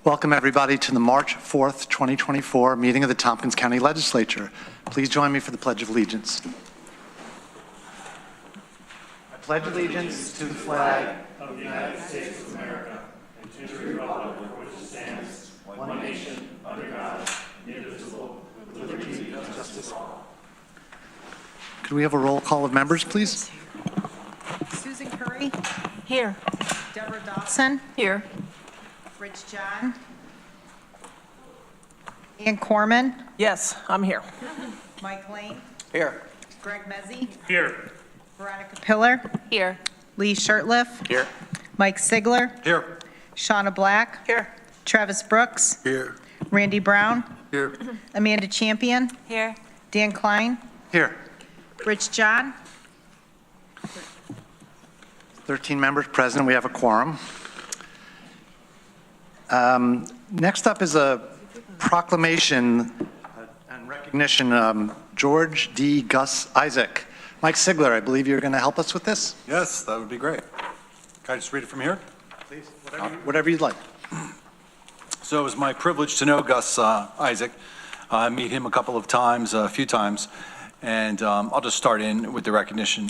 Welcome everybody to the March 4th, 2024 meeting of the Tompkins County Legislature. Please join me for the Pledge of Allegiance. I pledge allegiance to the flag of the United States of America and to the republic for which it stands, one nation, under God, indivisible, with liberty and justice for all. Could we have a roll call of members, please? Susan Curry. Here. Deborah Dawson. Here. Rich John. Ann Corman. Yes, I'm here. Mike Lane. Here. Greg Mezzi. Here. Veronica Pillar. Here. Lee Shirtliff. Here. Mike Sigler. Here. Shauna Black. Here. Travis Brooks. Here. Randy Brown. Here. Amanda Champion. Here. Dan Klein. Here. Rich John. 13 members present. We have a quorum. Next up is a proclamation and recognition. George D. Gus Isaac. Mike Sigler, I believe you're going to help us with this? Yes, that would be great. Can I just read it from here? Please, whatever you'd like. So it was my privilege to know Gus Isaac. I meet him a few times, and I'll just start in with the recognition.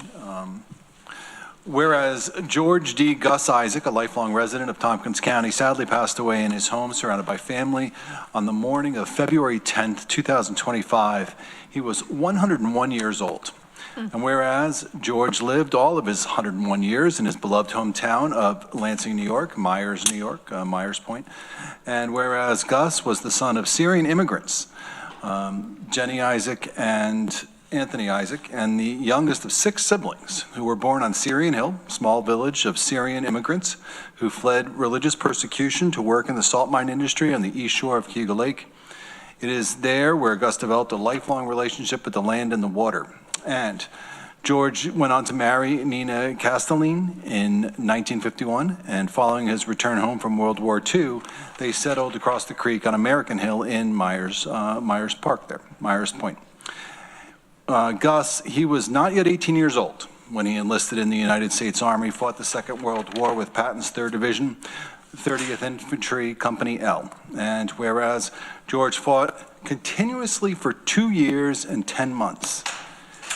Whereas George D. Gus Isaac, a lifelong resident of Tompkins County, sadly passed away in his home surrounded by family on the morning of February 10th, 2025. He was 101 years old. And whereas George lived all of his 101 years in his beloved hometown of Lansing, New York, Myers, New York, Myers Point, and whereas Gus was the son of Syrian immigrants, Jenny Isaac and Anthony Isaac, and the youngest of 6 siblings who were born on Syrian Hill, small village of Syrian immigrants who fled religious persecution to work in the salt mine industry on the east shore of Cayuga Lake. It is there where Gus developed a lifelong relationship with the land and the water. And George went on to marry Nina Castelline in 1951, and following his return home from World War II, they settled across the creek on American Hill in Myers Park there, Myers Point. Gus, he was not yet 18 years old when he enlisted in the United States Army, fought the Second World War with Patton's 3rd Division, 30th Infantry Company L. And whereas George fought continuously for 2 years and 10 months,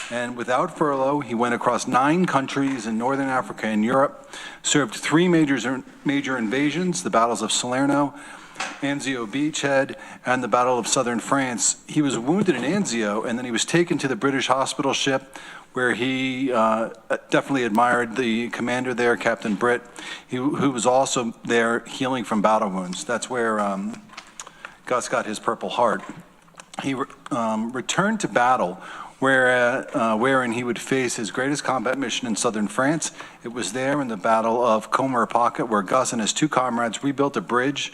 and without furlough, he went across 9 countries in Northern Africa and Europe, served 3 major invasions, the battles of Salerno, Anzio Beachhead, and the Battle of Southern France. He was wounded in Anzio, and then he was taken to the British hospital ship, where he definitely admired the commander there, Captain Britt, who was also there healing from battle wounds. That's where Gus got his Purple Heart. He returned to battle, wherein he would face his greatest combat mission in southern France. It was there in the Battle of Comer Pocket where Gus and his 2 comrades rebuilt a bridge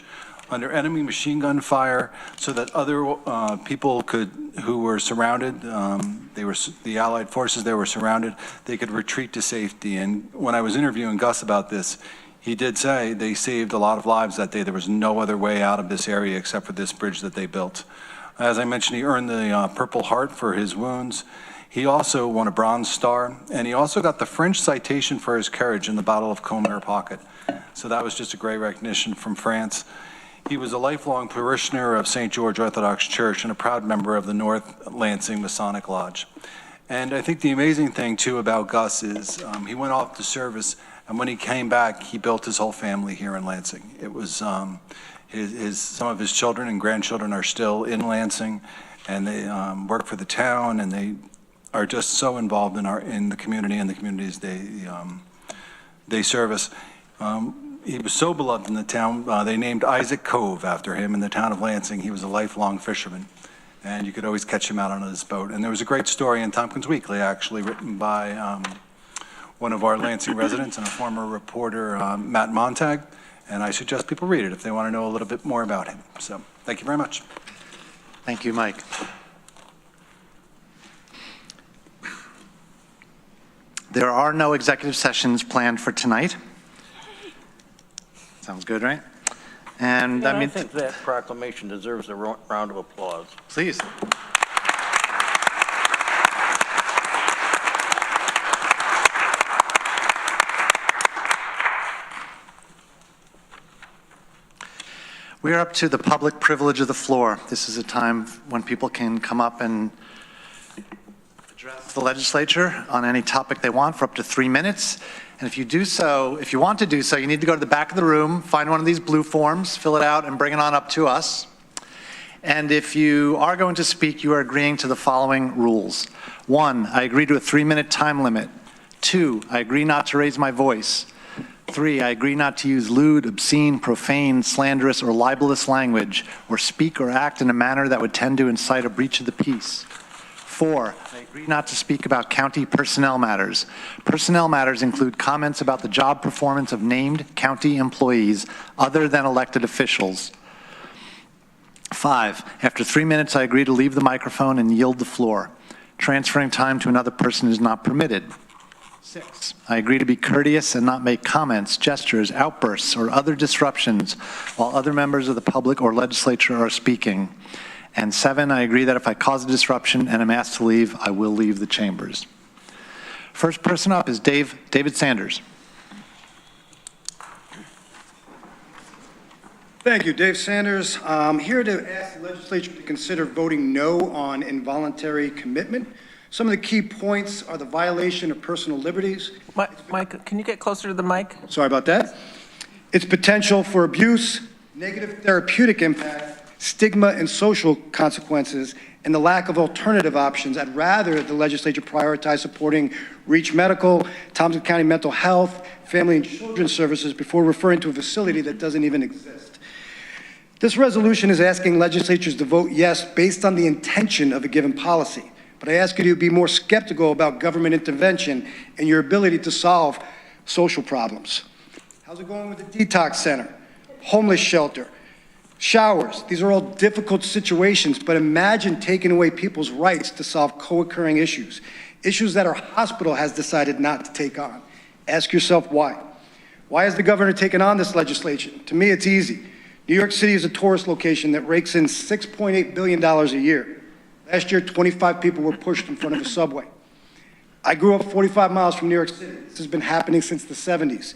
under enemy machine gun fire so that other people who were surrounded, the Allied forces there were surrounded, they could retreat to safety. And when I was interviewing Gus about this, he did say they saved a lot of lives that day. There was no other way out of this area except for this bridge that they built. As I mentioned, he earned the Purple Heart for his wounds. He also won a Bronze Star, and he also got the French citation for his courage in the Battle of Comer Pocket. So that was just a great recognition from France. He was a lifelong parishioner of St. George Orthodox Church and a proud member of the North Lansing Masonic Lodge. And I think the amazing thing, too, about Gus is he went off to service, and when he came back, he built his whole family here in Lansing. It was some of his children and grandchildren are still in Lansing, and they work for the town, and they are just so involved in the community and the communities they service. He was so beloved in the town, they named Isaac Cove after him in the town of Lansing. He was a lifelong fisherman, and you could always catch him out on his boat. And there was a great story in Tompkins Weekly, actually, written by one of our Lansing residents and a former reporter, Matt Montag, and I suggest people read it if they want to know a little bit more about him. So, thank you very much. Thank you, Mike. There are no executive sessions planned for tonight. Sounds good, right? And I think that proclamation deserves a round of applause. Please. We are up to the public privilege of the floor. This is a time when people can come up and address the legislature on any topic they want for up to 3 minutes. And if you want to do so, you need to go to the back of the room, find one of these blue forms, fill it out, and bring it on up to us. And if you are going to speak, you are agreeing to the following rules. 1, I agree to a 3-minute time limit. 2, I agree not to raise my voice. 3, I agree not to use lewd, obscene, profane, slanderous, or libelous language, or speak or act in a manner that would tend to incite a breach of the peace. 4, I agree not to speak about county personnel matters. Personnel matters include comments about the job performance of named county employees other than elected officials. 5, after 3 minutes, I agree to leave the microphone and yield the floor. Transferring time to another person is not permitted. 6, I agree to be courteous and not make comments, gestures, outbursts, or other disruptions while other members of the public or legislature are speaking. And 7, I agree that if I cause a disruption and am asked to leave, I will leave the chambers. First person up is David Sanders. Thank you, Dave Sanders. I'm here to ask the legislature to consider voting no on involuntary commitment. Some of the key points are the violation of personal liberties. Mike, can you get closer to the mic? Sorry about that. Its potential for abuse, negative therapeutic impact, stigma and social consequences, and the lack of alternative options. I'd rather the legislature prioritize supporting Reach Medical, Tompkins County Mental Health, Family and Children's Services before referring to a facility that doesn't even exist. This resolution is asking legislatures to vote yes based on the intention of a given policy. But I ask you to be more skeptical about government intervention and your ability to solve social problems. How's it going with the detox center, homeless shelter, showers? These are all difficult situations, but imagine taking away people's rights to solve co-occurring issues that our hospital has decided not to take on. Ask yourself why. Why has the governor taken on this legislation? To me, it's easy. New York City is a tourist location that rakes in $6.8 billion a year. Last year, 25 people were pushed in front of a subway. I grew up 45 miles from New York City. This has been happening since the 70s.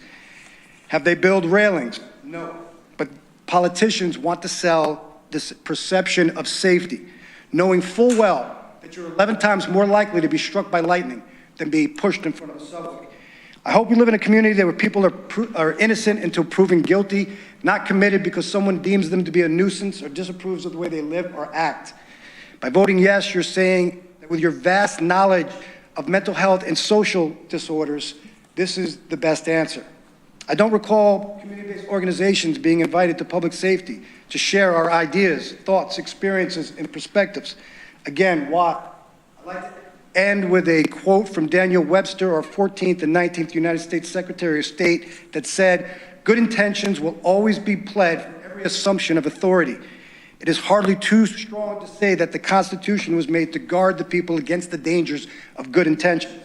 Have they built railings? No. But politicians want to sell this perception of safety, knowing full well that you're 11 times more likely to be struck by lightning than be pushed in front of a subway. I hope we live in a community where people are innocent until proven guilty, not committed because someone deems them to be a nuisance or disapproves of the way they live or act. By voting yes, you're saying that with your vast knowledge of mental health and social disorders, this is the best answer. I don't recall community-based organizations being invited to public safety to share our ideas, thoughts, experiences, and perspectives. Again, why? I'd like to end with a quote from Daniel Webster, our 14th and 19th United States Secretary of State, that said, "Good intentions will always be pled for every assumption of authority. It is hardly too strong to say that the Constitution was made to guard the people against the dangers of good intentions.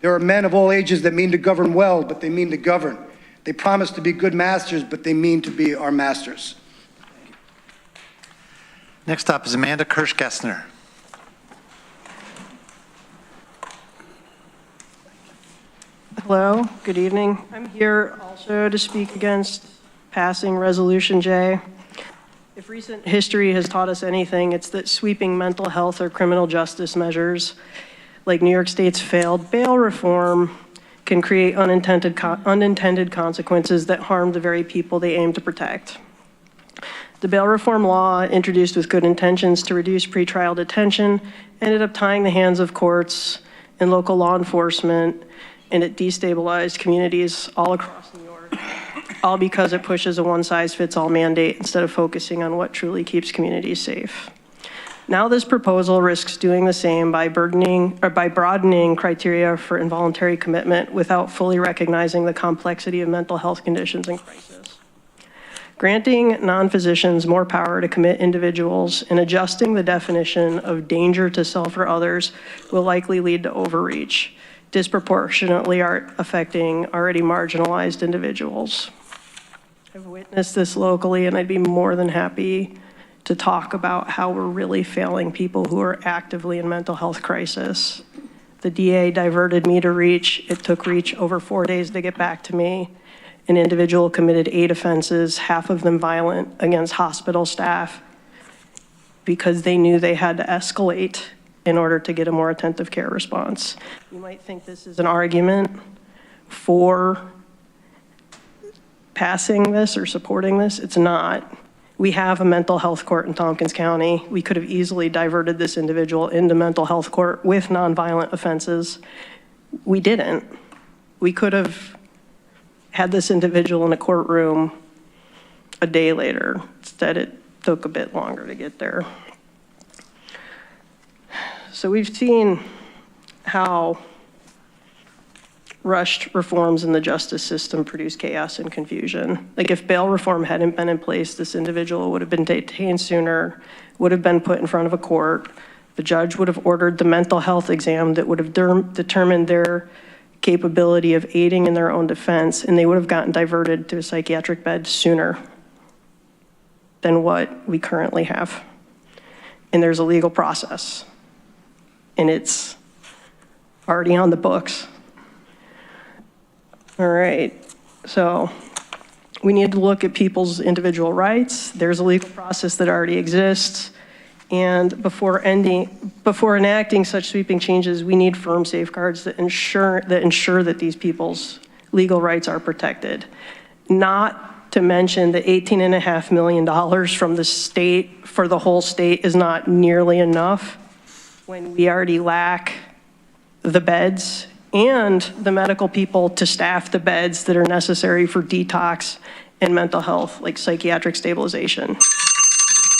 There are men of all ages that mean to govern well, but they mean to govern. They promise to be good masters, but they mean to be our masters." Next up is Amanda Kirsch-Gessner. Hello, good evening. I'm here also to speak against passing Resolution J. If recent history has taught us anything, it's that sweeping mental health or criminal justice measures, like New York State's failed bail reform, can create unintended consequences that harm the very people they aim to protect. The bail reform law, introduced with good intentions to reduce pretrial detention, ended up tying the hands of courts and local law enforcement, and it destabilized communities all across New York, all because it pushes a one-size-fits-all mandate instead of focusing on what truly keeps communities safe. Now this proposal risks doing the same by broadening criteria for involuntary commitment without fully recognizing the complexity of mental health conditions in crisis. Granting non-physicians more power to commit individuals and adjusting the definition of danger to self or others will likely lead to overreach, disproportionately affecting already marginalized individuals. I've witnessed this locally, and I'd be more than happy to talk about how we're really failing people who are actively in mental health crisis. The DA diverted me to Reach. It took Reach over 4 days to get back to me. An individual committed 8 offenses, half of them violent, against hospital staff because they knew they had to escalate in order to get a more attentive care response. You might think this is an argument for passing this or supporting this. It's not. We have a mental health court in Tompkins County. We could have easily diverted this individual into mental health court with nonviolent offenses. We didn't. We could have had this individual in a courtroom a day later. Instead, it took a bit longer to get there. So we've seen how rushed reforms in the justice system produce chaos and confusion. Like if bail reform hadn't been in place, this individual would have been detained sooner, would have been put in front of a court. The judge would have ordered the mental health exam that would have determined their capability of aiding in their own defense, and they would have gotten diverted to a psychiatric bed sooner than what we currently have. And there's a legal process, and it's already on the books. All right, so we need to look at people's individual rights. There's a legal process that already exists. And before enacting such sweeping changes, we need firm safeguards that ensure that these people's legal rights are protected. Not to mention the $18.5 million from the state for the whole state is not nearly enough when we already lack the beds and the medical people to staff the beds that are necessary for detox and mental health, like psychiatric stabilization.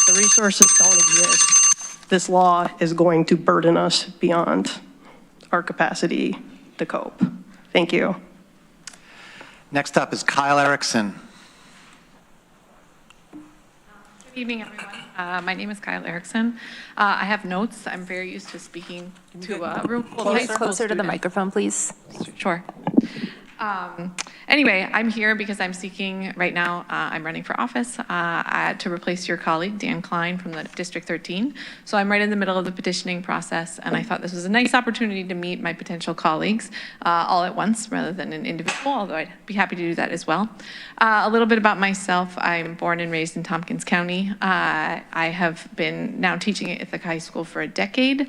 The resources don't exist. This law is going to burden us beyond our capacity to cope. Thank you. Next up is Kyle Erickson. Good evening, everyone. My name is Kyle Erickson. I have notes. I'm very used to speaking to a room full of high school Closer to the students. microphone, please. Sure. Anyway, I'm here because I'm seeking, right now, I'm running for office to replace your colleague, Dan Klein, from the District 13. So I'm right in the middle of the petitioning process, and I thought this was a nice opportunity to meet my potential colleagues all at once rather than an individual, although I'd be happy to do that as well. A little bit about myself. I'm born and raised in Tompkins County. I have been now teaching at Ithaca High School for a decade.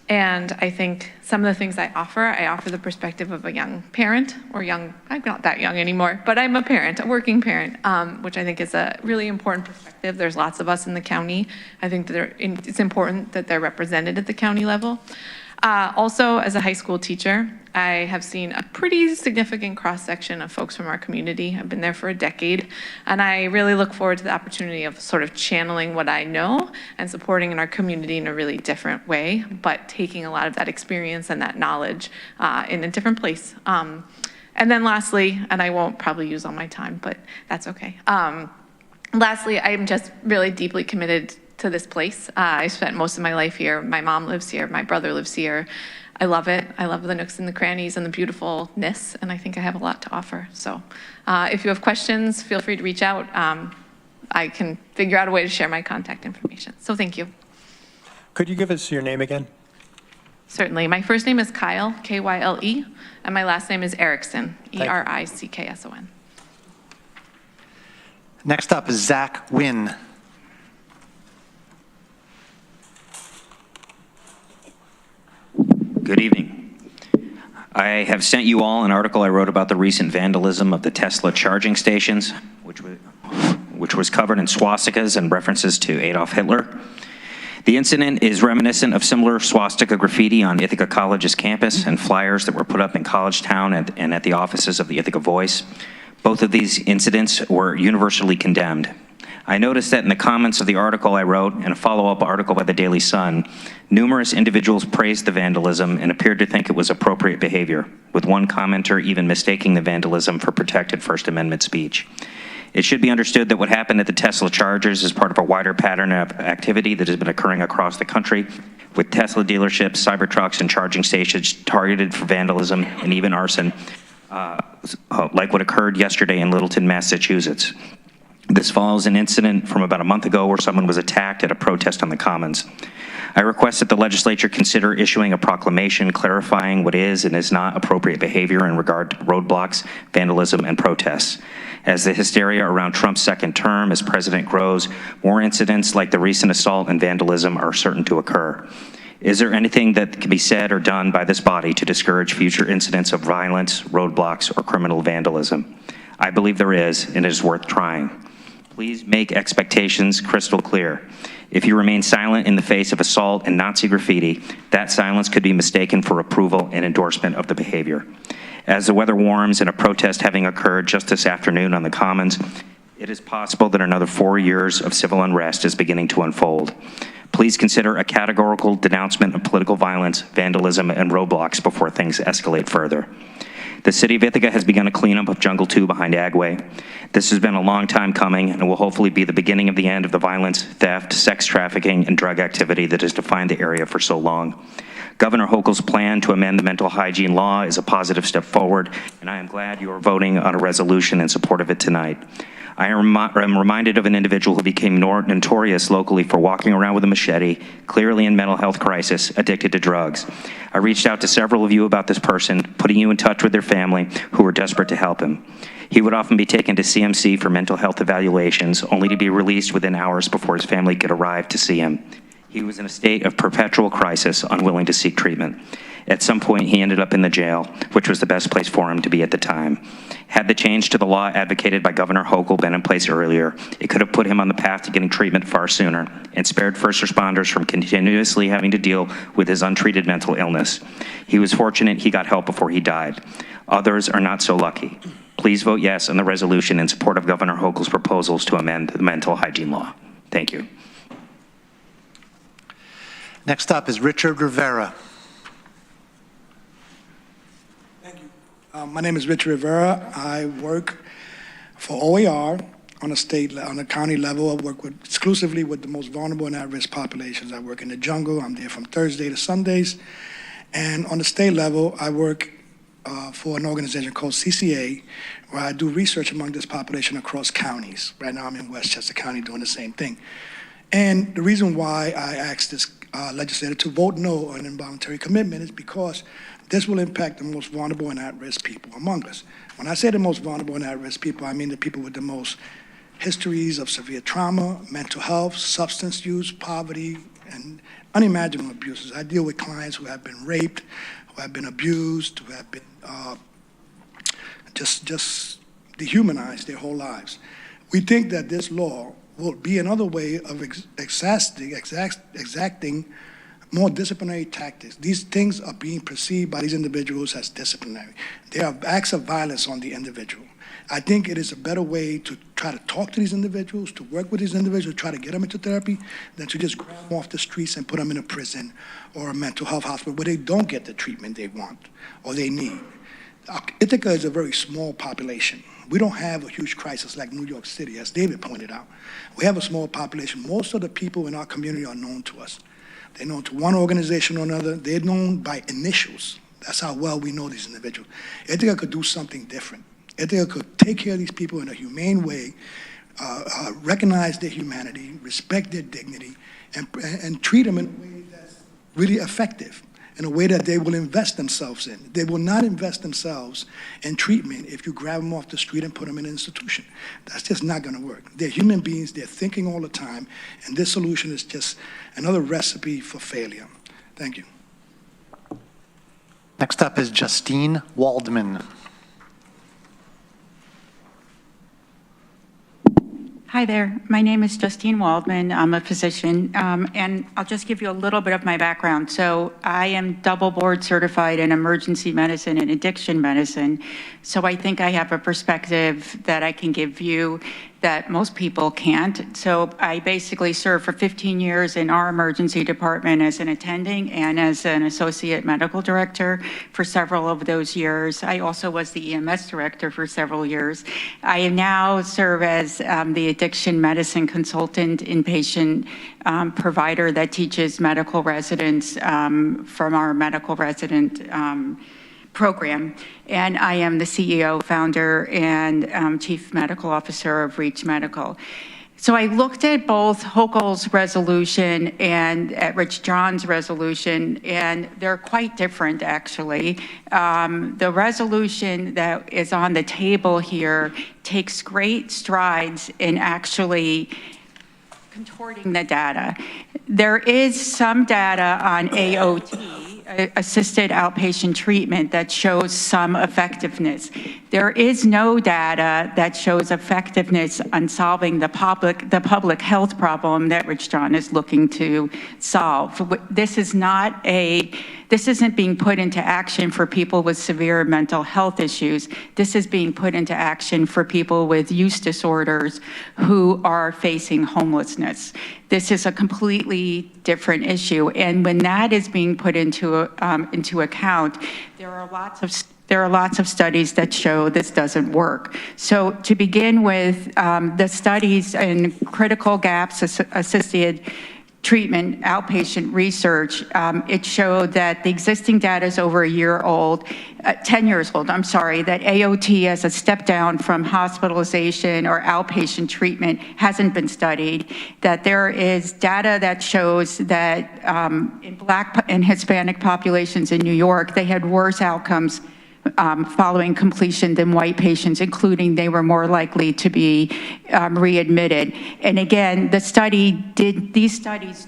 And I think some of the things I offer the perspective of a young parent, or young, I'm not that young anymore, but I'm a parent, a working parent, which I think is a really important perspective. There's lots of us in the county. I think that it's important that they're represented at the county level. Also, as a high school teacher, I have seen a pretty significant cross-section of folks from our community. I've been there for a decade, and I really look forward to the opportunity of sort of channeling what I know and supporting in our community in a really different way, but taking a lot of that experience and that knowledge in a different place. And then lastly, and I won't probably use all my time, but that's okay. Lastly, I'm just really deeply committed to this place. I spent most of my life here. My mom lives here. My brother lives here. I love it. I love the nooks and the crannies and the beautifulness, and I think I have a lot to offer. So if you have questions, feel free to reach out. I can figure out a way to share my contact information. So thank you. Could you give us your name again? Certainly. My first name is Kyle, K-Y-L-E, and my last name is Erickson, E-R-I-C-K-S-O-N. Next up is Zach Wynn. Good evening. I have sent you all an article I wrote about the recent vandalism of the Tesla charging stations, which was covered in swastikas and references to Adolf Hitler. The incident is reminiscent of similar swastika graffiti on Ithaca College's campus and flyers that were put up in College Town and at the offices of the Ithaca Voice. Both of these incidents were universally condemned. I noticed that in the comments of the article I wrote and a follow-up article by the Daily Sun, numerous individuals praised the vandalism and appeared to think it was appropriate behavior, with one commenter even mistaking the vandalism for protected First Amendment speech. It should be understood that what happened at the Tesla Chargers is part of a wider pattern of activity that has been occurring across the country, with Tesla dealerships, Cybertrucks, and charging stations targeted for vandalism and even arson, like what occurred yesterday in Littleton, Massachusetts. This follows an incident from about a month ago where someone was attacked at a protest on the Commons. I request that the legislature consider issuing a proclamation clarifying what is and is not appropriate behavior in regard to roadblocks, vandalism, and protests. As the hysteria around Trump's second term as president grows, more incidents like the recent assault and vandalism are certain to occur. Is there anything that can be said or done by this body to discourage future incidents of violence, roadblocks, or criminal vandalism? I believe there is, and it is worth trying. Please make expectations crystal clear. If you remain silent in the face of assault and Nazi graffiti, that silence could be mistaken for approval and endorsement of the behavior. As the weather warms and a protest having occurred just this afternoon on the Commons, it is possible that another 4 years of civil unrest is beginning to unfold. Please consider a categorical denouncement of political violence, vandalism, and roadblocks before things escalate further. The city of Ithaca has begun a cleanup of Jungle 2 behind Agway. This has been a long time coming and will hopefully be the beginning of the end of the violence, theft, sex trafficking, and drug activity that has defined the area for so long. Governor Hochul's plan to amend the mental hygiene law is a positive step forward, and I am glad you are voting on a resolution in support of it tonight. I am reminded of an individual who became notorious locally for walking around with a machete, clearly in mental health crisis, addicted to drugs. I reached out to several of you about this person, putting you in touch with their family who were desperate to help him. He would often be taken to CMC for mental health evaluations, only to be released within hours before his family could arrive to see him. He was in a state of perpetual crisis, unwilling to seek treatment. At some point, he ended up in the jail, which was the best place for him to be at the time. Had the change to the law advocated by Governor Hochul been in place earlier, it could have put him on the path to getting treatment far sooner and spared first responders from continuously having to deal with his untreated mental illness. He was fortunate he got help before he died. Others are not so lucky. Please vote yes on the resolution in support of Governor Hochul's proposals to amend the mental hygiene law. Thank you. Next up is Richard Rivera. My name is Richard Rivera. I work for OAR on a county level. I work exclusively with the most vulnerable and at-risk populations. I work in the jungle. I'm there from Thursday to Sundays. And on the state level, I work for an organization called CCA, where I do research among this population across counties. Right now, I'm in Westchester County doing the same thing. And the reason why I asked this legislator to vote no on involuntary commitment is because this will impact the most vulnerable and at-risk people among us. When I say the most vulnerable and at-risk people, I mean the people with the most histories of severe trauma, mental health, substance use, poverty, and unimaginable abuses. I deal with clients who have been raped, who have been abused, who have been just dehumanized their whole lives. We think that this law will be another way of exacting more disciplinary tactics. These things are being perceived by these individuals as disciplinary. They are acts of violence on the individual. I think it is a better way to try to talk to these individuals, to work with these individuals, try to get them into therapy, than to just grab them off the streets and put them in a prison or a mental health hospital where they don't get the treatment they want or they need. Ithaca is a very small population. We don't have a huge crisis like New York City, as David pointed out. We have a small population. Most of the people in our community are known to us. They're known to one organization or another. They're known by initials. That's how well we know these individuals. Ithaca could do something different. Ithaca could take care of these people in a humane way, recognize their humanity, respect their dignity, and treat them in a way that's really effective, in a way that they will invest themselves in. They will not invest themselves in treatment if you grab them off the street and put them in an institution. That's just not going to work. They're human beings. They're thinking all the time, and this solution is just another recipe for failure. Thank you. Next up is Justine Waldman. Hi there. My name is Justine Waldman. I'm a physician, and I'll just give you a little bit of my background. So I am double board certified in emergency medicine and addiction medicine. So I think I have a perspective that I can give you that most people can't. So I basically served for 15 years in our emergency department as an attending and as an associate medical director for several of those years. I also was the EMS director for several years. I now serve as the addiction medicine consultant inpatient provider that teaches medical residents from our medical resident program. And I am the CEO, founder, and Chief Medical Officer of Reach Medical. So I looked at both Hochul's resolution and at Rich John's resolution, and they're quite different, actually. The resolution that is on the table here takes great strides in actually contorting the data. There is some data on AOT, assisted outpatient treatment, that shows some effectiveness. There is no data that shows effectiveness on solving the public health problem that Rich John is looking to solve. This isn't being put into action for people with severe mental health issues. This is being put into action for people with use disorders who are facing homelessness. This is a completely different issue, and when that is being put into account, there are lots of studies that show this doesn't work. So to begin with, the studies in critical gaps assisted treatment outpatient research, it showed that the existing data is over 10 years old, that AOT as a step down from hospitalization or outpatient treatment hasn't been studied, that there is data that shows that in Black and Hispanic populations in New York, they had worse outcomes following completion than white patients, including they were more likely to be readmitted. And again, these studies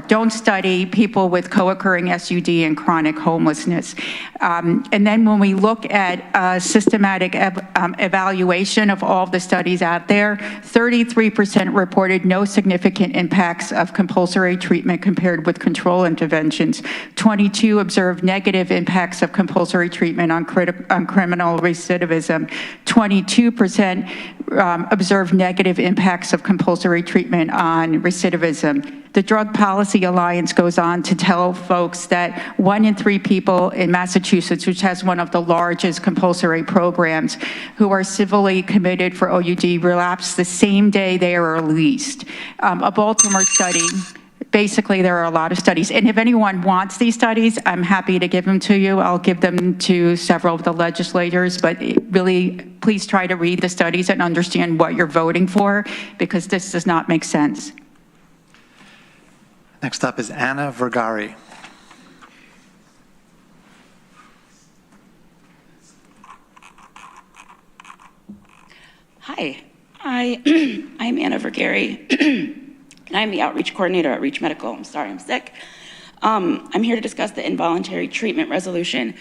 don't study people with co-occurring SUD and chronic homelessness. And then when we look at systematic evaluation of all the studies out there, 33% reported no significant impacts of compulsory treatment compared with control interventions. 22 observed negative impacts of compulsory treatment on criminal recidivism. 22% observed negative impacts of compulsory treatment on recidivism. The Drug Policy Alliance goes on to tell folks that 1 in 3 people in Massachusetts, which has one of the largest compulsory programs, who are civilly committed for OUD relapse the same day they are released. A Baltimore study. Basically, there are a lot of studies. And if anyone wants these studies, I'm happy to give them to you. I'll give them to several of the legislators, but really, please try to read the studies and understand what you're voting for, because this does not make sense. Next up is Anna Vergari. Hi, I'm Anna Vergari. And I'm the outreach coordinator at Reach Medical. I'm sorry, I'm sick. I'm here to discuss the involuntary treatment resolution.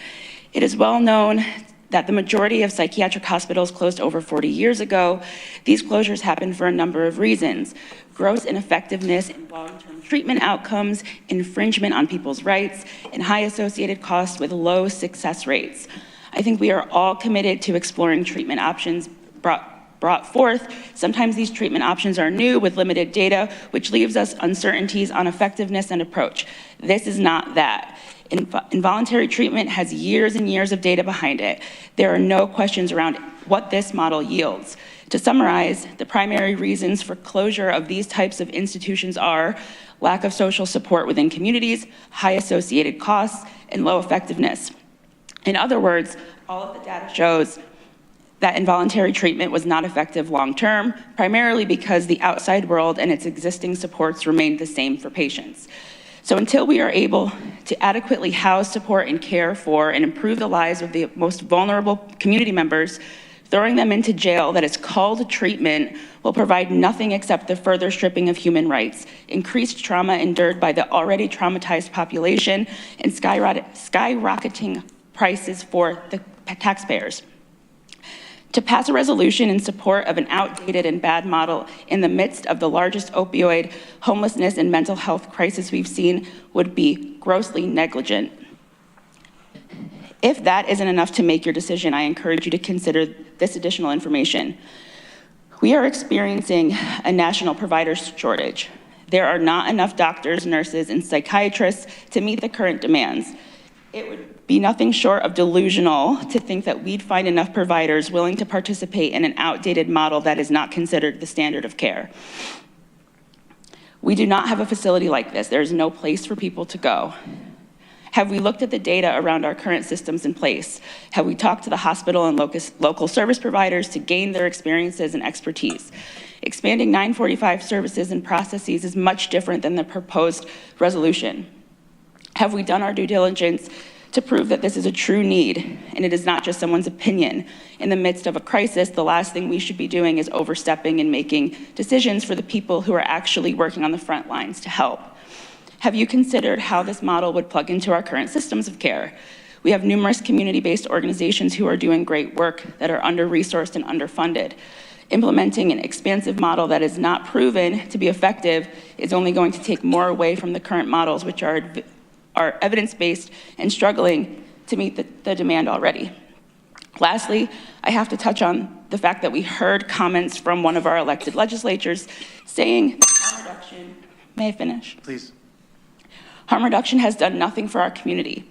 It is well known that the majority of psychiatric hospitals closed over 40 years ago. These closures happened for a number of reasons: gross ineffectiveness in long-term treatment outcomes, infringement on people's rights, and high associated costs with low success rates. I think we are all committed to exploring treatment options brought forth. Sometimes these treatment options are new with limited data, which leaves us uncertainties on effectiveness and approach. This is not that. Involuntary treatment has years and years of data behind it. There are no questions around what this model yields. To summarize, the primary reasons for closure of these types of institutions are lack of social support within communities, high associated costs, and low effectiveness. In other words, all of the data shows that involuntary treatment was not effective long-term, primarily because the outside world and its existing supports remained the same for patients. So until we are able to adequately house, support, and care for and improve the lives of the most vulnerable community members, throwing them into jail that is called treatment will provide nothing except the further stripping of human rights, increased trauma endured by the already traumatized population, and skyrocketing prices for the taxpayers. To pass a resolution in support of an outdated and bad model in the midst of the largest opioid, homelessness, and mental health crisis we've seen would be grossly negligent. If that isn't enough to make your decision, I encourage you to consider this additional information. We are experiencing a national provider shortage. There are not enough doctors, nurses, and psychiatrists to meet the current demands. It would be nothing short of delusional to think that we'd find enough providers willing to participate in an outdated model that is not considered the standard of care. We do not have a facility like this. There is no place for people to go. Have we looked at the data around our current systems in place? Have we talked to the hospital and local service providers to gain their experiences and expertise? Expanding 945 services and processes is much different than the proposed resolution. Have we done our due diligence to prove that this is a true need and it is not just someone's opinion? In the midst of a crisis, the last thing we should be doing is overstepping and making decisions for the people who are actually working on the front lines to help. Have you considered how this model would plug into our current systems of care? We have numerous community-based organizations who are doing great work that are under-resourced and underfunded. Implementing an expansive model that is not proven to be effective is only going to take more away from the current models, which are evidence-based and struggling to meet the demand already. Lastly, I have to touch on the fact that we heard comments from one of our elected legislators saying that harm reduction, may I finish? Please. Harm reduction has done nothing for our community.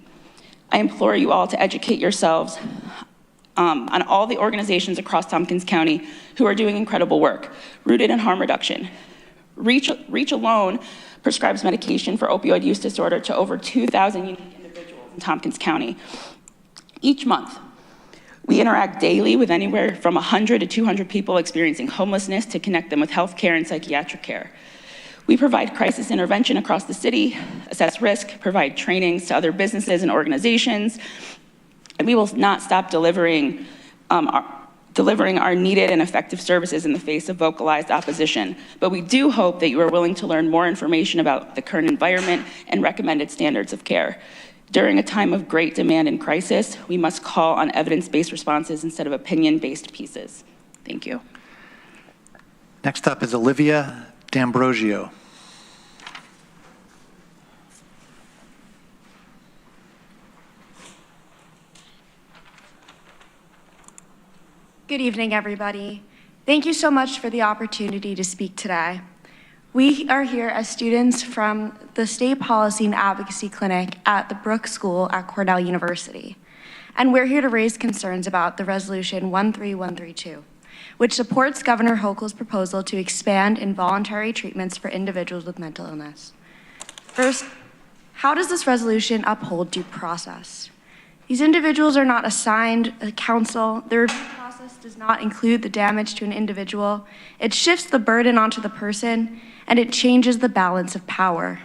I implore you all to educate yourselves on all the organizations across Tompkins County who are doing incredible work, rooted in harm reduction. Reach alone prescribes medication for opioid use disorder to over 2,000 unique individuals in Tompkins County. Each month, we interact daily with anywhere from 100 to 200 people experiencing homelessness to connect them with health care and psychiatric care. We provide crisis intervention across the city, assess risk, provide trainings to other businesses and organizations, and we will not stop delivering our needed and effective services in the face of vocalized opposition. But we do hope that you are willing to learn more information about the current environment and recommended standards of care. During a time of great demand and crisis, we must call on evidence-based responses instead of opinion-based pieces. Thank you. Next up is Olivia D'Ambrosio. Good evening, everybody. Thank you so much for the opportunity to speak today. We are here as students from the State Policy and Advocacy Clinic at the Brooks School at Cornell University. And we're here to raise concerns about the Resolution 13132, which supports Governor Hochul's proposal to expand involuntary treatments for individuals with mental illness. First, how does this resolution uphold due process? These individuals are not assigned a counsel. The review process does not include the damage to an individual. It shifts the burden onto the person, and it changes the balance of power.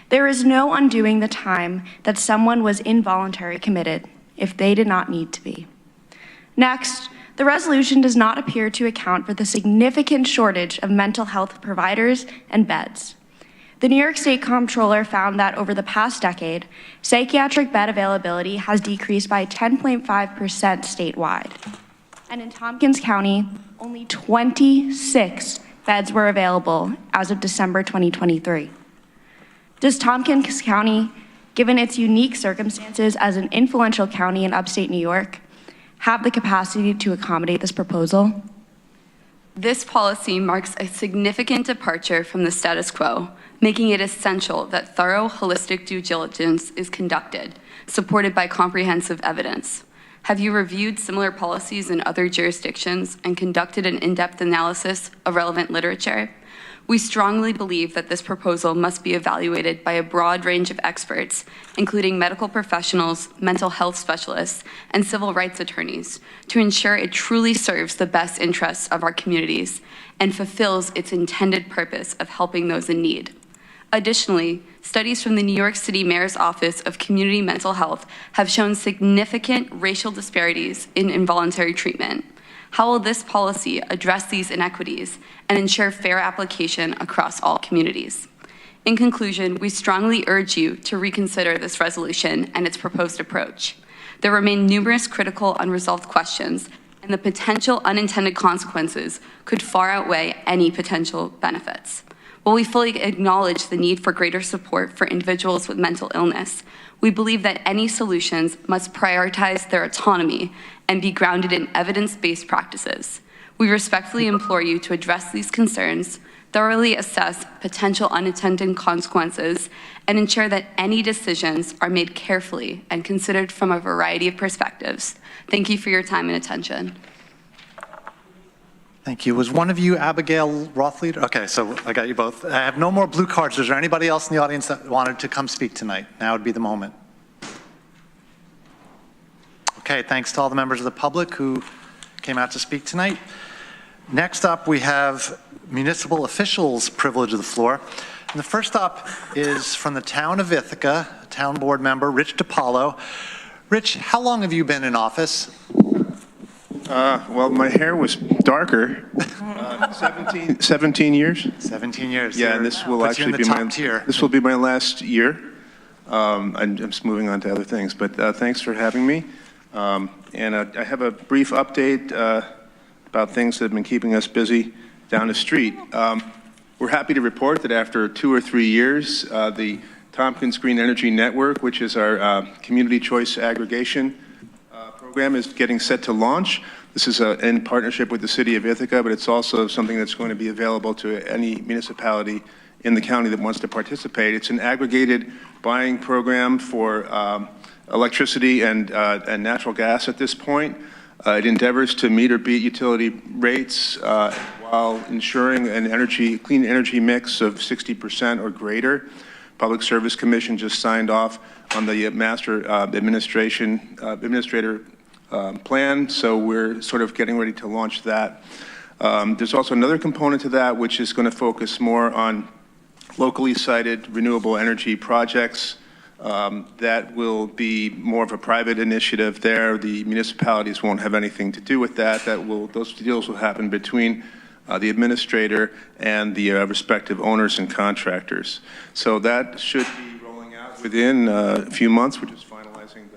There is no undoing the time that someone was involuntarily committed if they did not need to be. Next, the resolution does not appear to account for the significant shortage of mental health providers and beds. The New York State Comptroller found that over the past decade, psychiatric bed availability has decreased by 10.5% statewide. And in Tompkins County, only 26 beds were available as of December 2023. Does Tompkins County, given its unique circumstances as an influential county in upstate New York, have the capacity to accommodate this proposal? This policy marks a significant departure from the status quo, making it essential that thorough, holistic due diligence is conducted, supported by comprehensive evidence. Have you reviewed similar policies in other jurisdictions and conducted an in-depth analysis of relevant literature? We strongly believe that this proposal must be evaluated by a broad range of experts, including medical professionals, mental health specialists, and civil rights attorneys, to ensure it truly serves the best interests of our communities and fulfills its intended purpose of helping those in need. Additionally, studies from the New York City Mayor's Office of Community Mental Health have shown significant racial disparities in involuntary treatment. How will this policy address these inequities and ensure fair application across all communities? In conclusion, we strongly urge you to reconsider this resolution and its proposed approach. There remain numerous critical unresolved questions, and the potential unintended consequences could far outweigh any potential benefits. While we fully acknowledge the need for greater support for individuals with mental illness, we believe that any solutions must prioritize their autonomy and be grounded in evidence-based practices. We respectfully implore you to address these concerns, thoroughly assess potential unintended consequences, and ensure that any decisions are made carefully and considered from a variety of perspectives. Thank you for your time and attention. Thank you. Was one of you Abigail Rothleader? Okay, so I got you both. I have no more blue cards. Is there anybody else in the audience that wanted to come speak tonight? Now would be the moment. Okay, thanks to all the members of the public who came out to speak tonight. Next up, we have municipal officials' privilege of the floor. And the first up is from the town of Ithaca, town board member Rich DiPaolo. Rich, how long have you been in office? Well, my hair was darker. 17 years. 17 years. Yeah, and this will puts you in actually the be top my tier. this will be my last year. I'm just moving on to other things, but thanks for having me. And I have a brief update about things that have been keeping us busy down the street. We're happy to report that after 2 or 3 years, the Tompkins Green Energy Network, which is our community choice aggregation program, is getting set to launch. This is in partnership with the city of Ithaca, but it's also something that's going to be available to any municipality in the county that wants to participate. It's an aggregated buying program for electricity and natural gas at this point. It endeavors to meet or beat utility rates while ensuring an clean energy mix of 60% or greater. Public Service Commission just signed off on the master administrator plan, so we're sort of getting ready to launch that. There's also another component to that, which is going to focus more on locally sited renewable energy projects. That will be more of a private initiative there. The municipalities won't have anything to do with that. Those deals will happen between the administrator and the respective owners and contractors. So that should be rolling out within a few months. We're just finalizing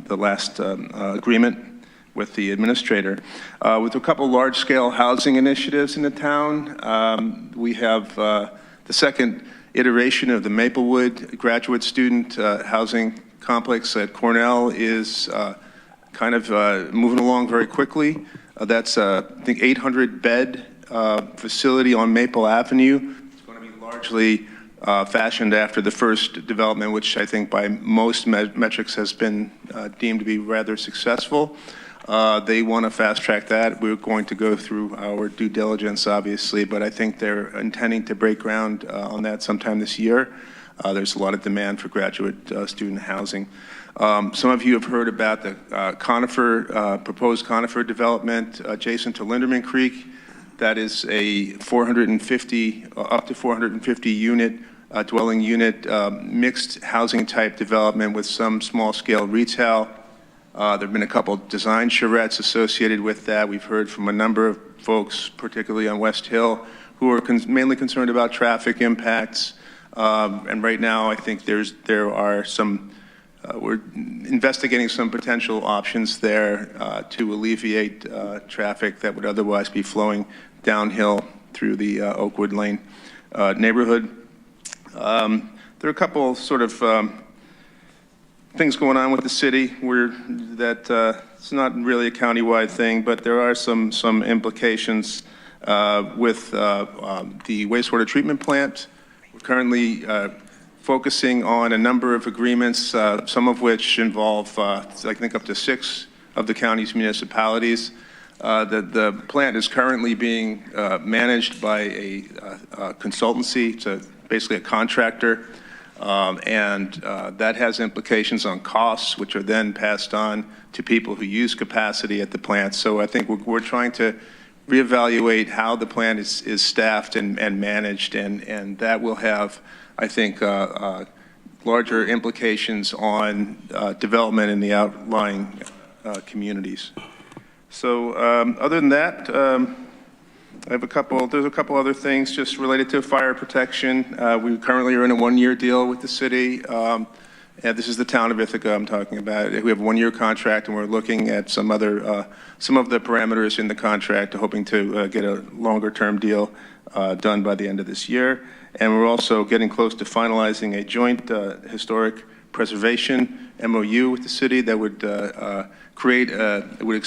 the last agreement with the administrator. With a couple large-scale housing initiatives in the town, we have the second iteration of the Maplewood graduate student housing complex at Cornell is kind of moving along very quickly. That's, I think, 800-bed facility on Maple Avenue. It's going to be largely fashioned after the first development, which I think by most metrics has been deemed to be rather successful. They want to fast track that. We're going to go through our due diligence, obviously, but I think they're intending to break ground on that sometime this year. There's a lot of demand for graduate student housing. Some of you have heard about the proposed conifer development adjacent to Linderman Creek. That is a up to 450 unit dwelling unit mixed housing type development with some small scale retail. There have been a couple design charrettes associated with that. We've heard from a number of folks, particularly on West Hill, who are mainly concerned about traffic impacts. And right now, I think there are some, we're investigating some potential options there to alleviate traffic that would otherwise be flowing downhill through the Oakwood Lane neighborhood. There are a couple sort of things going on with the city it's not really a countywide thing, but there are some implications with the wastewater treatment plant. We're currently focusing on a number of agreements, some of which involve, I think, up to 6 of the county's municipalities. The plant is currently being managed by a consultancy. It's basically a contractor. And that has implications on costs, which are then passed on to people who use capacity at the plant. So I think we're trying to reevaluate how the plant is staffed and managed, and that will have, I think, larger implications on development in the outlying communities. So other than that, there's a couple other things just related to fire protection. We currently are in a 1-year deal with the city. And this is the town of Ithaca I'm talking about. We have a 1-year contract, and we're looking at some of the parameters in the contract, hoping to get a longer-term deal done by the end of this year. And we're also getting close to finalizing a joint historic preservation MOU with the city that would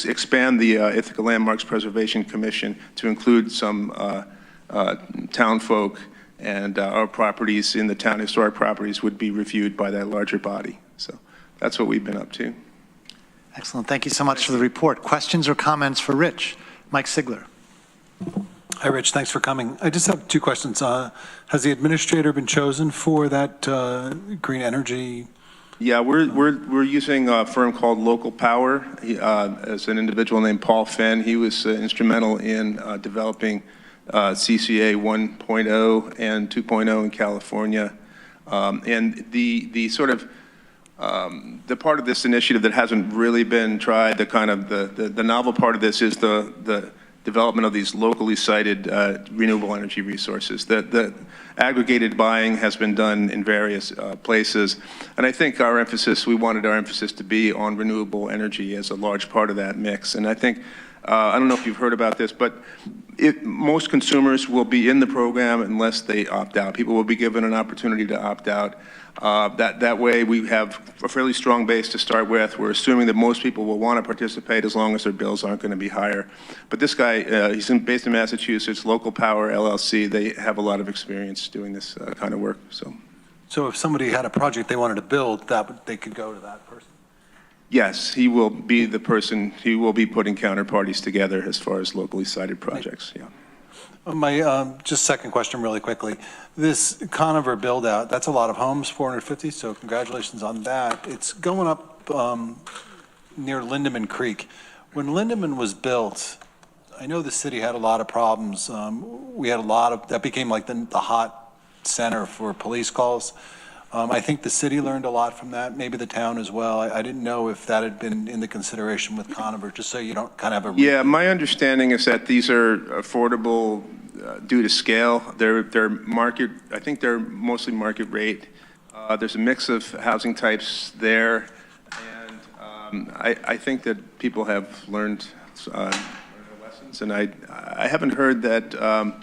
expand the Ithaca Landmarks Preservation Commission to include some town folk, and our properties in the town, historic properties, would be reviewed by that larger body. So that's what we've been up to. Excellent. Thank you so much for the report. Questions or comments for Rich? Mike Sigler. Hi, Rich. Thanks for coming. I just have 2 questions. Has the administrator been chosen for that green energy Yeah, we're using a firm called Local Power. As an individual named Paul Fenn, he was instrumental in developing CCA 1.0 and 2.0 in California. And the sort of the part of this initiative that hasn't really been tried, the novel part of this is the development of these locally sited renewable energy resources. The aggregated buying has been done in various places, and I think we wanted our emphasis to be on renewable energy as a large part of that mix. And I think, I don't know if you've heard about this, but most consumers will be in the program unless they opt out. People will be given an opportunity to opt out. That way we have a fairly strong base to start with. We're assuming that most people will want to participate as long as their bills aren't going to be higher. But this guy, he's based in Massachusetts, Local Power LLC. They have a lot of experience doing this kind of work. So if somebody had a project they wanted to build, they could go to that person? Yes, he will be the person. He will be putting counterparties together as far as locally sited projects. Yeah. My just second question really quickly. This Conover build out, that's a lot of homes, 450, so congratulations on that. It's going up near Lindeman Creek. When Lindeman was built, I know the city had a lot of problems. We had that became like the hot center for police calls. I think the city learned a lot from that, maybe the town as well. I didn't know if that had been in the consideration with Conover, just so you don't kind of have a... Yeah, my understanding is that these are affordable due to scale. They're market, I think they're mostly market rate. There's a mix of housing types there, and I think that people have learned their lessons, and I haven't heard that,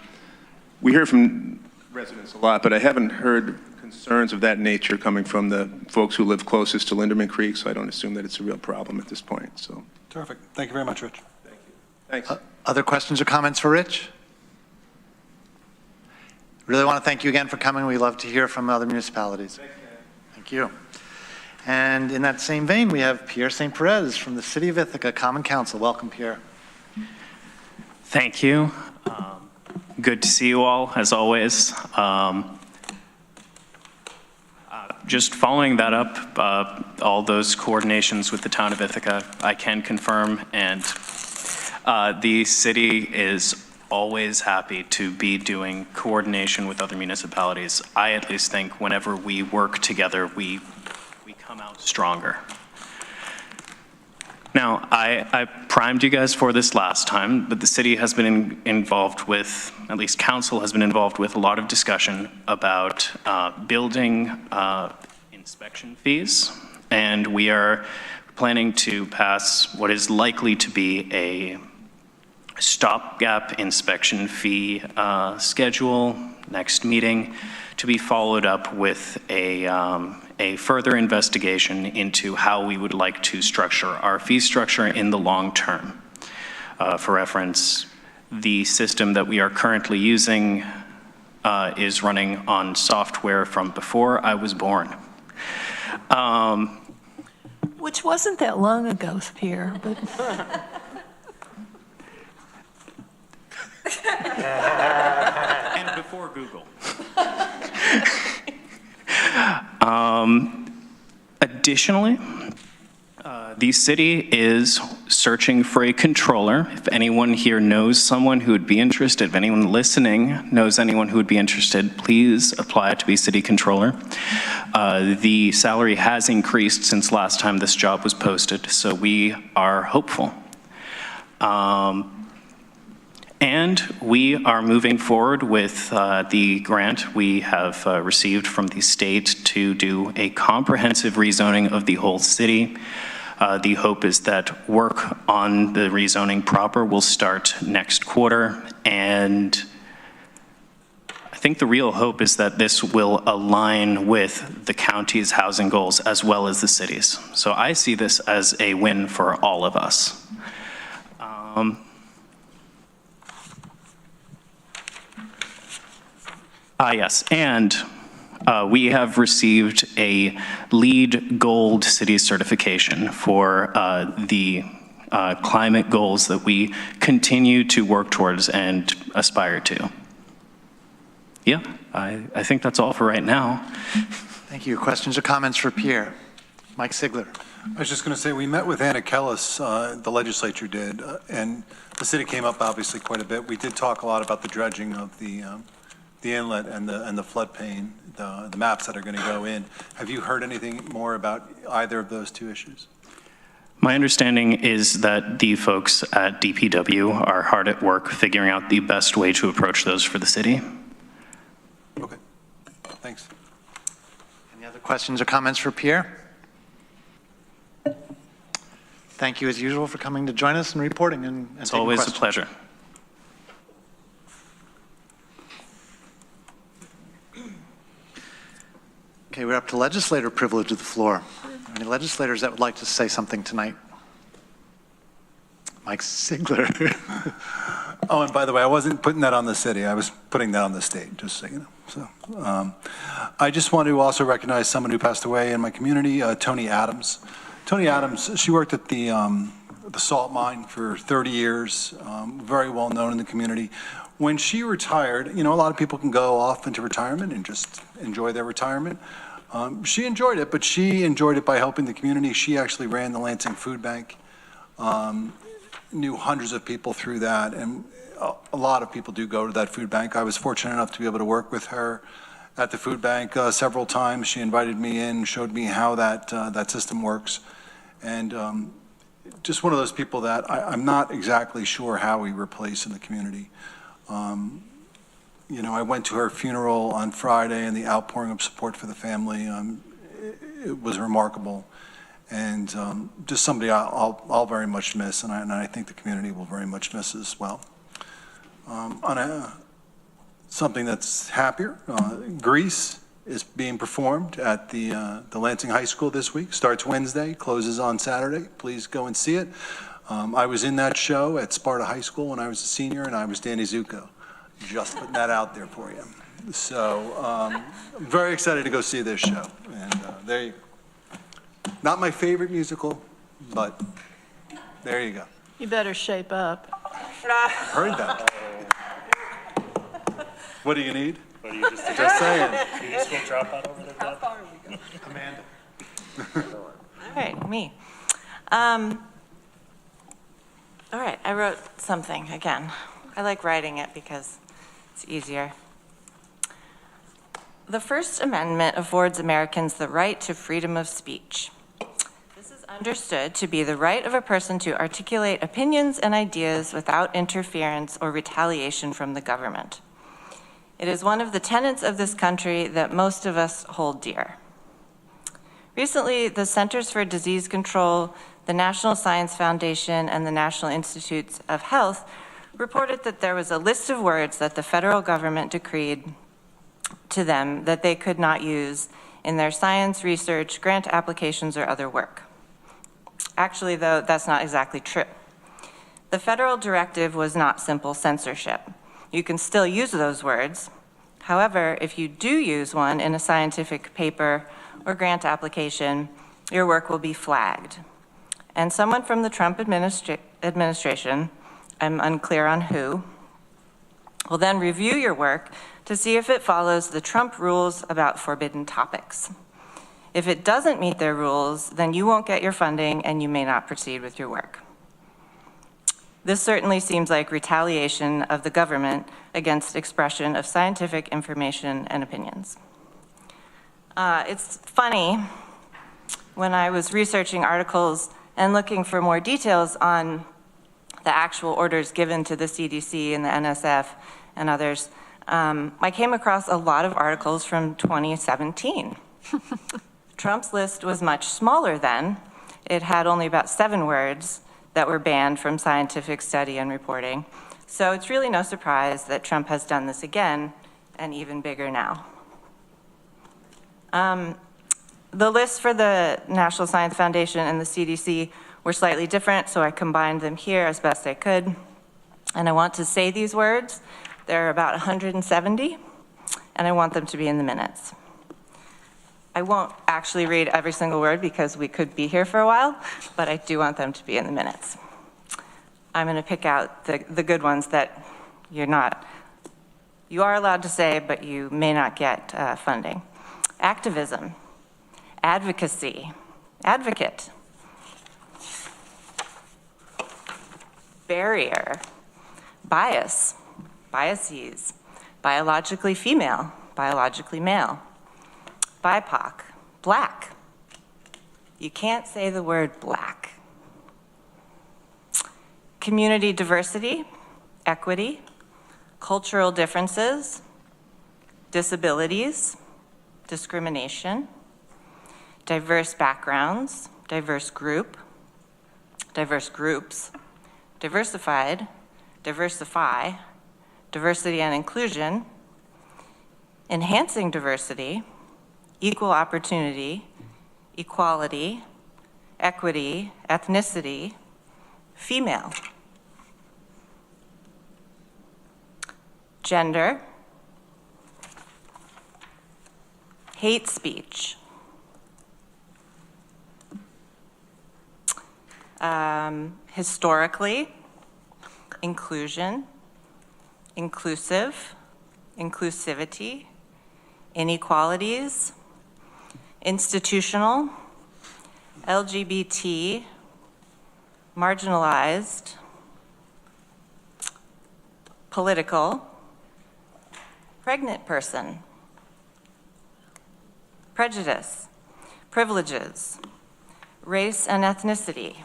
we hear from residents a lot, but I haven't heard concerns of that nature coming from the folks who live closest to Lindeman Creek, so I don't assume that it's a real problem at this point. So. Terrific. Thank you very much, Rich. Thank you. Thanks. Other questions or comments for Rich? Really want to thank you again for coming. We love to hear from other municipalities. Thank you. And in that same vein, we have Pierre St. Perez from the City of Ithaca Common Council. Welcome, Pierre. Thank you. Good to see you all, as always. Just following that up, all those coordinations with the town of Ithaca, I can confirm, and the city is always happy to be doing coordination with other municipalities. I at least think whenever we work together, we come out stronger. Now, I primed you guys for this last time, but the city has been involved with, at least council has been involved with a lot of discussion about building inspection fees, and we are planning to pass what is likely to be a stopgap inspection fee schedule next meeting, to be followed up with a further investigation into how we would like to structure our fee structure in the long term. For reference, the system that we are currently using is running on software from before I was born. Which wasn't that long ago, Pierre, but... And before Google. Additionally, the city is searching for a controller. If anyone here knows someone who would be interested, if anyone listening knows anyone who would be interested, please apply to be city controller. The salary has increased since last time this job was posted, so we are hopeful. And we are moving forward with the grant we have received from the state to do a comprehensive rezoning of the whole city. The hope is that work on the rezoning proper will start next quarter, and I think the real hope is that this will align with the county's housing goals as well as the city's. So I see this as a win for all of us. Yes, and we have received a LEED Gold City certification for the climate goals that we continue to work towards and aspire to. Yeah, I think that's all for right now. Thank you. Questions or comments for Pierre? Mike Sigler. I was just going to say, we met with Anna Kellis, the legislature did, and the city came up obviously quite a bit. We did talk a lot about the dredging of the inlet and the floodplain, the maps that are going to go in. Have you heard anything more about either of those two issues? My understanding is that the folks at DPW are hard at work figuring out the best way to approach those for the city. Okay, thanks. Any other questions or comments for Pierre? Thank you as usual for coming to join us and reporting and It's taking always questions. a pleasure. Okay, we're up to legislator privilege of the floor. Any legislators that would like to say something tonight? Mike Sigler. Oh, and by the way, I wasn't putting that on the city. I was putting that on the state, just so you know. So, I just want to also recognize someone who passed away in my community, Tony Adams. Tony Adams, she worked at the salt mine for 30 years, very well known in the community. When she retired, you know, a lot of people can go off into retirement and just enjoy their retirement. She enjoyed it, but she enjoyed it by helping the community. She actually ran the Lansing Food Bank, knew hundreds of people through that, and a lot of people do go to that food bank. I was fortunate enough to be able to work with her at the food bank several times. She invited me in, showed me how that system works, and just one of those people that I'm not exactly sure how we replace in the community. You know, I went to her funeral on Friday, and the outpouring of support for the family, it was remarkable. And just somebody I'll very much miss, and I think the community will very much miss as well. On something that's happier, Grease is being performed at the Lansing High School this week. Starts Wednesday, closes on Saturday. Please go and see it. I was in that show at Sparta High School when I was a senior, and I was Danny Zuko. Just putting that out there for you. So I'm very excited to go see this show. And there you go. Not my favorite musical, but there you go. You better shape up. Heard that. What do you need? What do you just saying. You just go drop out over there, Deb? Amanda. All right, me. All right, I wrote something again. I like writing it because it's easier. The First Amendment affords Americans the right to freedom of speech. This is understood to be the right of a person to articulate opinions and ideas without interference or retaliation from the government. It is one of the tenets of this country that most of us hold dear. Recently, the Centers for Disease Control, the National Science Foundation, and the National Institutes of Health reported that there was a list of words that the federal government decreed to them that they could not use in their science, research, grant applications, or other work. Actually, though, that's not exactly true. The federal directive was not simple censorship. You can still use those words. However, if you do use one in a scientific paper or grant application, your work will be flagged. And someone from the Trump administration, I'm unclear on who, will then review your work to see if it follows the Trump rules about forbidden topics. If it doesn't meet their rules, then you won't get your funding and you may not proceed with your work. This certainly seems like retaliation of the government against expression of scientific information and opinions. It's funny, when I was researching articles and looking for more details on the actual orders given to the CDC and the NSF and others, I came across a lot of articles from 2017. Trump's list was much smaller then. It had only about 7 words that were banned from scientific study and reporting. So it's really no surprise that Trump has done this again, and even bigger now. The lists for the National Science Foundation and the CDC were slightly different, so I combined them here as best I could. And I want to say these words. There are about 170, and I want them to be in the minutes. I won't actually read every single word because we could be here for a while, but I do want them to be in the minutes. I'm going to pick out the good ones that you are allowed to say, but you may not get funding. Activism, advocacy, advocate, barrier, bias, biases, biologically female, biologically male, BIPOC, black. You can't say the word black. Community diversity, equity, cultural differences, disabilities, discrimination, diverse backgrounds, diverse groups, diversified, diversify, diversity and inclusion, enhancing diversity, equal opportunity, equality, equity, ethnicity, female, gender, hate speech, historically, inclusion, inclusive, inclusivity, inequalities, institutional, LGBT, marginalized, political, pregnant person, prejudice, privileges, race and ethnicity,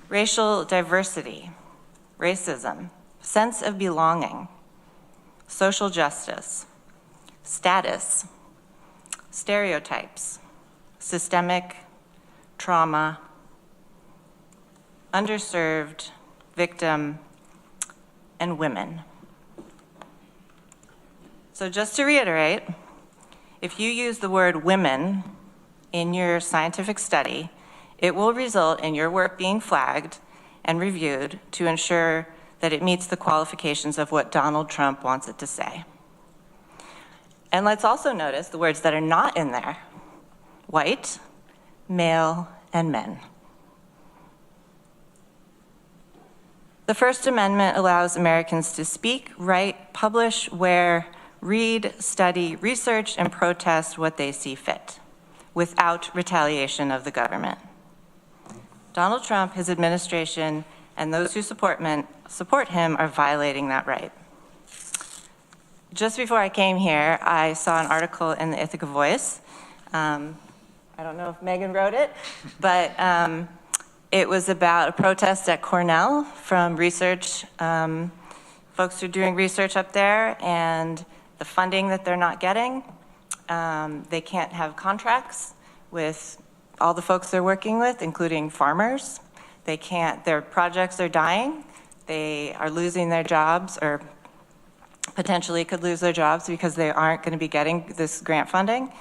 racial diversity, racism, sense of belonging, social justice, status, stereotypes, systemic trauma, underserved, victim, and women. So just to reiterate, if you use the word women in your scientific study, it will result in your work being flagged and reviewed to ensure that it meets the qualifications of what Donald Trump wants it to say. And let's also notice the words that are not in there: white, male, and men. The First Amendment allows Americans to speak, write, publish, wear, read, study, research, and protest what they see fit, without retaliation of the government. Donald Trump, his administration, and those who support him are violating that right. Just before I came here, I saw an article in the Ithaca Voice. I don't know if Megan wrote it, but it was about a protest at Cornell from research. Folks are doing research up there, and the funding that they're not getting, they can't have contracts with all the folks they're working with, including farmers. They can't, their projects are dying. They are losing their jobs, or potentially could lose their jobs because they aren't going to be getting this grant funding.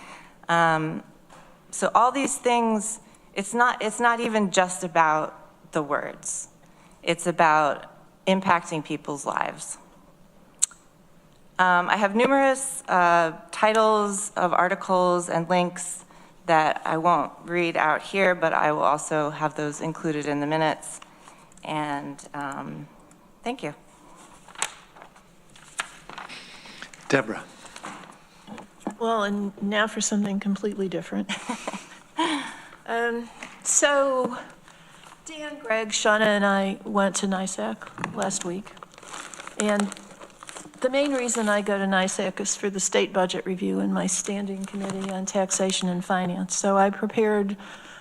So all these things, it's not even just about the words. It's about impacting people's lives. I have numerous titles of articles and links that I won't read out here, but I will also have those included in the minutes. And thank you. Deborah. Well, and now for something completely different. So Dan, Greg, Shauna, and I went to NYSAC last week. And the main reason I go to NYSAC is for the state budget review in my standing committee on taxation and finance. So I prepared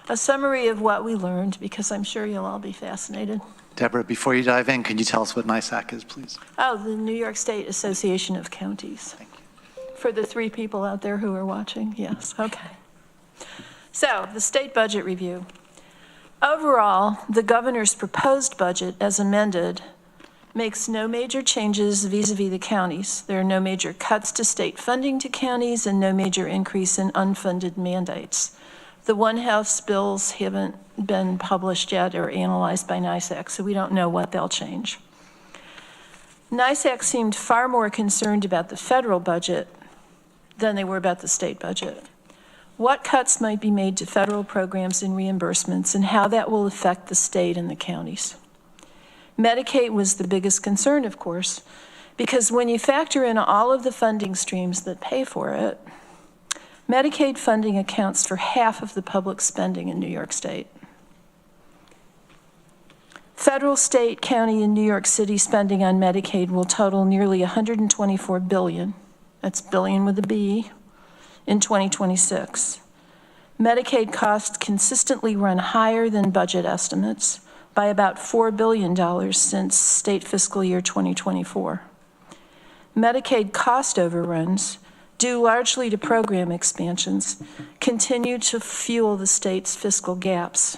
a summary of what we learned, because I'm sure you'll all be fascinated. Deborah, before you dive in, can you tell us what NYSAC is, please? Oh, the New York State Association of Counties. Thank you. For the 3 people out there who are watching, yes, okay. So, the state budget review. Overall, the governor's proposed budget as amended makes no major changes vis-a-vis the counties. There are no major cuts to state funding to counties and no major increase in unfunded mandates. The One House bills haven't been published yet or analyzed by NYSAC, so we don't know what they'll change. NYSAC seemed far more concerned about the federal budget than they were about the state budget. What cuts might be made to federal programs and reimbursements, and how that will affect the state and the counties. Medicaid was the biggest concern, of course, because when you factor in all of the funding streams that pay for it, Medicaid funding accounts for half of the public spending in New York State. Federal, state, county, and New York City spending on Medicaid will total nearly $124 billion, that's billion with a B, in 2026. Medicaid costs consistently run higher than budget estimates by about $4 billion since state fiscal year 2024. Medicaid cost overruns, due largely to program expansions, continue to fuel the state's fiscal gaps.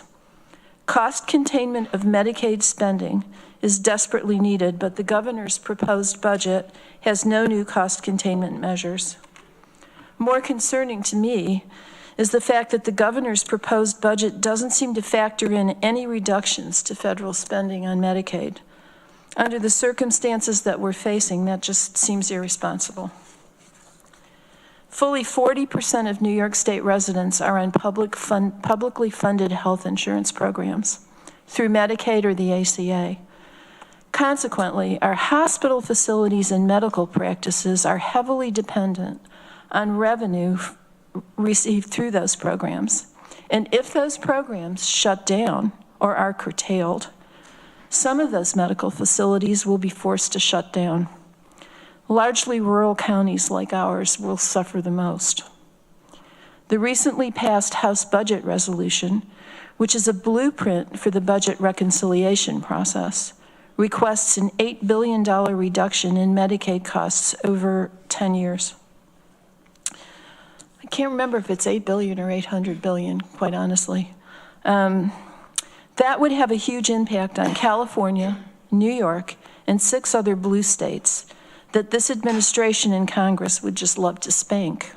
Cost containment of Medicaid spending is desperately needed, but the governor's proposed budget has no new cost containment measures. More concerning to me is the fact that the governor's proposed budget doesn't seem to factor in any reductions to federal spending on Medicaid. Under the circumstances that we're facing, that just seems irresponsible. Fully 40% of New York State residents are on publicly funded health insurance programs through Medicaid or the ACA. Consequently, our hospital facilities and medical practices are heavily dependent on revenue received through those programs. And if those programs shut down or are curtailed, some of those medical facilities will be forced to shut down. Largely rural counties like ours will suffer the most. The recently passed House budget resolution, which is a blueprint for the budget reconciliation process, requests an $8 billion reduction in Medicaid costs over 10 years. I can't remember if it's 8 billion or 800 billion, quite honestly. That would have a huge impact on California, New York, and 6 other blue states that this administration and Congress would just love to spank.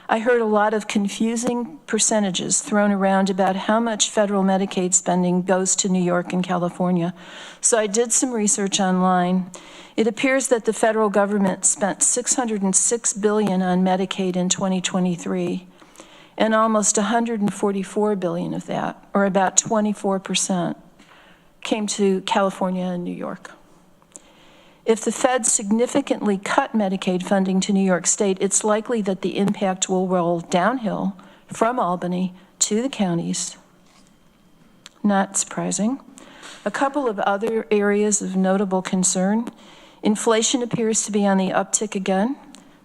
I heard a lot of confusing percentages thrown around about how much federal Medicaid spending goes to New York and California. So I did some research online. It appears that the federal government spent $606 billion on Medicaid in 2023, and almost $144 billion of that, or about 24%, came to California and New York. If the feds significantly cut Medicaid funding to New York State, it's likely that the impact will roll downhill from Albany to the counties. Not surprising. A couple of other areas of notable concern. Inflation appears to be on the uptick again.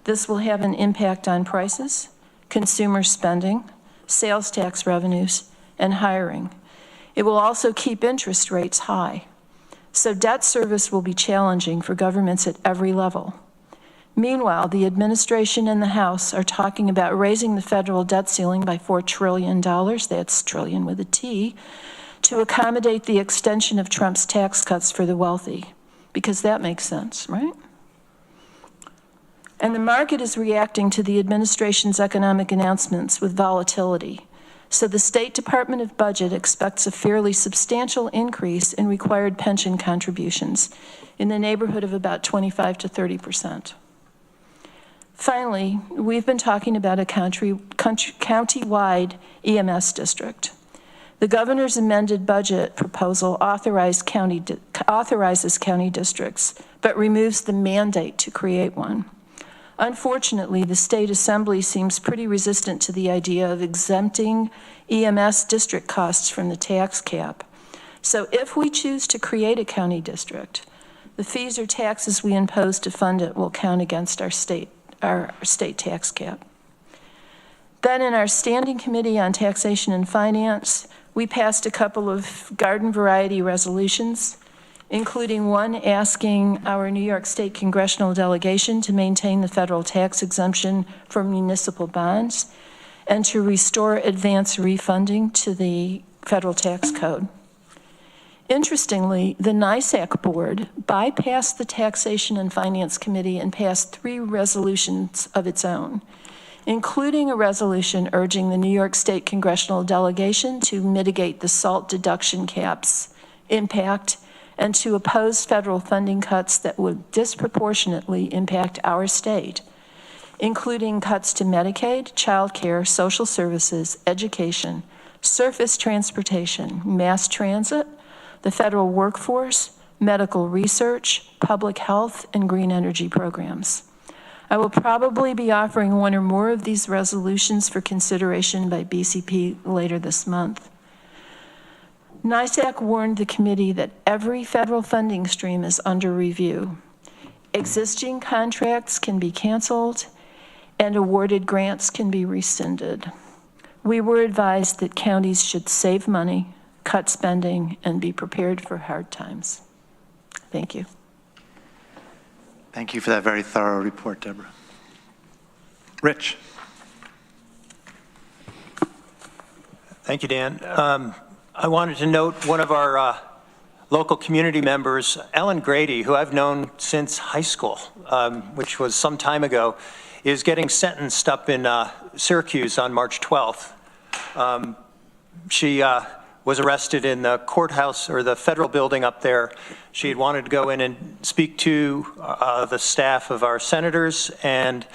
This will have an impact on prices, consumer spending, sales tax revenues, and hiring. It will also keep interest rates high. So debt service will be challenging for governments at every level. Meanwhile, the administration and the House are talking about raising the federal debt ceiling by $4 trillion, that's trillion with a T, to accommodate the extension of Trump's tax cuts for the wealthy, because that makes sense, right? And the market is reacting to the administration's economic announcements with volatility. So the State Department of Budget expects a fairly substantial increase in required pension contributions in the neighborhood of about 25 to 30%. Finally, we've been talking about a county-wide EMS district. The governor's amended budget proposal authorizes county districts, but removes the mandate to create one. Unfortunately, the state assembly seems pretty resistant to the idea of exempting EMS district costs from the tax cap. So if we choose to create a county district, the fees or taxes we impose to fund it will count against our state tax cap. Then in our Standing Committee on Taxation and Finance, we passed a couple of garden variety resolutions, including one asking our New York State congressional delegation to maintain the federal tax exemption for municipal bonds and to restore advance refunding to the federal tax code. Interestingly, the NISAC board bypassed the Taxation and Finance Committee and passed 3 resolutions of its own, including a resolution urging the New York State congressional delegation to mitigate the SALT deduction cap's impact and to oppose federal funding cuts that would disproportionately impact our state, including cuts to Medicaid, child care, social services, education, surface transportation, mass transit, the federal workforce, medical research, public health, and green energy programs. I will probably be offering one or more of these resolutions for consideration by BCP later this month. NISAC warned the committee that every federal funding stream is under review. Existing contracts can be canceled and awarded grants can be rescinded. We were advised that counties should save money, cut spending, and be prepared for hard times. Thank you. Thank you for that very thorough report, Deborah. Rich. Thank you, Dan. I wanted to note one of our local community members, Ellen Grady, who I've known since high school, which was some time ago, is getting sentenced up in Syracuse on March 12th. She was arrested in the courthouse or the federal building up there. She had wanted to go in and speak to the staff of our senators, and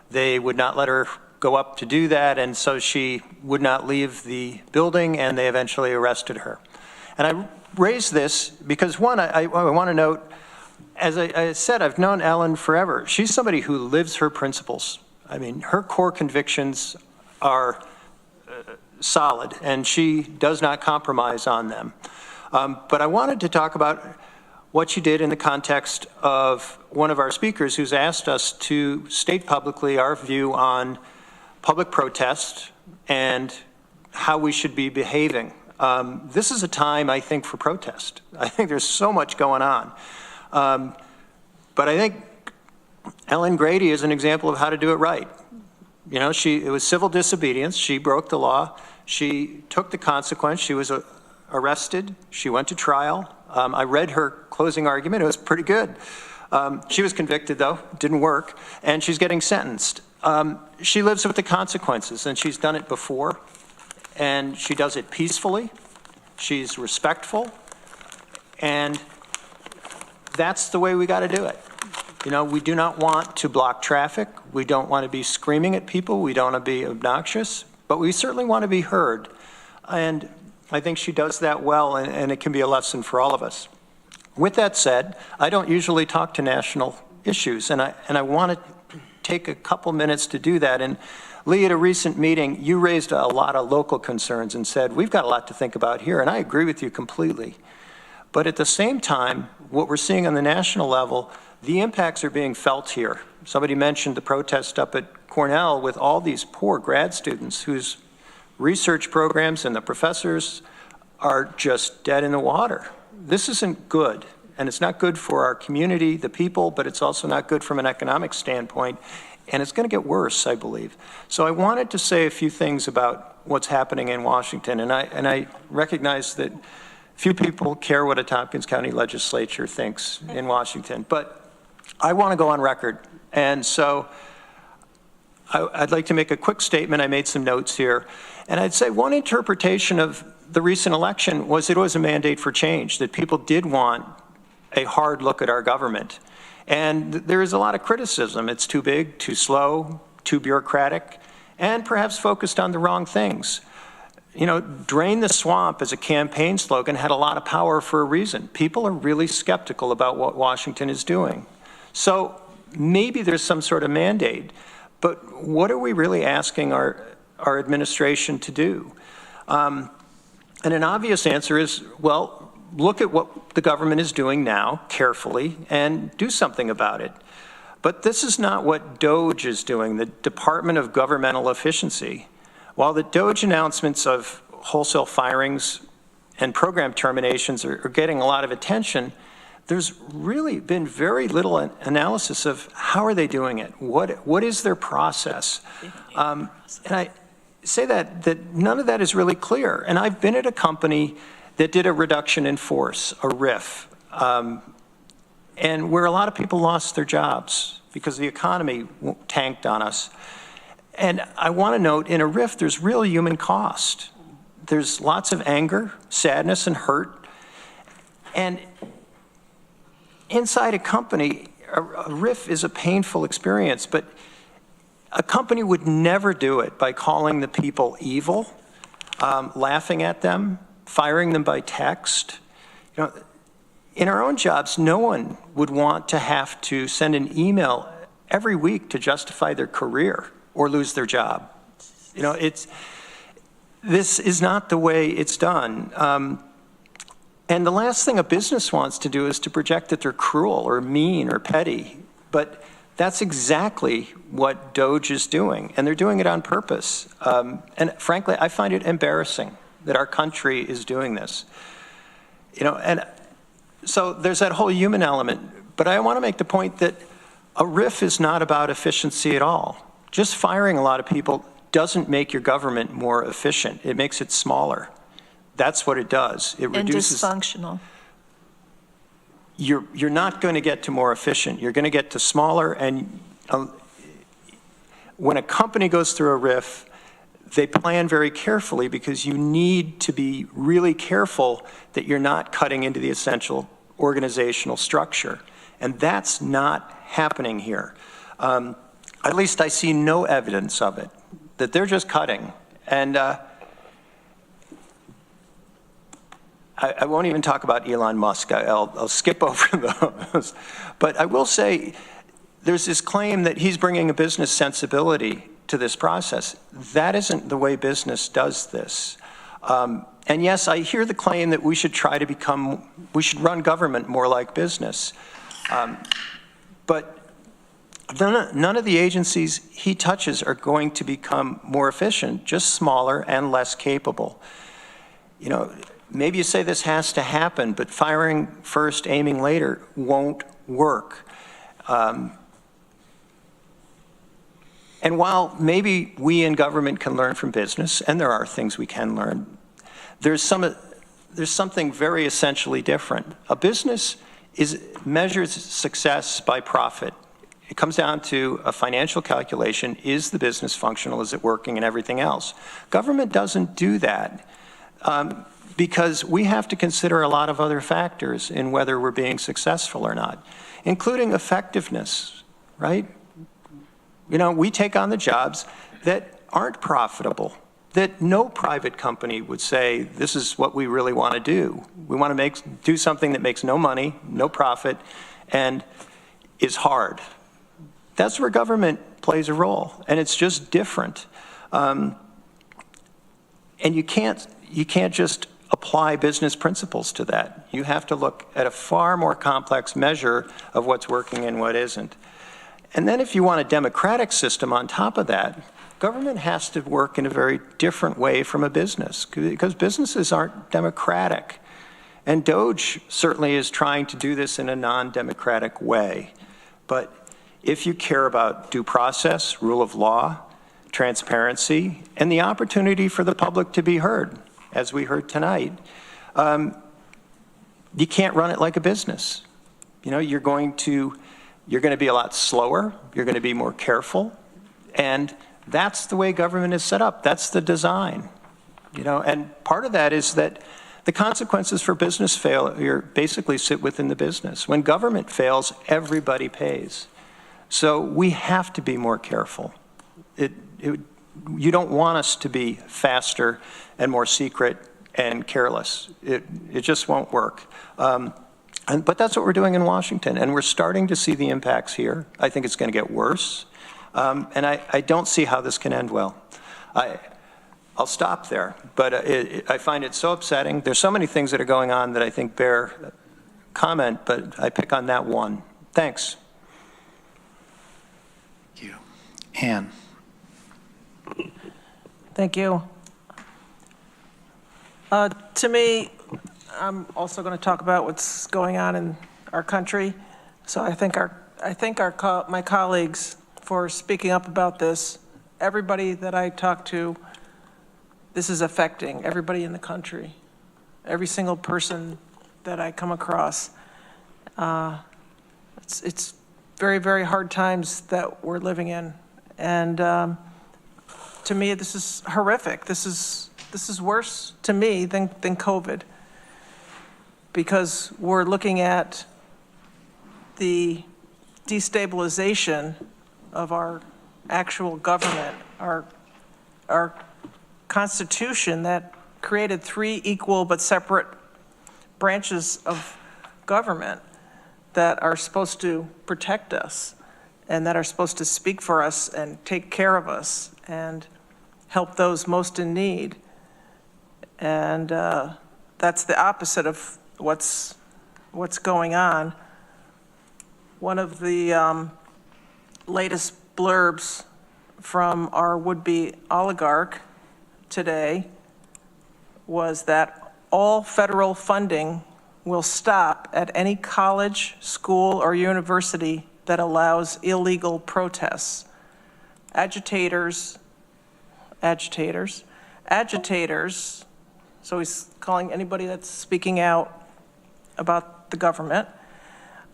they would not let her go up to do that, and so she would not leave the building, and they eventually arrested her. And I raise this because, one, I want to note, as I said, I've known Ellen forever. She's somebody who lives her principles. I mean, her core convictions are solid, and she does not compromise on them. But I wanted to talk about what she did in the context of one of our speakers who's asked us to state publicly our view on public protest and how we should be behaving. This is a time, I think, for protest. I think there's so much going on. But I think Ellen Grady is an example of how to do it right. You know, it was civil disobedience. She broke the law. She took the consequence. She was arrested. She went to trial. I read her closing argument. It was pretty good. She was convicted, though. Didn't work. And she's getting sentenced. She lives with the consequences, and she's done it before. And she does it peacefully. She's respectful. And that's the way we got to do it. You know, we do not want to block traffic. We don't want to be screaming at people. We don't want to be obnoxious. But we certainly want to be heard. And I think she does that well, and it can be a lesson for all of us. With that said, I don't usually talk to national issues, and I want to take a couple minutes to do that. And Lee, at a recent meeting, you raised a lot of local concerns and said, we've got a lot to think about here, and I agree with you completely. But at the same time, what we're seeing on the national level, the impacts are being felt here. Somebody mentioned the protest up at Cornell with all these poor grad students whose research programs and the professors are just dead in the water. This isn't good, and it's not good for our community, the people, but it's also not good from an economic standpoint, and it's going to get worse, I believe. So I wanted to say a few things about what's happening in Washington, and I recognize that few people care what a Tompkins County legislature thinks in Washington, but I want to go on record, and so I'd like to make a quick statement. I made some notes here, and I'd say one interpretation of the recent election was it was a mandate for change, that people did want a hard look at our government. And there is a lot of criticism. It's too big, too slow, too bureaucratic, and perhaps focused on the wrong things. You know, drain the swamp as a campaign slogan had a lot of power for a reason. People are really skeptical about what Washington is doing. So maybe there's some sort of mandate, but what are we really asking our administration to do? And an obvious answer is, well, look at what the government is doing now carefully and do something about it. But this is not what DOGE is doing, the Department of Governmental Efficiency. While the DOGE announcements of wholesale firings and program terminations are getting a lot of attention, there's really been very little analysis of how are they doing it? What is their process? And I say that none of that is really clear. And I've been at a company that did a reduction in force, a RIF, and where a lot of people lost their jobs because the economy tanked on us. And I want to note, in a RIF, there's real human cost. There's lots of anger, sadness, and hurt. And inside a company, a RIF is a painful experience, but a company would never do it by calling the people evil, laughing at them, firing them by text. You know, in our own jobs, no one would want to have to send an email every week to justify their career or lose their job. You know, this is not the way it's done. And the last thing a business wants to do is to project that they're cruel or mean or petty. But that's exactly what DOGE is doing, and they're doing it on purpose. And frankly, I find it embarrassing that our country is doing this. You know, and so there's that whole human element. But I want to make the point that a RIF is not about efficiency at all. Just firing a lot of people doesn't make your government more efficient. It makes it smaller. That's what it does. It reduces. And dysfunctional. You're not going to get to more efficient. You're going to get to smaller. And when a company goes through a RIF, they plan very carefully because you need to be really careful that you're not cutting into the essential organizational structure. And that's not happening here. At least I see no evidence of it, that they're just cutting. And I won't even talk about Elon Musk. I'll skip over those. But I will say there's this claim that he's bringing a business sensibility to this process. That isn't the way business does this. And yes, I hear the claim that we should we should run government more like business. But none of the agencies he touches are going to become more efficient, just smaller and less capable. You know, maybe you say this has to happen, but firing first, aiming later won't work. And while maybe we in government can learn from business, and there are things we can learn, there's something very essentially different. A business measures success by profit. It comes down to a financial calculation. Is the business functional? Is it working? And everything else. Government doesn't do that because we have to consider a lot of other factors in whether we're being successful or not, including effectiveness, right? You know, we take on the jobs that aren't profitable, that no private company would say, this is what we really want to do. We want to do something that makes no money, no profit, and is hard. That's where government plays a role, and it's just different. And you can't just apply business principles to that. You have to look at a far more complex measure of what's working and what isn't. And then if you want a democratic system on top of that, government has to work in a very different way from a business, because businesses aren't democratic. And DOGE certainly is trying to do this in a non-democratic way. But if you care about due process, rule of law, transparency, and the opportunity for the public to be heard, as we heard tonight, you can't run it like a business. You know, you're going to be a lot slower, you're going to be more careful, and that's the way government is set up. That's the design. You know, and part of that is that the consequences for business failure basically sit within the business. When government fails, everybody pays. So we have to be more careful. You don't want us to be faster and more secret and careless. It just won't work. But that's what we're doing in Washington, and we're starting to see the impacts here. I think it's going to get worse, and I don't see how this can end well. I'll stop there, but I find it so upsetting. There's so many things that are going on that I think bear comment, but I pick on that one. Thanks. Thank you. Ann. Thank you. To me, I'm also going to talk about what's going on in our country. So I thank my colleagues for speaking up about this. Everybody that I talk to, this is affecting everybody in the country. Every single person that I come across. It's very, very hard times that we're living in. And to me, this is horrific. This is worse to me than COVID, because we're looking at the destabilization of our actual government, our Constitution that created 3 equal but separate branches of government that are supposed to protect us. and that are supposed to speak for us and take care of us and help those most in need. And that's the opposite of what's going on. One of the latest blurbs from our would-be oligarch today was that all federal funding will stop at any college, school, or university that allows illegal protests. Agitators, so he's calling anybody that's speaking out about the government,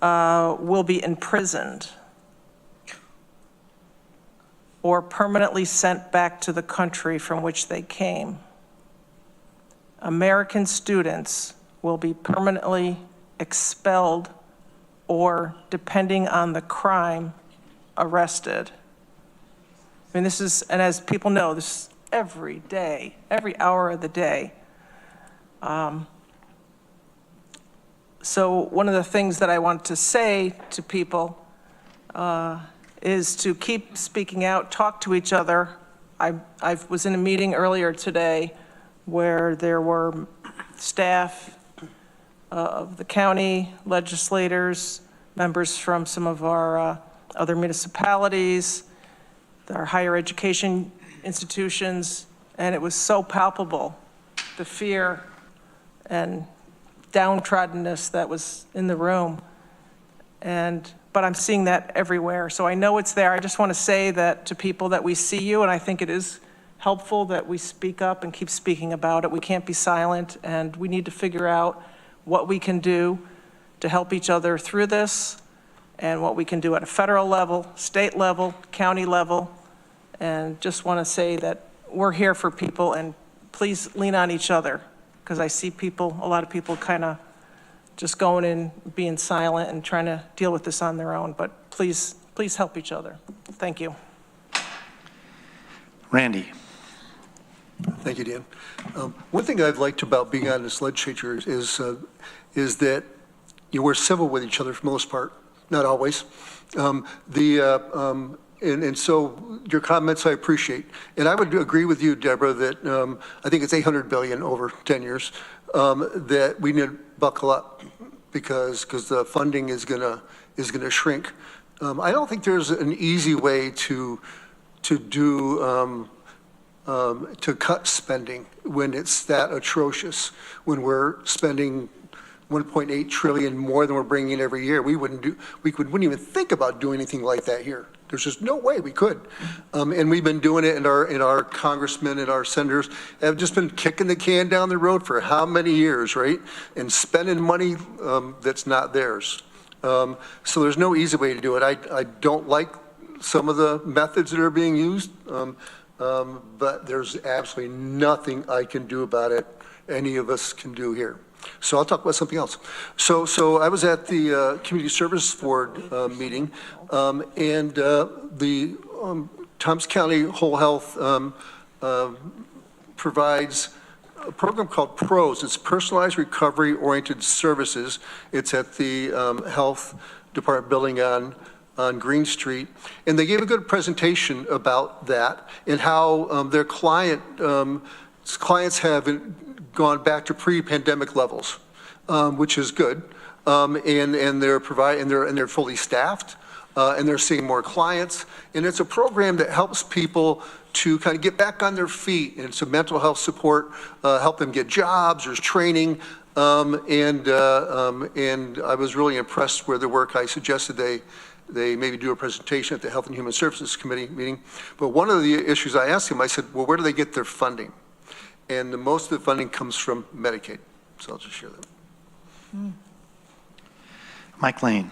will be imprisoned or permanently sent back to the country from which they came. American students will be permanently expelled or, depending on the crime, arrested. I mean, this is, and as people know, this is every day, every hour of the day. So one of the things that I want to say to people is to keep speaking out, talk to each other. I was in a meeting earlier today where there were staff of the county, legislators, members from some of our other municipalities, our higher education institutions, and it was so palpable, the fear and downtroddenness that was in the room. But I'm seeing that everywhere, so I know it's there. I just want to say that to people that we see you, and I think it is helpful that we speak up and keep speaking about it. We can't be silent, and we need to figure out what we can do to help each other through this, and what we can do at a federal level, state level, county level. And just want to say that we're here for people, and please lean on each other, because I see people, a lot of people kind of just going in, being silent and trying to deal with this on their own. But please help each other. Thank you. Randy. Thank you, Dan. One thing I've liked about being on this legislature is that we're civil with each other for the most part, not always. And so your comments I appreciate. And I would agree with you, Deborah, that I think it's $800 billion over 10 years, that we need to buckle up because the funding is gonna shrink. I don't think there's an easy way to cut spending when it's that atrocious, when we're spending 1.8 trillion more than we're bringing in every year. We wouldn't even think about doing anything like that here. There's just no way we could. And we've been doing it, and our congressmen and our senators have just been kicking the can down the road for how many years, right? And spending money that's not theirs. So there's no easy way to do it. I don't like some of the methods that are being used, but there's absolutely nothing I can do about it, any of us can do here. So I'll talk about something else. So I was at the Community Service Board meeting, and the Tompkins County Whole Health provides a program called PROS. It's Personalized Recovery Oriented Services. It's at the Health Department building on Green Street. And they gave a good presentation about that and how their clients have gone back to pre-pandemic levels, which is good. And they're fully staffed, and they're seeing more clients. And it's a program that helps people to kind of get back on their feet. And it's a mental health support, help them get jobs, there's training. And I was really impressed with the work. I suggested they maybe do a presentation at the Health and Human Services Committee meeting. But one of the issues I asked him, I said, well, where do they get their funding? And most of the funding comes from Medicaid. So I'll just share that. Mike Lane.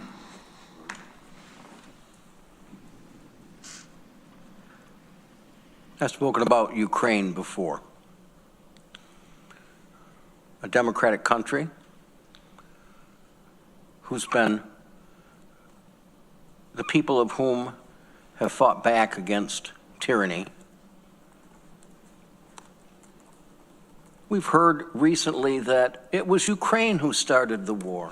I've spoken about Ukraine before. A democratic country who's been, the people of whom have fought back against tyranny. We've heard recently that it was Ukraine who started the war.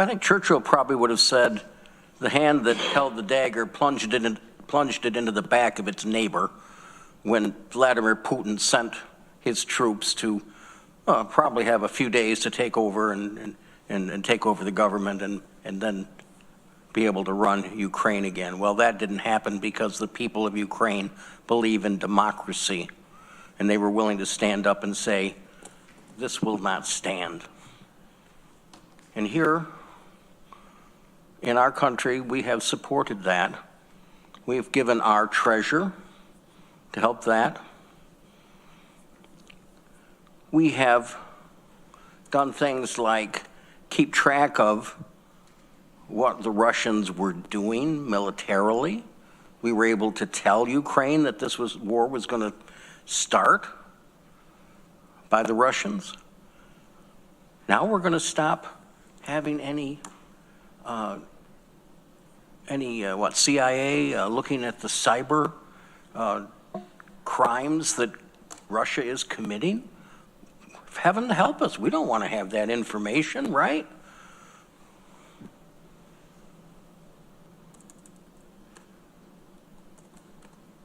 I think Churchill probably would have said, the hand that held the dagger plunged it into the back of its neighbor when Vladimir Putin sent his troops to probably have a few days to take over and take over the government and then be able to run Ukraine again. Well, that didn't happen because the people of Ukraine believe in democracy, and they were willing to stand up and say, this will not stand. And here in our country, we have supported that. We've given our treasure to help that. We have done things like keep track of what the Russians were doing militarily. We were able to tell Ukraine that this war was going to start by the Russians. Now we're going to stop having any CIA looking at the cyber crimes that Russia is committing? Heaven help us, we don't want to have that information, right?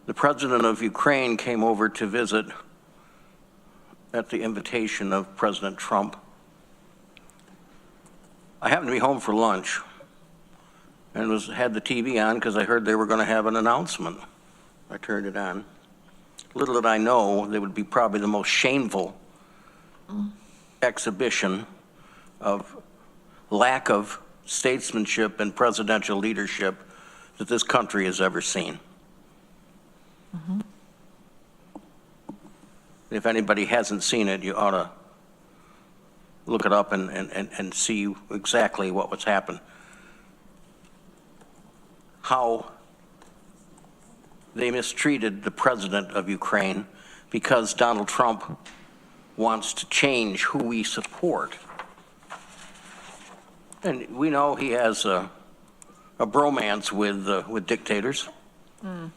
The president of Ukraine came over to visit at the invitation of President Trump. I happened to be home for lunch and had the TV on because I heard they were going to have an announcement. I turned it on. Little did I know, they would be probably the most shameful exhibition of lack of statesmanship and presidential leadership that this country has ever seen. Mm-hmm. If anybody hasn't seen it, you ought to look it up and see exactly what was happened. How they mistreated the president of Ukraine because Donald Trump wants to change who we support. And we know he has a bromance with dictators. Mm.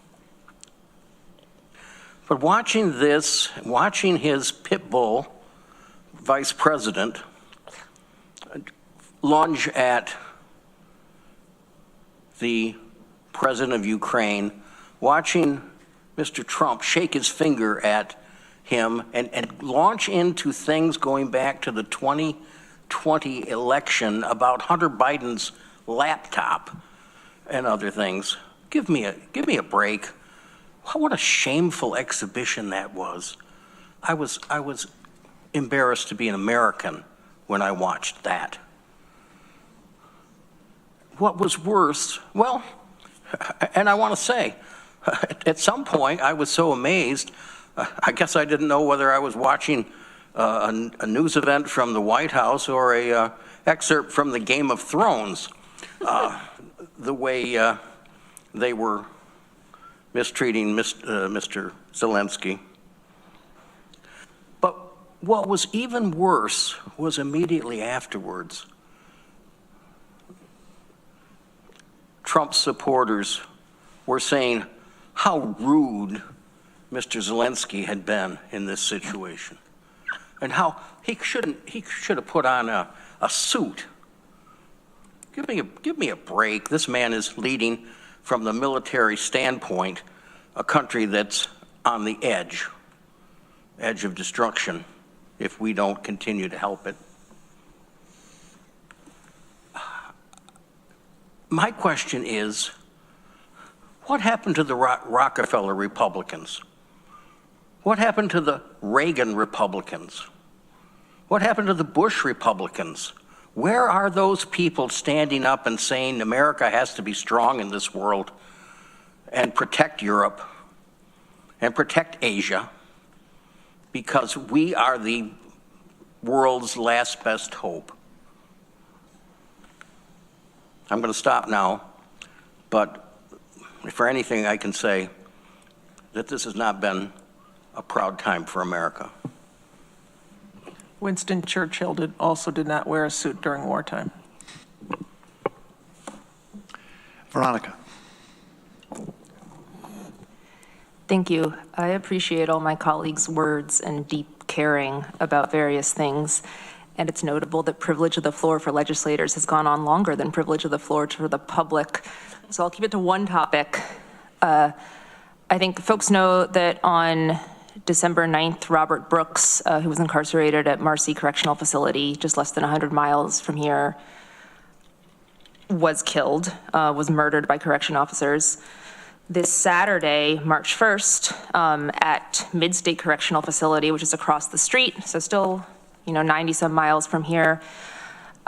But watching this, watching his pit bull vice president lunge at the president of Ukraine, watching Mr. Trump shake his finger at him and launch into things going back to the 2020 election about Hunter Biden's laptop and other things. Give me a break. What a shameful exhibition that was. I was embarrassed to be an American when I watched that. What was worse, well, and I want to say, at some point I was so amazed, I guess I didn't know whether I was watching a news event from the White House or a excerpt from the Game of Thrones, the way they were mistreating Mr. Zelensky. But what was even worse was immediately afterwards. Trump's supporters were saying how rude Mr. Zelensky had been in this situation, and how he should have put on a suit. Give me a break. This man is leading, from the military standpoint, a country that's on the edge of destruction if we don't continue to help it. My question is, what happened to the Rockefeller Republicans? What happened to the Reagan Republicans? What happened to the Bush Republicans? Where are those people standing up and saying America has to be strong in this world and protect Europe and protect Asia because we are the world's last best hope? I'm going to stop now, but for anything I can say that this has not been a proud time for America. Winston Churchill also did not wear a suit during wartime. Veronica. Thank you. I appreciate all my colleagues' words and deep caring about various things. And it's notable that privilege of the floor for legislators has gone on longer than privilege of the floor to the public. So I'll keep it to one topic. I think folks know that on December 9th, Robert Brooks, who was incarcerated at Marcy Correctional Facility, just less than 100 miles from here, was killed, was murdered by correction officers. This Saturday, March 1st, at Mid-State Correctional Facility, which is across the street, so still, 90 some miles from here,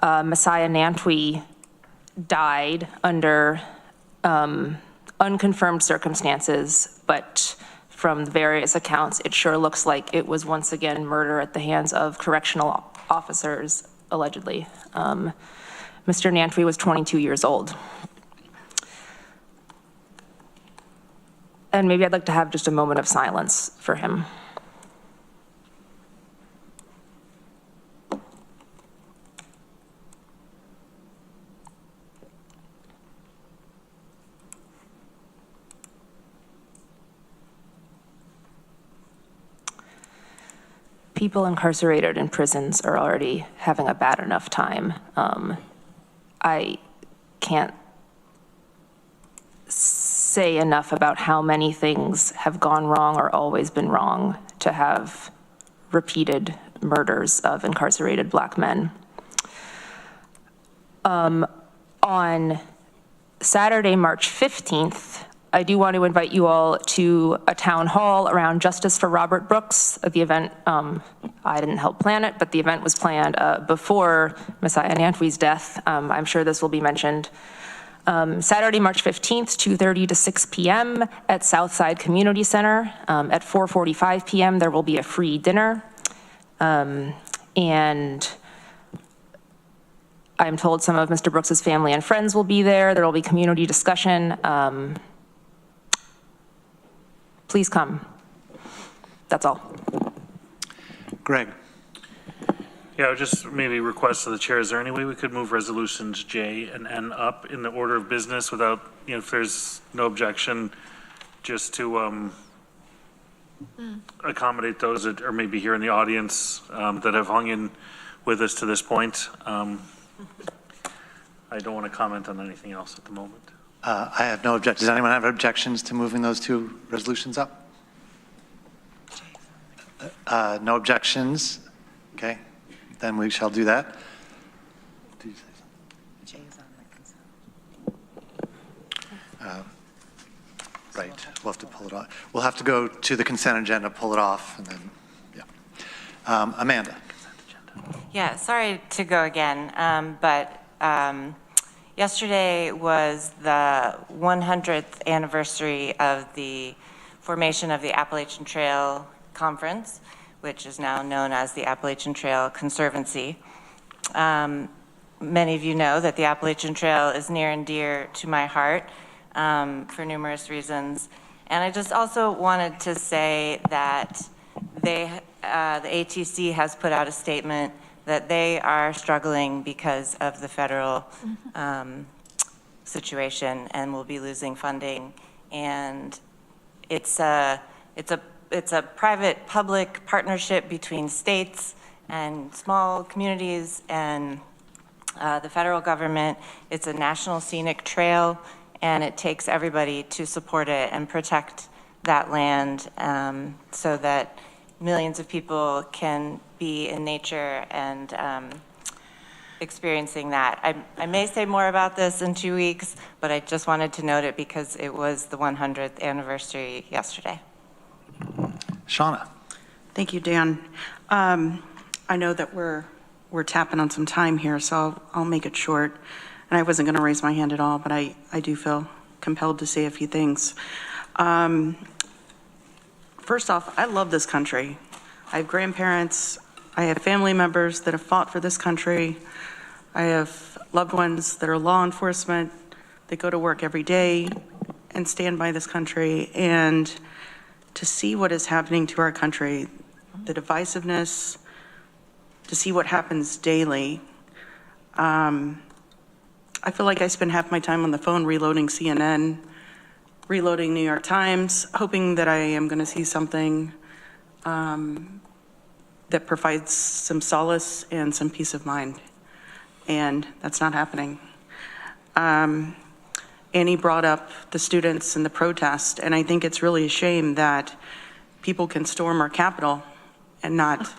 Messiah Nantwi died under unconfirmed circumstances, but from various accounts, it sure looks like it was once again murder at the hands of correctional officers, allegedly. Mr. Nantwi was 22 years old. And maybe I'd like to have just a moment of silence for him. People incarcerated in prisons are already having a bad enough time. I can't say enough about how many things have gone wrong or always been wrong to have repeated murders of incarcerated Black men. On Saturday, March 15th, I do want to invite you all to a town hall around Justice for Robert Brooks. The event, I didn't help plan it, but the event was planned before Messiah Nantwi's death. I'm sure this will be mentioned. Saturday, March 15th, 2:30 to 6 p.m. at Southside Community Center. At 4:45 p.m., there will be a free dinner. And I'm told some of Mr. Brooks's family and friends will be there. There will be community discussion. Please come. That's all. Greg. Yeah, I would just maybe request of the chair, is there any way we could move resolutions J and N up in the order of business without, if there's no objection, just to accommodate those that are maybe here in the audience that have hung in with us to this point. I don't want to comment on anything else at the moment. I have no objections. Does anyone have objections to moving those two resolutions up? No objections. Okay, then we shall do that. Right, we'll have to pull it off. We'll have to go to the consent agenda, pull it off, and then, yeah. Amanda. Yeah, sorry to go again, but yesterday was the 100th anniversary of the formation of the Appalachian Trail Conference, which is now known as the Appalachian Trail Conservancy. Many of you know that the Appalachian Trail is near and dear to my heart for numerous reasons. And I just also wanted to say that the ATC has put out a statement that they are struggling because of the federal situation and will be losing funding. And it's a private-public partnership between states and small communities and the federal government. It's a national scenic trail, and it takes everybody to support it and protect that land so that millions of people can be in nature and experiencing that. I may say more about this in 2 weeks, but I just wanted to note it because it was the 100th anniversary yesterday. Shauna. Thank you, Dan. I know that we're tapping on some time here, so I'll make it short. And I wasn't going to raise my hand at all, but I do feel compelled to say a few things. First off, I love this country. I have grandparents, I have family members that have fought for this country. I have loved ones that are law enforcement, that go to work every day and stand by this country. And to see what is happening to our country, the divisiveness, to see what happens daily, I feel like I spend half my time on the phone reloading CNN, reloading New York Times, hoping that I am going to see something that provides some solace and some peace of mind. And that's not happening. Annie brought up the students and the protest, and I think it's really a shame that people can storm our Capitol and not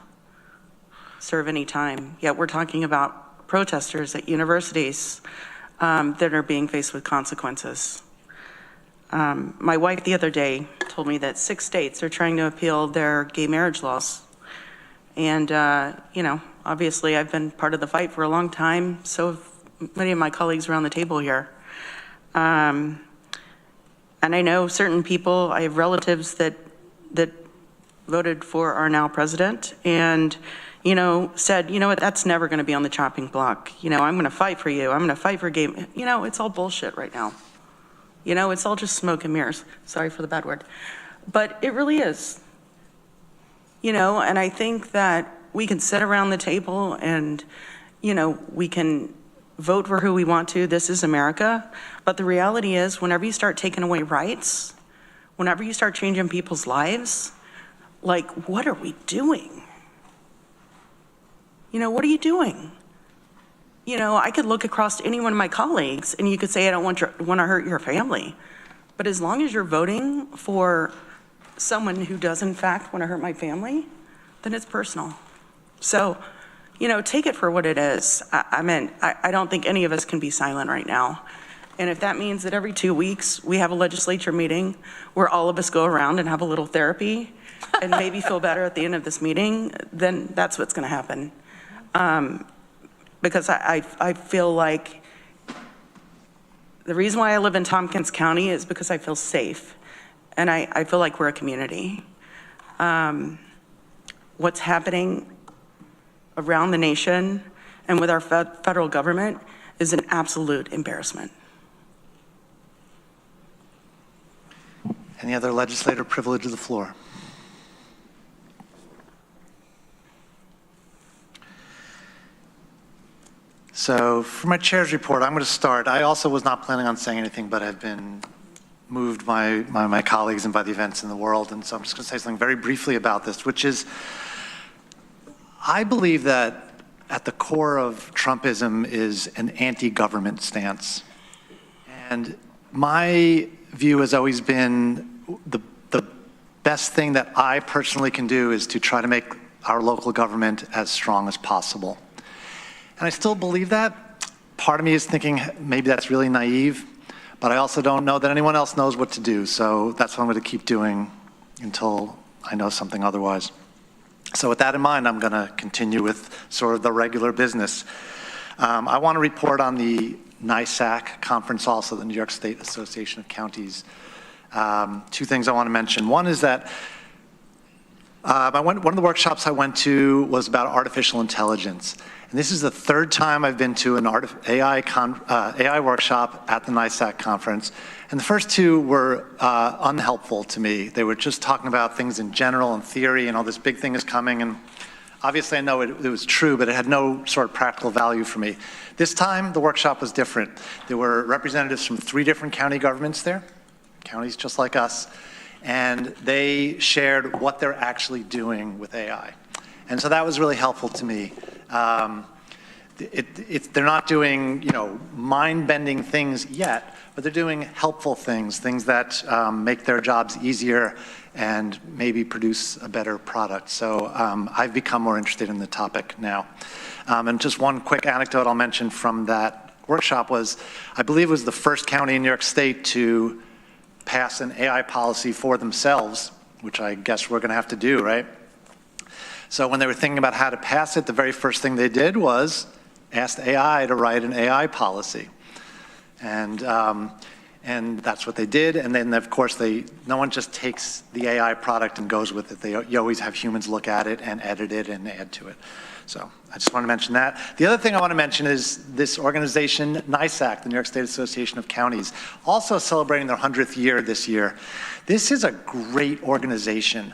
serve any time. Yet we're talking about protesters at universities that are being faced with consequences. My wife the other day told me that 6 states are trying to appeal their gay marriage laws. And, obviously I've been part of the fight for a long time, so have many of my colleagues around the table here. And I know certain people, I have relatives that voted for our now president and, said, you know what, that's never going to be on the chopping block. I'm going to fight for you. I'm going to fight for gay. It's all bullshit right now. It's all just smoke and mirrors. Sorry for the bad word. But it really is. And I think that we can sit around the table and, we can vote for who we want to. This is America. But the reality is, whenever you start taking away rights, whenever you start changing people's lives, like, what are we doing? What are you doing? I could look across to any one of my colleagues and you could say, I don't want to hurt your family. But as long as you're voting for someone who does in fact want to hurt my family, then it's personal. So, take it for what it is. I don't think any of us can be silent right now. And if that means that every 2 weeks we have a legislature meeting where all of us go around and have a little therapy and maybe feel better at the end of this meeting, then that's what's going to happen. Because I feel like the reason why I live in Tompkins County is because I feel safe. And I feel like we're a community. What's happening around the nation and with our federal government is an absolute embarrassment. Any other legislator privilege of the floor? So for my chair's report, I'm going to start. I also was not planning on saying anything, but I've been moved by my colleagues and by the events in the world. And so I'm just going to say something very briefly about this, which is, I believe that at the core of Trumpism is an anti-government stance. And my view has always been the best thing that I personally can do is to try to make our local government as strong as possible. And I still believe that. Part of me is thinking maybe that's really naive, but I also don't know that anyone else knows what to do. So that's what I'm going to keep doing until I know something otherwise. So with that in mind, I'm going to continue with sort of the regular business. I want to report on the NYSAC conference, also the New York State Association of Counties. 2 things I want to mention. One is that one of the workshops I went to was about artificial intelligence. And this is the 3rd time I've been to an AI workshop at the NYSAC conference. And the first 2 were unhelpful to me. They were just talking about things in general and theory and all this big thing is coming. And obviously I know it was true, but it had no sort of practical value for me. This time the workshop was different. There were representatives from 3 different county governments there, counties just like us. And they shared what they're actually doing with AI. And so that was really helpful to me. They're not doing, mind-bending things yet, but they're doing helpful things that make their jobs easier and maybe produce a better product. So I've become more interested in the topic now. And just one quick anecdote I'll mention from that workshop was, I believe it was the first county in New York State to pass an AI policy for themselves, which I guess we're going to have to do, right? So when they were thinking about how to pass it, the very first thing they did was asked AI to write an AI policy. And that's what they did. And then, of course, no one just takes the AI product and goes with it. You always have humans look at it and edit it and add to it. So I just want to mention that. The other thing I want to mention is this organization, NYSAC, the New York State Association of Counties, also celebrating their 100th year this year. This is a great organization.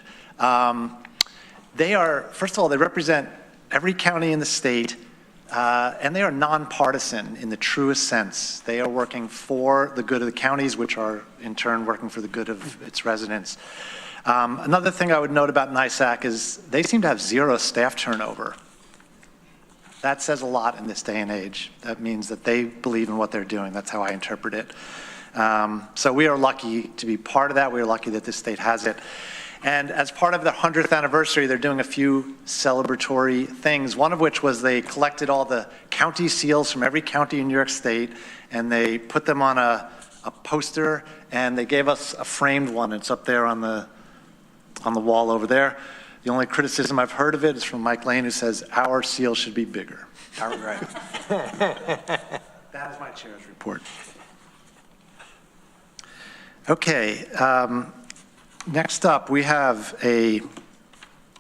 They are, first of all, they represent every county in the state, and they are nonpartisan in the truest sense. They are working for the good of the counties, which are in turn working for the good of its residents. Another thing I would note about NISAC is they seem to have zero staff turnover. That says a lot in this day and age. That means that they believe in what they're doing. That's how I interpret it. So we are lucky to be part of that. We are lucky that this state has it. And as part of the 100th anniversary, they're doing a few celebratory things, one of which was they collected all the county seals from every county in New York State, and they put them on a poster, and they gave us a framed one. It's up there on the wall over there. The only criticism I've heard of it is from Mike Lane, who says, our seal should be bigger. All right. That is my chair's report. Okay. Next up, we have a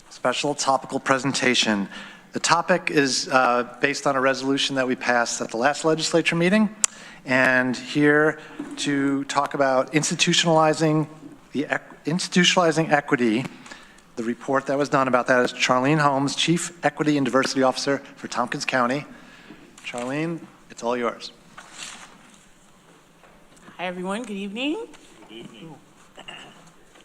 special topical presentation. The topic is based on a resolution that we passed at the last legislature meeting. And here to talk about institutionalizing equity, the report that was done about that is Charlene Holmes, Chief Equity and Diversity Officer for Tompkins County. Charlene, it's all yours. Hi, everyone. Good evening. Good evening.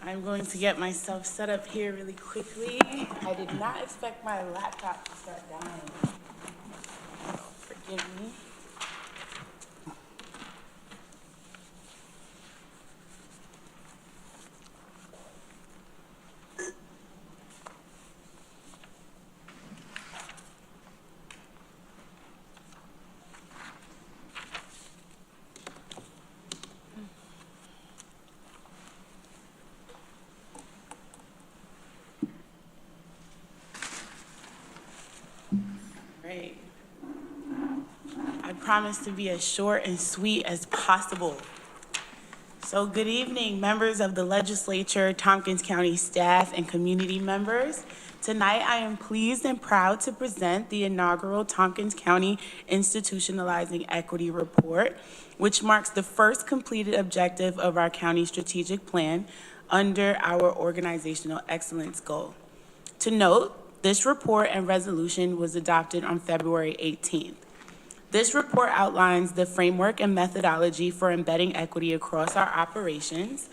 I'm going to get myself set up here really quickly. I did not expect my laptop to start dying. Forgive me. Great. I promise to be as short and sweet as possible. So good evening, members of the legislature, Tompkins County staff, and community members. Tonight, I am pleased and proud to present the inaugural Tompkins County Institutionalizing Equity Report, which marks the first completed objective of our county strategic plan under our organizational excellence goal. To note, this report and resolution was adopted on February 18th. This report outlines the framework and methodology for embedding equity across our operations.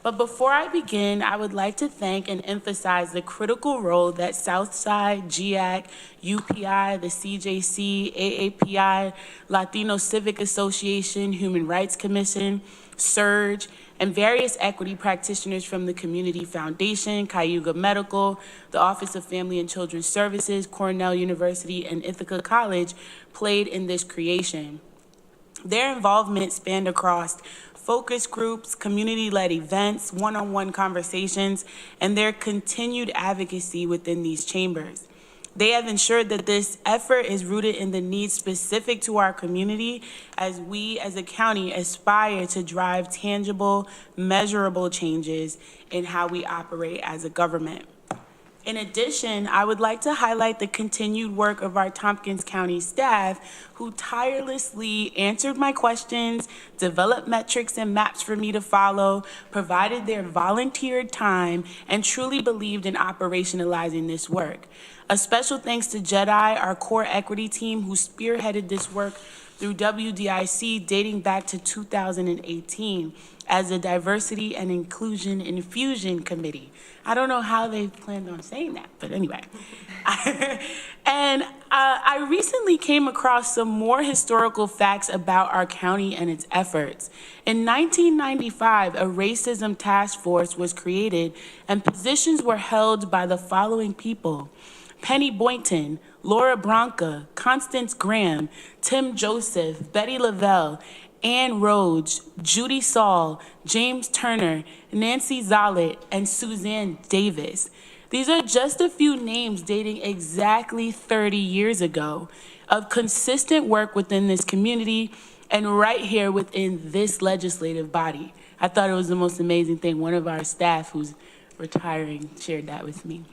But before I begin, I would like to thank and emphasize the critical role that Southside, GIAC, UPI, the CJC, AAPI, Latino Civic Association, Human Rights Commission, SURGE, and various equity practitioners from the Community Foundation, Cayuga Medical, the Office of Family and Children's Services, Cornell University, and Ithaca College played in this creation. Their involvement spanned across focus groups, community-led events, one-on-one conversations, and their continued advocacy within these chambers. They have ensured that this effort is rooted in the needs specific to our community as we as a county aspire to drive tangible, measurable changes in how we operate as a government. In addition, I would like to highlight the continued work of our Tompkins County staff who tirelessly answered my questions, developed metrics and maps for me to follow, provided their volunteered time, and truly believed in operationalizing this work. A special thanks to JEDI, our core equity team, who spearheaded this work through WDIC dating back to 2018 as a Diversity and Inclusion Infusion Committee. I don't know how they planned on saying that, but anyway. And I recently came across some more historical facts about our county and its efforts. In 1995, a racism task force was created and positions were held by the following people: Penny Boynton, Laura Branca, Constance Graham, Tim Joseph, Betty Lavelle, Ann Rhodes, Judy Saul, James Turner, Nancy Zollet, and Suzanne Davis. These are just a few names dating exactly 30 years ago of consistent work within this community and right here within this legislative body. I thought it was the most amazing thing. One of our staff who's retiring shared that with me.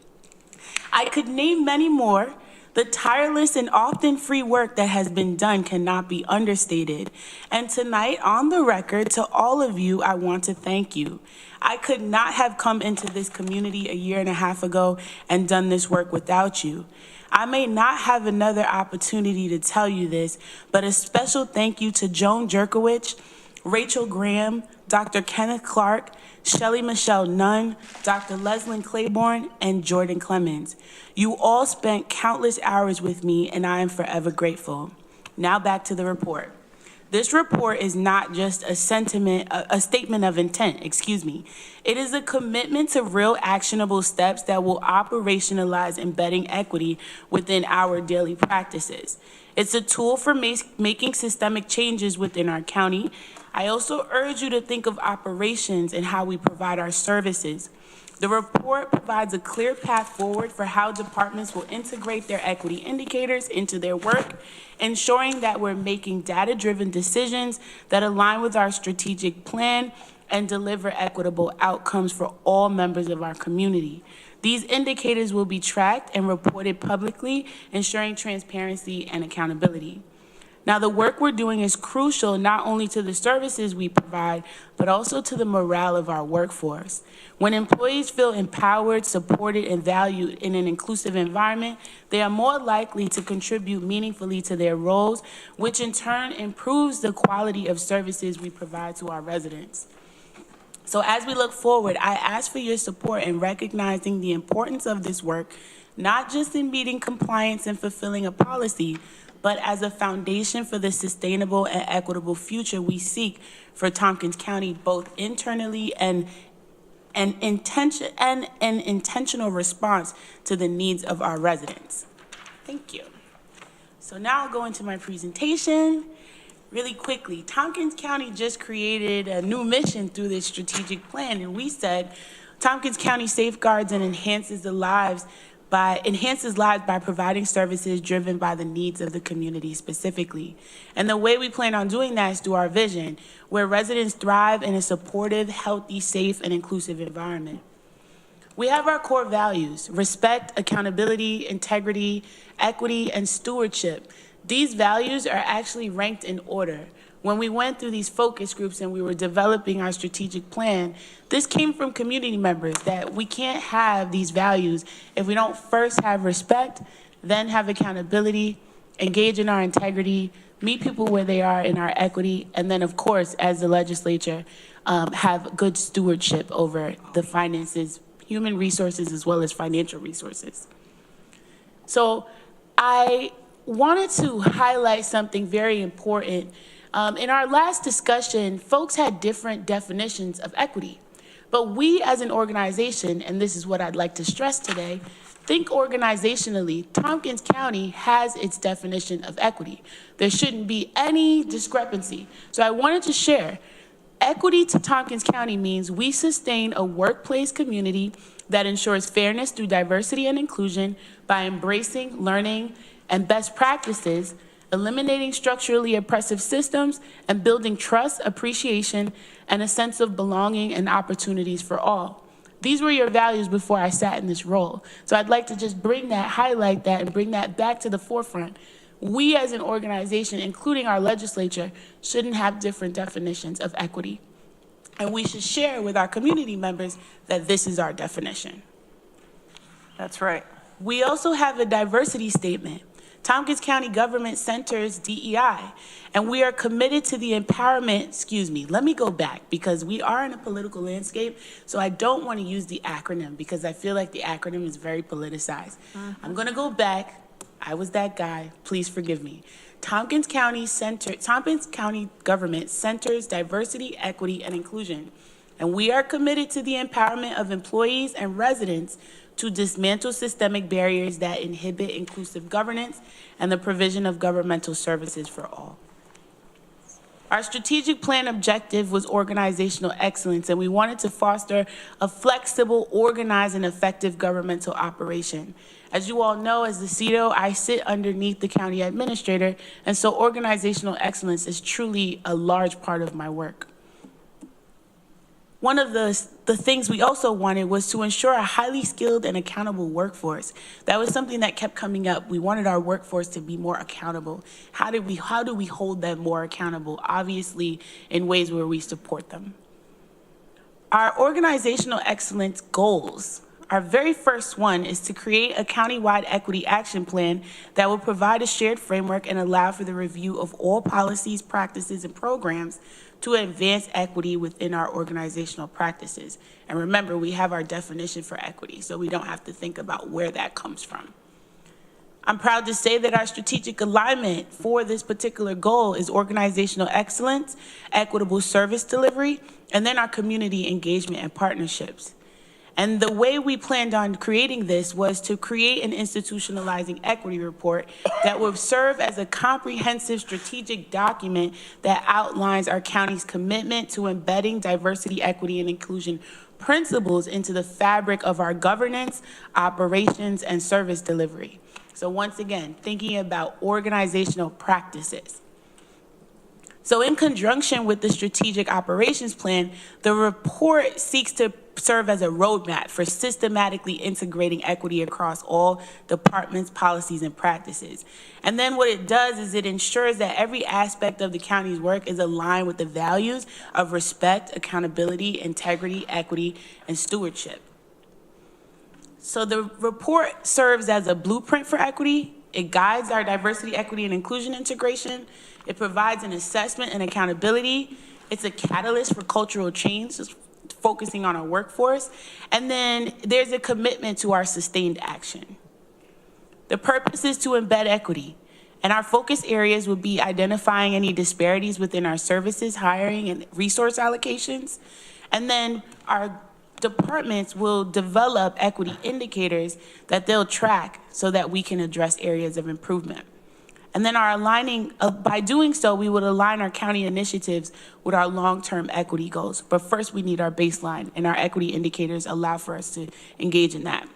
I could name many more. The tireless and often free work that has been done cannot be understated. And tonight, on the record, to all of you, I want to thank you. I could not have come into this community a year and a half ago and done this work without you. I may not have another opportunity to tell you this, but a special thank you to Joan Jerkowicz, Rachel Graham, Dr. Kenneth Clark, Shelley Michelle Nunn, Dr. Leslyn Claiborne, and Jordan Clemens. You all spent countless hours with me, and I am forever grateful. Now back to the report. This report is not just a statement of intent, It is a commitment to real actionable steps that will operationalize embedding equity within our daily practices. It's a tool for making systemic changes within our county. I also urge you to think of operations and how we provide our services. The report provides a clear path forward for how departments will integrate their equity indicators into their work, ensuring that we're making data-driven decisions that align with our strategic plan and deliver equitable outcomes for all members of our community. These indicators will be tracked and reported publicly, ensuring transparency and accountability. Now, the work we're doing is crucial not only to the services we provide, but also to the morale of our workforce. When employees feel empowered, supported, and valued in an inclusive environment, they are more likely to contribute meaningfully to their roles, which in turn improves the quality of services we provide to our residents. So as we look forward, I ask for your support in recognizing the importance of this work, not just in meeting compliance and fulfilling a policy, but as a foundation for the sustainable and equitable future we seek for Tompkins County, both internally and an intentional response to the needs of our residents. Thank you. So now I'll go into my presentation. Really quickly, Tompkins County just created a new mission through this strategic plan, and we said Tompkins County safeguards and enhances lives by providing services driven by the needs of the community specifically. And the way we plan on doing that is through our vision, where residents thrive in a supportive, healthy, safe, and inclusive environment. We have our core values: respect, accountability, integrity, equity, and stewardship. These values are actually ranked in order. When we went through these focus groups and we were developing our strategic plan, this came from community members that we can't have these values if we don't first have respect, then have accountability, engage in our integrity, meet people where they are in our equity, and then, of course, as the legislature, have good stewardship over the finances, human resources, as well as financial resources. So I wanted to highlight something very important. In our last discussion, folks had different definitions of equity, but we as an organization, and this is what I'd like to stress today, think organizationally, Tompkins County has its definition of equity. There shouldn't be any discrepancy. So I wanted to share, equity to Tompkins County means we sustain a workplace community that ensures fairness through diversity and inclusion by embracing, learning, and best practices, eliminating structurally oppressive systems, and building trust, appreciation, and a sense of belonging and opportunities for all. These were your values before I sat in this role. So I'd like to just highlight that, and bring that back to the forefront. We as an organization, including our legislature, shouldn't have different definitions of equity. And we should share with our community members that this is our definition. That's right. We also have a diversity statement. Tompkins County government centers DEI, and we are committed to the empowerment, let me go back, because we are in a political landscape, so I don't want to use the acronym because I feel like the acronym is very politicized. I'm going to go back. I was that guy. Please forgive me. Tompkins County government centers diversity, equity, and inclusion, and we are committed to the empowerment of employees and residents to dismantle systemic barriers that inhibit inclusive governance and the provision of governmental services for all. Our strategic plan objective was organizational excellence, and we wanted to foster a flexible, organized, and effective governmental operation. As you all know, as the CEDO, I sit underneath the county administrator, and so organizational excellence is truly a large part of my work. One of the things we also wanted was to ensure a highly skilled and accountable workforce. That was something that kept coming up. We wanted our workforce to be more accountable. How do we hold them more accountable? Obviously, in ways where we support them. Our organizational excellence goals, our very first one is to create a countywide equity action plan that will provide a shared framework and allow for the review of all policies, practices, and programs to advance equity within our organizational practices. And remember, we have our definition for equity, so we don't have to think about where that comes from. I'm proud to say that our strategic alignment for this particular goal is organizational excellence, equitable service delivery, and then our community engagement and partnerships. And the way we planned on creating this was to create an institutionalizing equity report that would serve as a comprehensive strategic document that outlines our county's commitment to embedding diversity, equity, and inclusion principles into the fabric of our governance, operations, and service delivery. So once again, thinking about organizational practices. So in conjunction with the strategic operations plan, the report seeks to serve as a roadmap for systematically integrating equity across all departments, policies, and practices. And then what it does is it ensures that every aspect of the county's work is aligned with the values of respect, accountability, integrity, equity, and stewardship. So the report serves as a blueprint for equity. It guides our diversity, equity, and inclusion integration. It provides an assessment and accountability. It's a catalyst for cultural change, just focusing on our workforce. And then there's a commitment to our sustained action. The purpose is to embed equity. And our focus areas would be identifying any disparities within our services, hiring, and resource allocations. And then our departments will develop equity indicators that they'll track so that we can address areas of improvement. And then by doing so, we would align our county initiatives with our long-term equity goals. But first, we need our baseline, and our equity indicators allow for us to engage in that.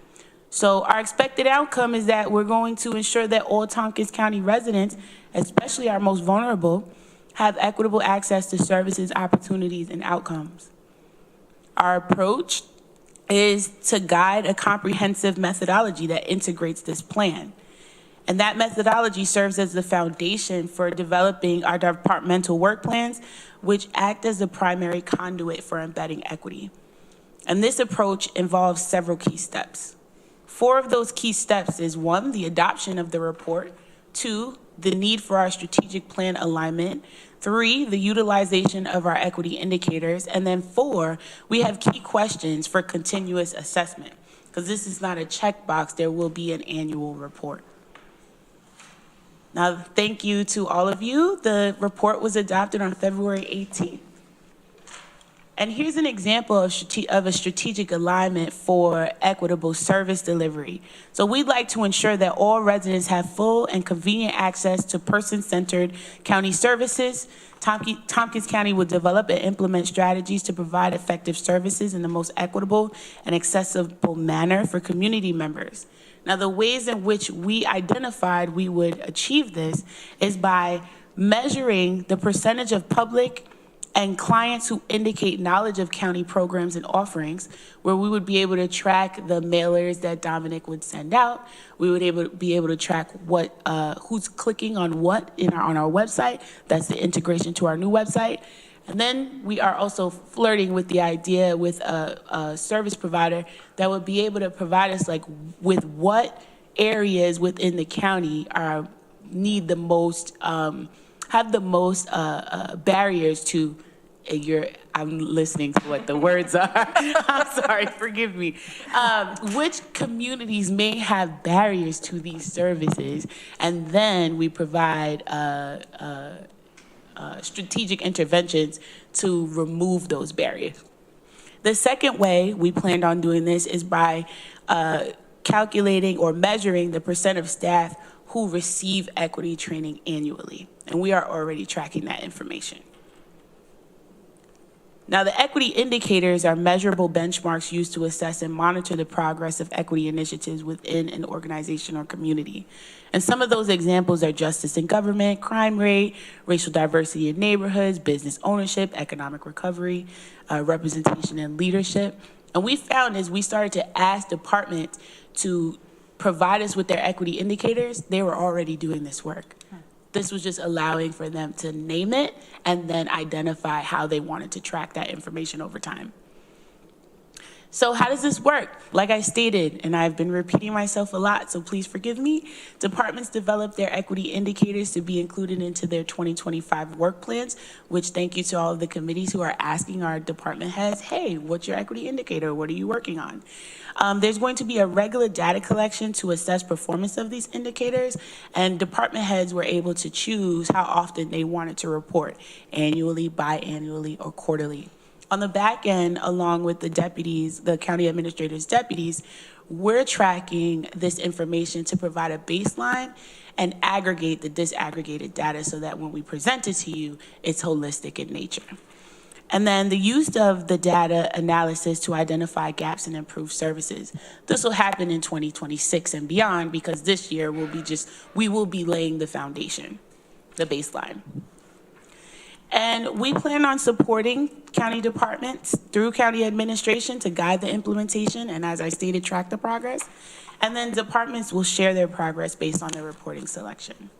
So our expected outcome is that we're going to ensure that all Tompkins County residents, especially our most vulnerable, have equitable access to services, opportunities, and outcomes. Our approach is to guide a comprehensive methodology that integrates this plan. And that methodology serves as the foundation for developing our departmental work plans, which act as the primary conduit for embedding equity. And this approach involves several key steps. 4 of those key steps is 1, the adoption of the report, 2, the need for our strategic plan alignment, 3, the utilization of our equity indicators, and then 4, we have key questions for continuous assessment, because this is not a checkbox, there will be an annual report. Now, thank you to all of you. The report was adopted on February 18th. And here's an example of a strategic alignment for equitable service delivery. So we'd like to ensure that all residents have full and convenient access to person-centered county services. Tompkins County will develop and implement strategies to provide effective services in the most equitable and accessible manner for community members. Now, the ways in which we identified we would achieve this is by measuring the percentage of public and clients who indicate knowledge of county programs and offerings, where we would be able to track the mailers that Dominic would send out. We would be able to track what who's clicking on what on our website. That's the integration to our new website. And then we are also flirting with the idea with a service provider that would be able to provide us with what areas within the county need the most, have the most barriers to I'm listening to what the words are. I'm sorry, forgive me. Which communities may have barriers to these services, and then we provide strategic interventions to remove those barriers. The second way we planned on doing this is by calculating or measuring the percent of staff who receive equity training annually. And we are already tracking that information. Now, the equity indicators are measurable benchmarks used to assess and monitor the progress of equity initiatives within an organization or community. And some of those examples are justice in government, crime rate, racial diversity in neighborhoods, business ownership, economic recovery, representation and leadership. And we found as we started to ask departments to provide us with their equity indicators, they were already doing this work. This was just allowing for them to name it and then identify how they wanted to track that information over time. So how does this work? Like I stated, and I've been repeating myself a lot, so please forgive me, departments develop their equity indicators to be included into their 2025 work plans, which thank you to all of the committees who are asking our department heads, hey, what's your equity indicator? What are you working on? There's going to be a regular data collection to assess performance of these indicators, and department heads were able to choose how often they wanted to report, annually, biannually, or quarterly. On the back end, along with the deputies, the county administrator's deputies, we're tracking this information to provide a baseline and aggregate the disaggregated data so that when we present it to you, it's holistic in nature. And then the use of the data analysis to identify gaps and improve services. This will happen in 2026 and beyond, because this year we will be laying the foundation, the baseline. And we plan on supporting county departments through county administration to guide the implementation and, as I stated, track the progress. And then departments will share their progress based on their reporting selection.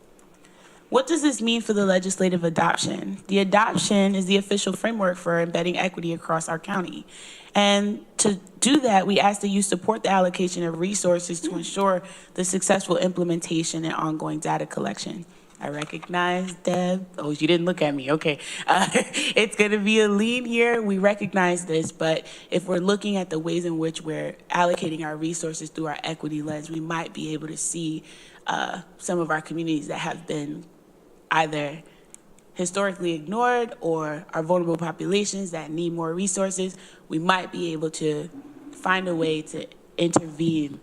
What does this mean for the legislative adoption? The adoption is the official framework for embedding equity across our county. And to do that, we ask that you support the allocation of resources to ensure the successful implementation and ongoing data collection. I recognize, Deb. Oh, you didn't look at me. Okay. It's going to be a lean here. We recognize this, but if we're looking at the ways in which we're allocating our resources through our equity lens, we might be able to see some of our communities that have been either historically ignored or are vulnerable populations that need more resources. We might be able to find a way to intervene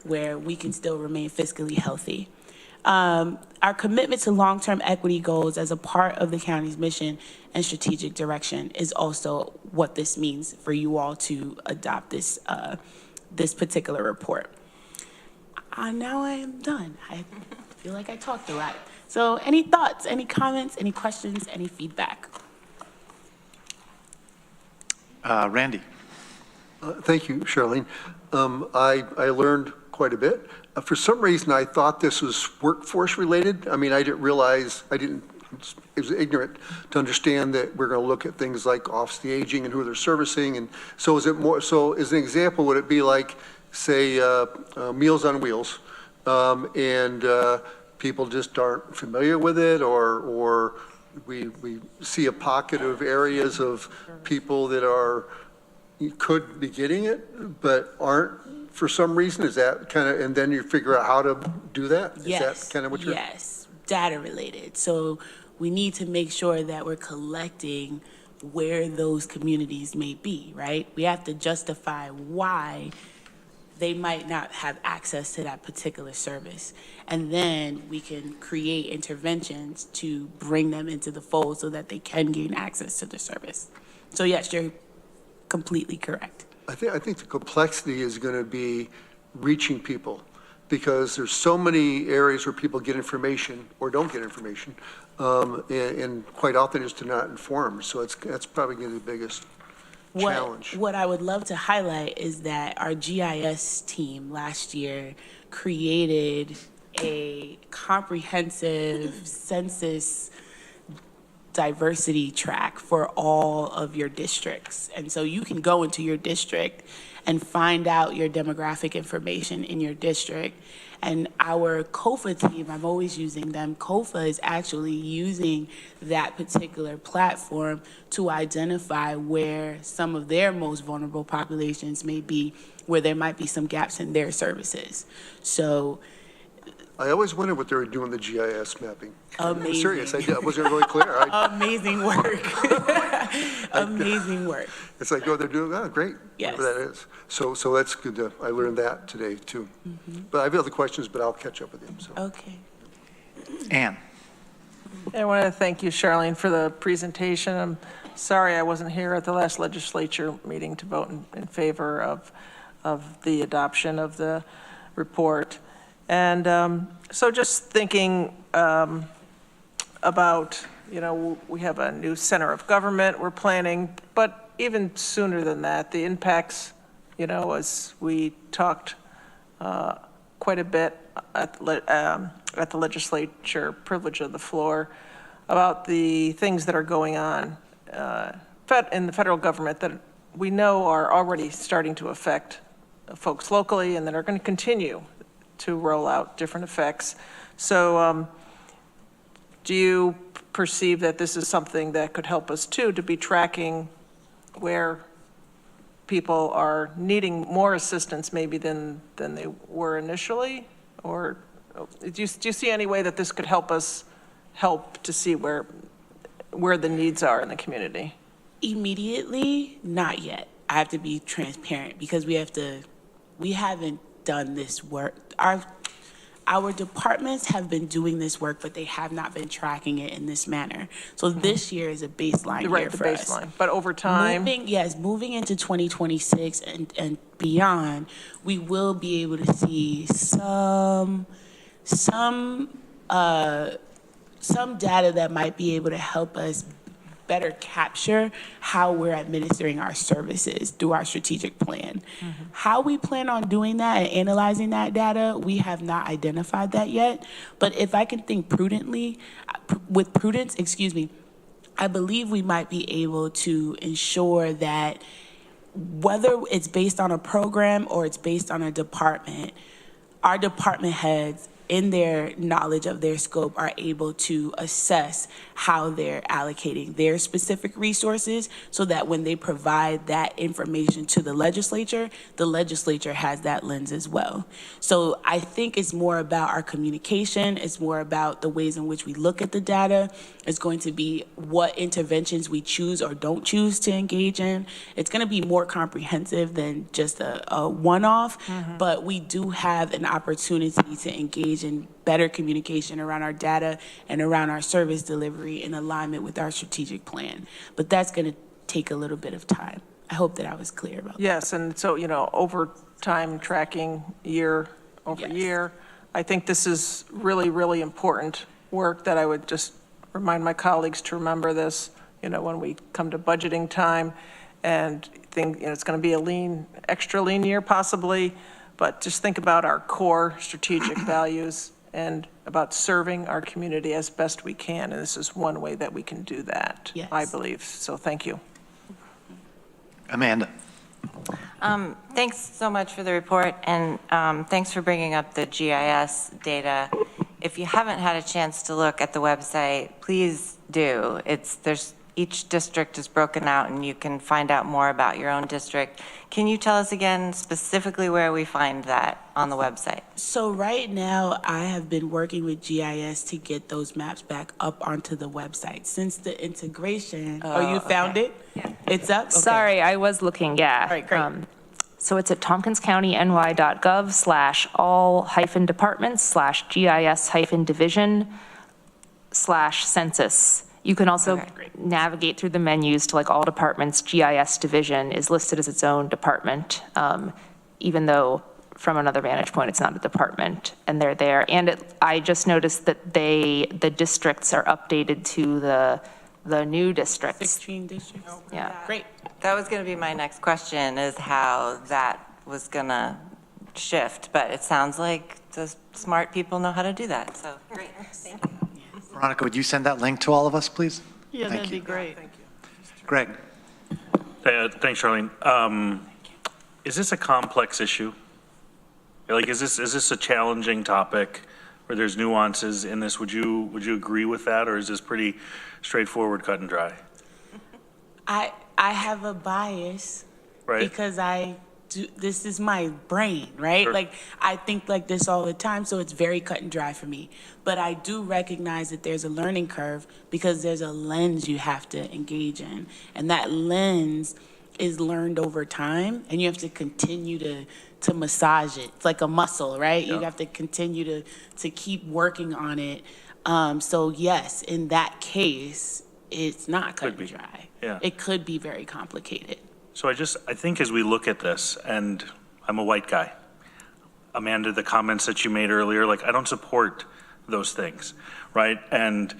where we can still remain fiscally healthy. Our commitment to long-term equity goals as a part of the county's mission and strategic direction is also what this means for you all to adopt this particular report. Now I am done. I feel like I talked a lot. So any thoughts, any comments, any questions, any feedback? Randy. Thank you, Charlene. I learned quite a bit. For some reason, I thought this was workforce related. I mean, I didn't realize, it was ignorant to understand that we're going to look at things like office the aging and who they're servicing. And so is it more, so as an example, would it be like, say, Meals on Wheels, and people just aren't familiar with it, or we see a pocket of areas of people that could be getting it, but aren't for some reason? Is that kind of, and then you figure out how to do that? Yes. Is that kind of what you're? Yes, data related. So we need to make sure that we're collecting where those communities may be, right? We have to justify why they might not have access to that particular service. And then we can create interventions to bring them into the fold so that they can gain access to the service. So yes, you're completely correct. I think the complexity is going to be reaching people, because there's so many areas where people get information or don't get information, and quite often is to not inform. So that's probably going to be the biggest challenge. What I would love to highlight is that our GIS team last year created a comprehensive census diversity track for all of your districts. And so you can go into your district and find out your demographic information in your district. And our COFA team, I'm always using them, COFA is actually using that particular platform to identify where some of their most vulnerable populations may be, where there might be some gaps in their services. So I always wondered what they were doing the GIS mapping. Amazing. I'm serious, I wasn't really clear. Amazing work. Amazing work. It's like, oh, they're doing, great. Yes. Whatever that is. So that's good. I learned that today too. But I have other questions, but I'll catch up with you. So. Okay. Ann. I want to thank you, Charlene, for the presentation. I'm sorry I wasn't here at the last legislature meeting to vote in favor of the adoption of the report. And so just thinking about, we have a new center of government we're planning, but even sooner than that, the impacts, as we talked quite a bit at the legislature, privilege of the floor, about the things that are going on in the federal government that we know are already starting to affect folks locally and that are going to continue to roll out different effects. So do you perceive that this is something that could help us too, to be tracking where people are needing more assistance maybe than they were initially? Or do you see any way that this could help us help to see where the needs are in the community? Immediately, not yet. I have to be transparent because we haven't done this work. Our departments have been doing this work, but they have not been tracking it in this manner. So this year is a baseline year for us. Baseline. But over time? Moving into 2026 and beyond, we will be able to see some data that might be able to help us better capture how we're administering our services through our strategic plan. How we plan on doing that and analyzing that data, we have not identified that yet. But if I can think prudently, I believe we might be able to ensure that whether it's based on a program or it's based on a department, our department heads, in their knowledge of their scope, are able to assess how they're allocating their specific resources so that when they provide that information to the legislature has that lens as well. So I think it's more about our communication. It's more about the ways in which we look at the data. It's going to be what interventions we choose or don't choose to engage in. It's going to be more comprehensive than just a one-off, but we do have an opportunity to engage in better communication around our data and around our service delivery in alignment with our strategic plan. But that's going to take a little bit of time. I hope that I was clear about that. Yes, and so, over time tracking year over year, I think this is really, really important work that I would just remind my colleagues to remember this, when we come to budgeting time, and think, it's going to be a extra lean year possibly, but just think about our core strategic values and about serving our community as best we can. And this is one way that we can do that, I believe. So thank you. Amanda. Thanks so much for the report, and thanks for bringing up the GIS data. If you haven't had a chance to look at the website, please do. Each district is broken out, and you can find out more about your own district. Can you tell us again specifically where we find that on the website? So right now, I have been working with GIS to get those maps back up onto the website. Since the integration, you found it? Yeah. It's up? Okay. Sorry, I was looking, yeah. All right, great. So it's at tompkinscounty.gov/all-departments/GIS-division/census. You can also navigate through the menus to all departments. GIS division is listed as its own department, even though from another vantage point, it's not a department, and they're there. And I just noticed that the districts are updated to the new districts. 16 districts? Yeah. Great. That was going to be my next question, is how that was going to shift, but it sounds like the smart people know how to do that, so great. Thank you. Veronica, would you send that link to all of us, please? Yeah, Thank that'd you. be great. Thank you. Greg. Thanks, Charlene. Is this a complex issue? Is this a challenging topic where there's nuances in this? Would you agree with that, or is this pretty straightforward, cut and dry? I have a bias, right? Because this is my brain, right? Sure. I think like this all the time, so it's very cut and dry for me. But I do recognize that there's a learning curve because there's a lens you have to engage in. And that lens is learned over time, and you have to continue to massage it. It's like a muscle, right? Yeah. You have to continue to keep working on it. So yes, in that case, it's not cut and dry. Yeah. It could be very complicated. So I think as we look at this, and I'm a white guy, Amanda, the comments that you made earlier, I don't support those things, right? And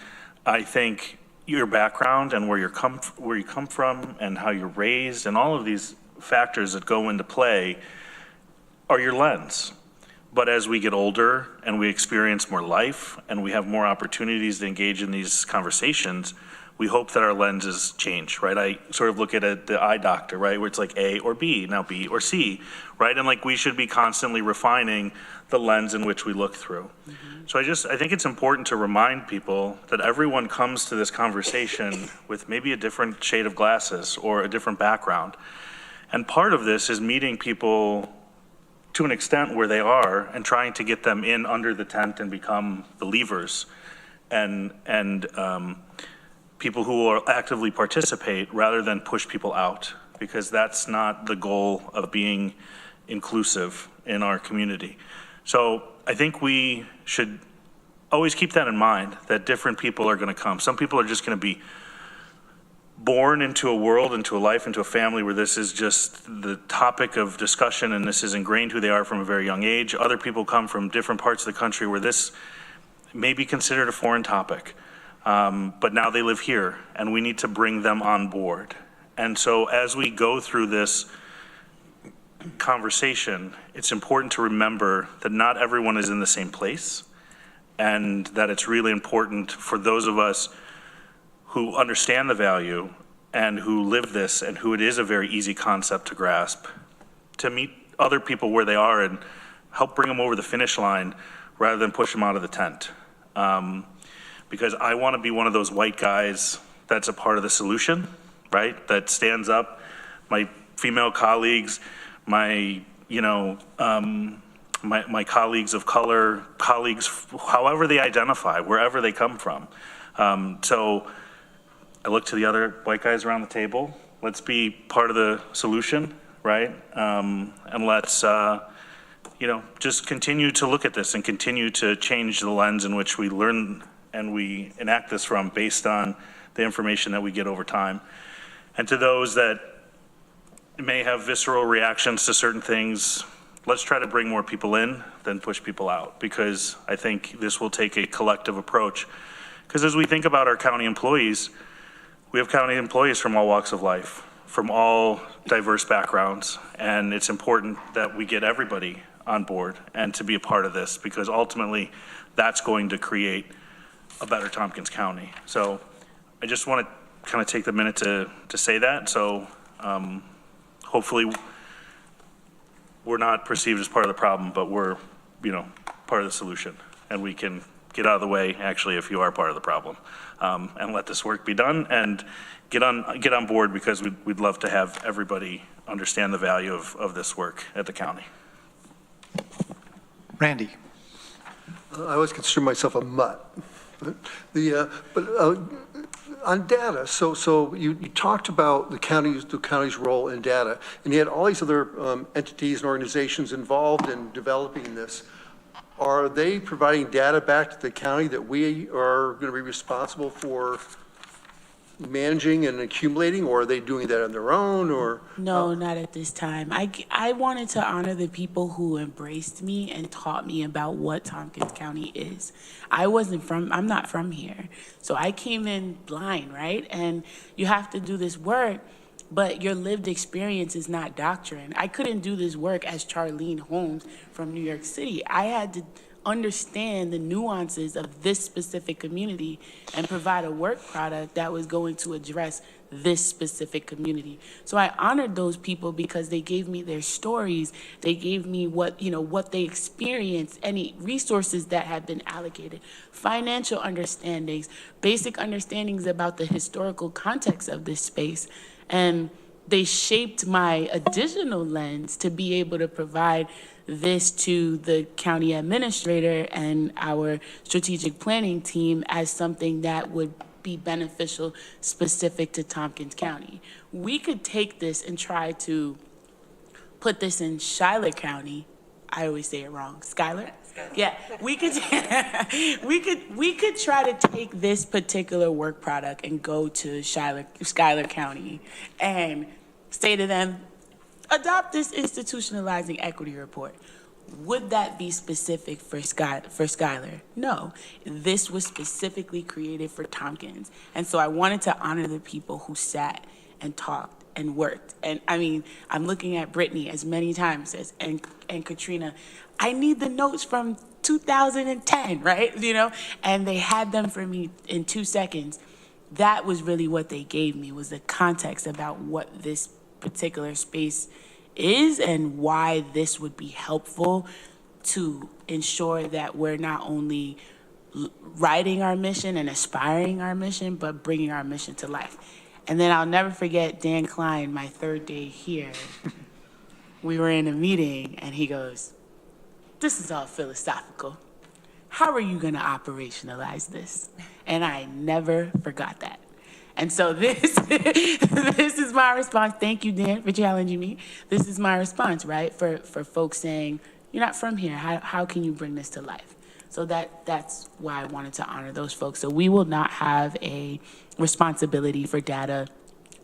I think your background and where you come from and how you're raised and all of these factors that go into play are your lens. But as we get older and we experience more life and we have more opportunities to engage in these conversations, we hope that our lenses change, right? I sort of look at the eye doctor, right, where it's like A or B, now B or C, right? And like we should be constantly refining the lens in which we look through. So I think it's important to remind people that everyone comes to this conversation with maybe a different shade of glasses or a different background. And part of this is meeting people to an extent where they are and trying to get them in under the tent and become believers and people who will actively participate rather than push people out, because that's not the goal of being inclusive in our community. So I think we should always keep that in mind, that different people are going to come. Some people are just going to be born into a world, into a life, into a family where this is just the topic of discussion and this is ingrained who they are from a very young age. Other people come from different parts of the country where this may be considered a foreign topic, but now they live here and we need to bring them on board. And so as we go through this conversation, it's important to remember that not everyone is in the same place, and that it's really important for those of us who understand the value and who live this and who it is a very easy concept to grasp, to meet other people where they are and help bring them over the finish line rather than push them out of the tent. Because I want to be one of those white guys that's a part of the solution, right? That stands up, my female colleagues, my colleagues of color, colleagues, however they identify, wherever they come from. So I look to the other white guys around the table. Let's be part of the solution, right? And let's, just continue to look at this and continue to change the lens in which we learn and we enact this from, based on the information that we get over time. And to those that may have visceral reactions to certain things, let's try to bring more people in than push people out, because I think this will take a collective approach. Because as we think about our county employees, we have county employees from all walks of life, from all diverse backgrounds, and it's important that we get everybody on board and to be a part of this, because ultimately that's going to create a better Tompkins County. So I just want to kind of take the minute to say that. So hopefully we're not perceived as part of the problem, but we're, part of the solution, and we can get out of the way, actually, if you are part of the problem, and let this work be done and get on board, because we'd love to have everybody understand the value of this work at the county. Randy. I always consider myself a mutt. On data, so you talked about the county's role in data, and you had all these other entities and organizations involved in developing this. Are they providing data back to the county that we are going to be responsible for managing and accumulating, or are they doing that on their own, or? No, not at this time. I wanted to honor the people who embraced me and taught me about what Tompkins County is. I'm not from here. So I came in blind, right? And you have to do this work, but your lived experience is not doctrine. I couldn't do this work as Charlene Holmes from New York City. I had to understand the nuances of this specific community and provide a work product that was going to address this specific community. So I honored those people because they gave me their stories. They gave me what they experienced, any resources that had been allocated, financial understandings, basic understandings about the historical context of this space. And they shaped my additional lens to be able to provide this to the county administrator and our strategic planning team as something that would be beneficial specific to Tompkins County. We could take this and try to put this in Schuyler County. I always say it wrong. Schuyler? Yeah, we could try to take this particular work product and go to Schuyler County and say to them, adopt this institutionalizing equity report. Would that be specific for Schuyler? No. This was specifically created for Tompkins. And so I wanted to honor the people who sat and talked and worked. And I mean, I'm looking at Brittany as many times as and Katrina. I need the notes from 2010, right? And they had them for me in 2 seconds. that was really what they gave me, was the context about what this particular space is and why this would be helpful to ensure that we're not only writing our mission and aspiring our mission, but bringing our mission to life. And then I'll never forget Dan Klein, my third day here. We were in a meeting and he goes, "This is all philosophical. How are you going to operationalize this?" And I never forgot that. And so this is my response. Thank you, Dan, for challenging me. This is my response, right? For folks saying, "You're not from here. How can you bring this to life?" So that's why I wanted to honor those folks. So we will not have a responsibility for data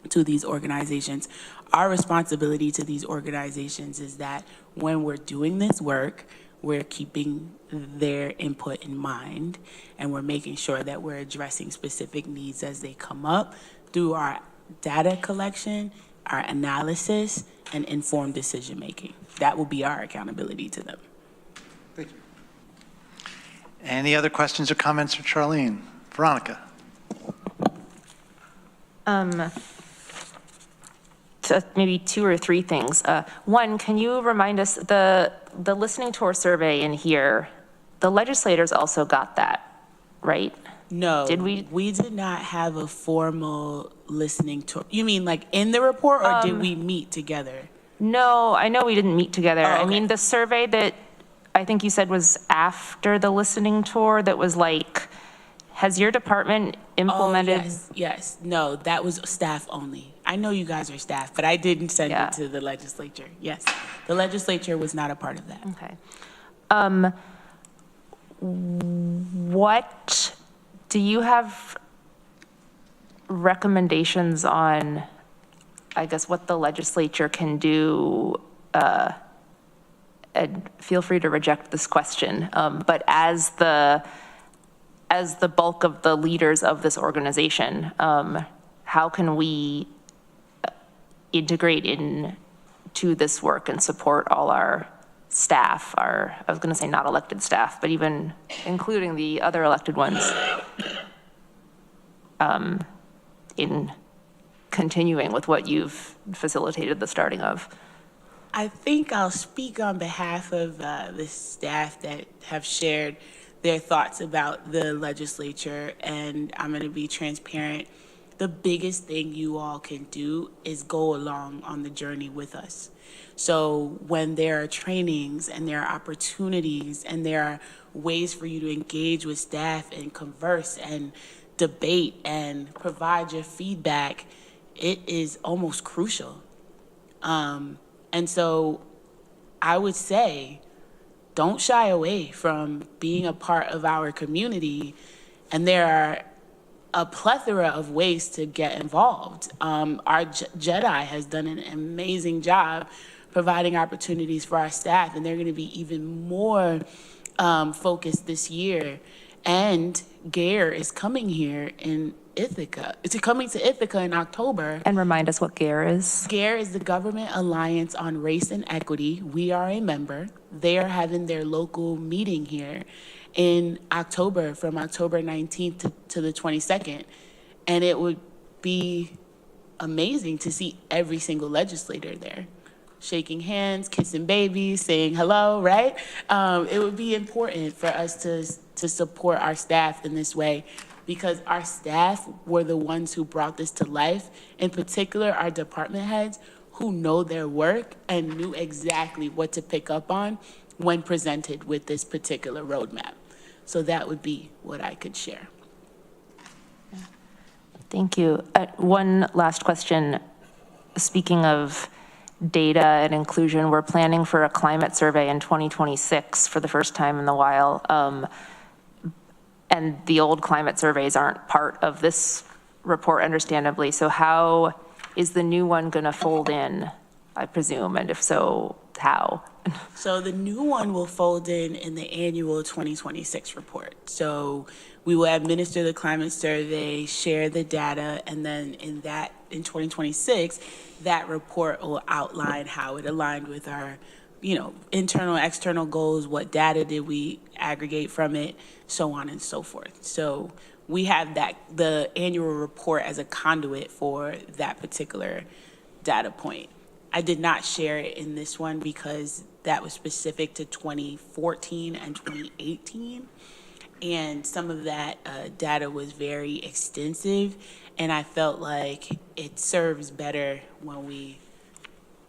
to these organizations. Our responsibility to these organizations is that when we're doing this work, we're keeping their input in mind, and we're making sure that we're addressing specific needs as they come up through our data collection, our analysis, and informed decision-making. That will be our accountability to them. Thank you. Any other questions or comments for Charlene? Veronica? Maybe 2 or 3 things. One, can you remind us, the listening tour survey in here, the legislators also got that, right? No. Did we? We did not have a formal listening tour. You mean like in the report, or did we meet together? No, I know we didn't meet together. Oh, okay. I mean, the survey that I think you said was after the listening tour, that was like, has your department implemented? Oh, yes. No, that was staff only. I know you guys are staff, but I didn't send it to the legislature. Yes, the legislature was not a part of that. Okay. What do you have recommendations on, I guess, what the legislature can do? And feel free to reject this question, but as the bulk of the leaders of this organization, how can we integrate into this work and support all our staff, I was going to say not elected staff, but even including the other elected ones, in continuing with what you've facilitated the starting of? I think I'll speak on behalf of the staff that have shared their thoughts about the legislature, and I'm going to be transparent. The biggest thing you all can do is go along on the journey with us. So when there are trainings and there are opportunities and there are ways for you to engage with staff and converse and debate and provide your feedback, it is almost crucial. And so I would say, don't shy away from being a part of our community. And there are a plethora of ways to get involved. Our Jedi has done an amazing job providing opportunities for our staff, and they're going to be even more focused this year. And GARE is coming here in Ithaca. It's coming to Ithaca in October. And remind us what GARE is. GARE is the Government Alliance on Race and Equity. We are a member. They are having their local meeting here in October, from October 19th to the 22nd. And it would be amazing to see every single legislator there, shaking hands, kissing babies, saying hello, right? It would be important for us to support our staff in this way, because our staff were the ones who brought this to life, in particular our department heads who know their work and knew exactly what to pick up on when presented with this particular roadmap. So that would be what I could share. Thank you. One last question. Speaking of data and inclusion, we're planning for a climate survey in 2026 for the first time in a while. And the old climate surveys aren't part of this report, understandably. So how is the new one going to fold in, I presume? And if so, how? So the new one will fold in the annual 2026 report. So we will administer the climate survey, share the data, and then in 2026, that report will outline how it aligned with our internal, external goals. What data did we aggregate from it, so on and so forth. So we have the annual report as a conduit for that particular data point. I did not share it in this one because that was specific to 2014 and 2018. And some of that data was very extensive, and I felt like it serves better when we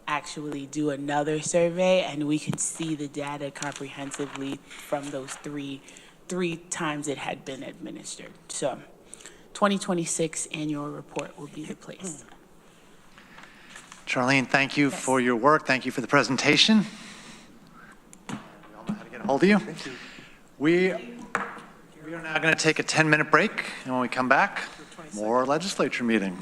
actually do another survey and we can see the data comprehensively from those three times it had been administered. So 2026 annual report will be the place. Charlene, thank you for your work. Thank you for the presentation. We all know how to get a hold of you. Thank you. We are now going to take a 10-minute break, and when we come back, more legislature meeting.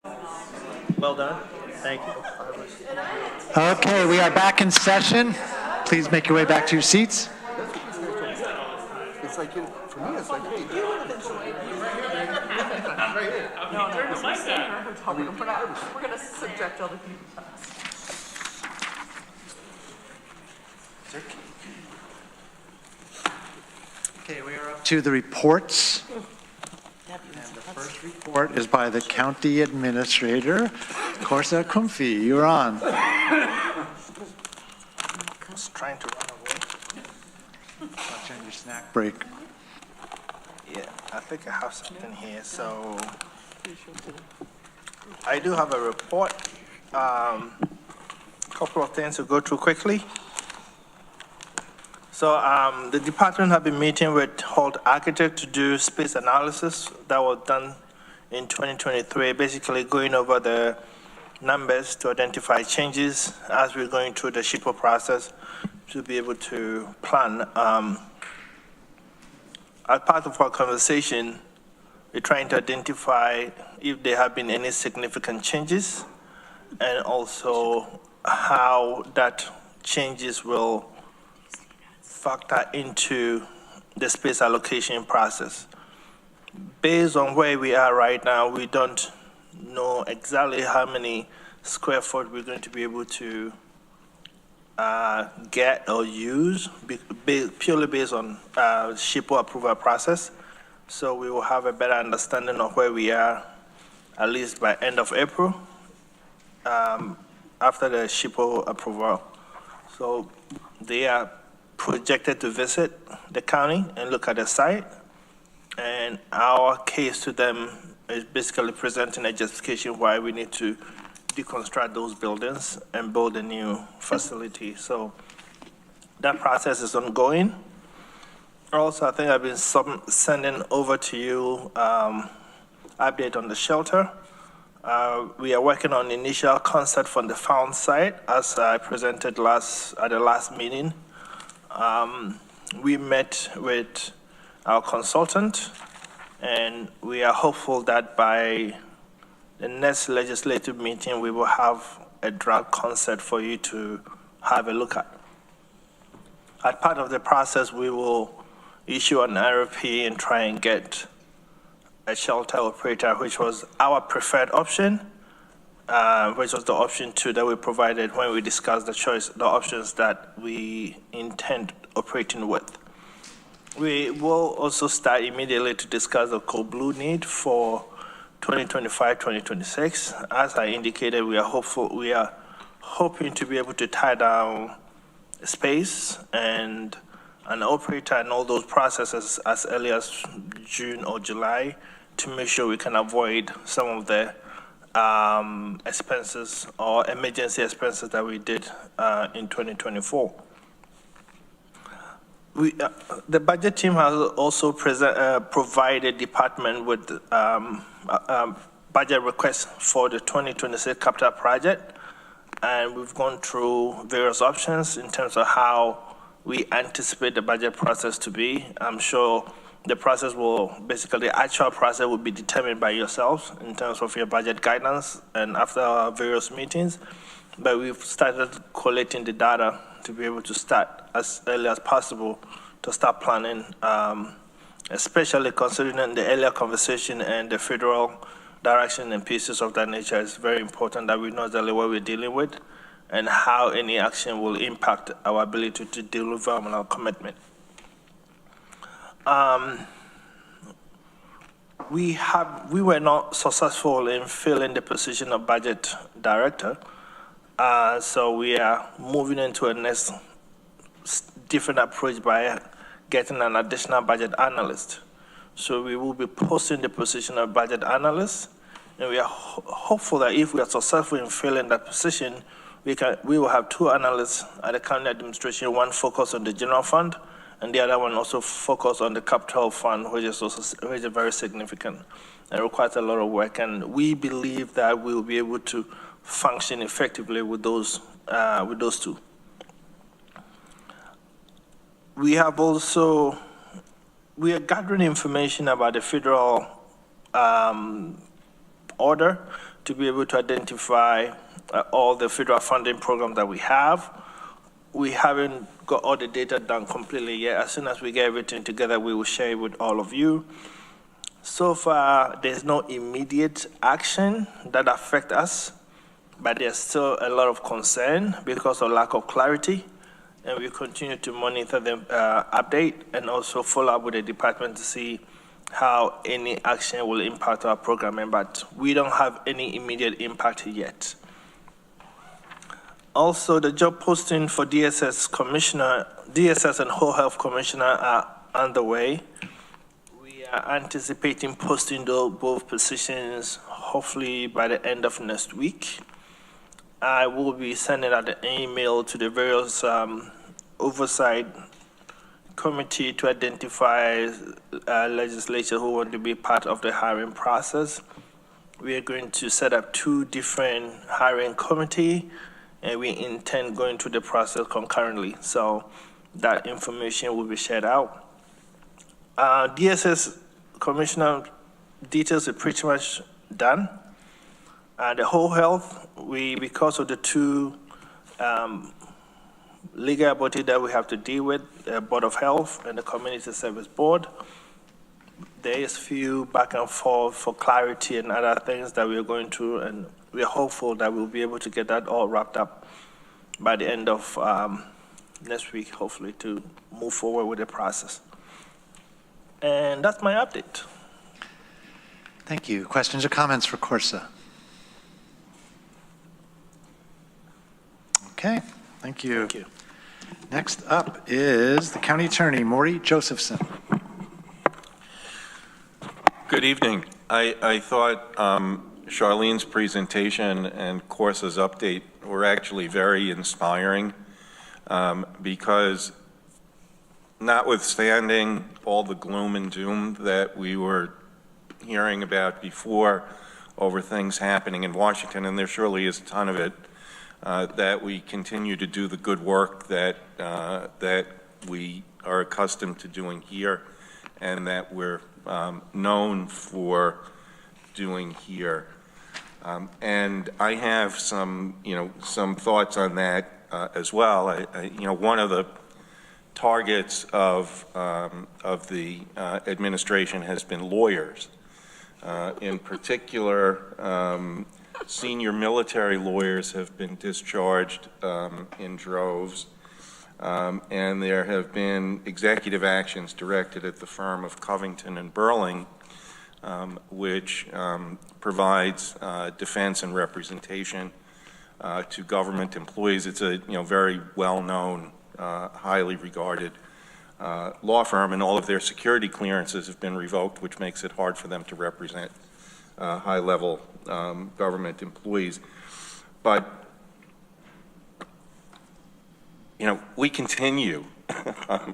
Well done. Thank you. Okay, we are back in session. Please make your way back to your seats. It's like, for me, it's like, hey. We're going to subject other people to us. Okay, we are up to the reports. And the first report is by the County Administrator, Corsa Kumfi. You're on. I was trying to run away. Watch on your snack break. Yeah, I think I have something here. So I do have a report. Couple of things to go through quickly. So the department have been meeting with Holt Architect to do space analysis that was done in 2023, basically going over the numbers to identify changes as we're going through the SHPO process to be able to plan. As part of our conversation, we're trying to identify if there have been any significant changes and also how that changes will factor into the space allocation process. Based on where we are right now, we don't know exactly how many square foot we're going to be able to get or use, purely based on SHPO approval process. So we will have a better understanding of where we are, at least by end of April, after the SHPO approval. So they are projected to visit the county and look at the site. And our case to them is basically presenting a justification why we need to deconstruct those buildings and build a new facility. So that process is ongoing. Also, I think I've been sending over to you update on the shelter. We are working on initial concept from the found site, as I presented at the last meeting. We met with our consultant, and we are hopeful that by the next legislative meeting, we will have a draft concept for you to have a look at. As part of the process, we will issue an RFP and try and get a shelter operator, which was our preferred option, which was the option 2 that we provided when we discussed the options that we intend operating with. We will also start immediately to discuss the Code Blue need for 2025-2026. As I indicated, we are hoping to be able to tie down space and an operator and all those processes as early as June or July to make sure we can avoid some of the expenses or emergency expenses that we did in 2024. The budget team has also provided department with budget requests for the 2026 capital project, and we've gone through various options in terms of how we anticipate the budget process to be. I'm sure the process the actual process will be determined by yourselves in terms of your budget guidance and after our various meetings, but we've started collating the data to be able to start as early as possible to start planning, especially considering the earlier conversation and the federal direction and pieces of that nature. It's very important that we know exactly what we're dealing with and how any action will impact our ability to deliver on our commitment. We were not successful in filling the position of budget director, so we are moving into a next different approach by getting an additional budget analyst. So we will be posting the position of budget analyst, and we are hopeful that if we are successful in filling that position, we will have 2 analysts at the county administration, one focused on the general fund, and the other one also focused on the capital fund, which is very significant and requires a lot of work. And we believe that we will be able to function effectively with those 2. We are gathering information about the federal order to be able to identify all the federal funding programs that we have. We haven't got all the data done completely yet. As soon as we get everything together, we will share it with all of you. So far, there's no immediate action that affects us, but there's still a lot of concern because of lack of clarity. And we continue to monitor the update and also follow up with the department to see how any action will impact our programming, but we don't have any immediate impact yet. Also, the job posting for DSS and Whole Health Commissioner are underway. We are anticipating posting both positions hopefully by the end of next week. I will be sending out an email to the various oversight committee to identify legislators who want to be part of the hiring process. We are going to set up 2 different hiring committees, and we intend going through the process concurrently. So that information will be shared out. DSS Commissioner details are pretty much done. The Whole Health, because of the 2 legal body that we have to deal with, the Board of Health and the Community Service Board, there is few back and forth for clarity and other things that we are going through, and we are hopeful that we'll be able to get that all wrapped up by the end of next week, hopefully, to move forward with the process. And that's my update. Thank you. Questions or comments for Corsa? Okay, thank you. Thank you. Next up is the County Attorney, Maury Josephson. Good evening. I thought Charlene's presentation and Corsa's update were actually very inspiring because notwithstanding all the gloom and doom that we were hearing about before over things happening in Washington, and there surely is a ton of it, that we continue to do the good work that we are accustomed to doing here and that we're known for doing here. And I have some thoughts on that as well. One of the targets of the administration has been lawyers. In particular, senior military lawyers have been discharged in droves, and there have been executive actions directed at the firm of Covington and Burling, which provides defense and representation to government employees. It's a very well-known, highly regarded law firm, and all of their security clearances have been revoked, which makes it hard for them to represent high-level government employees. But we continue,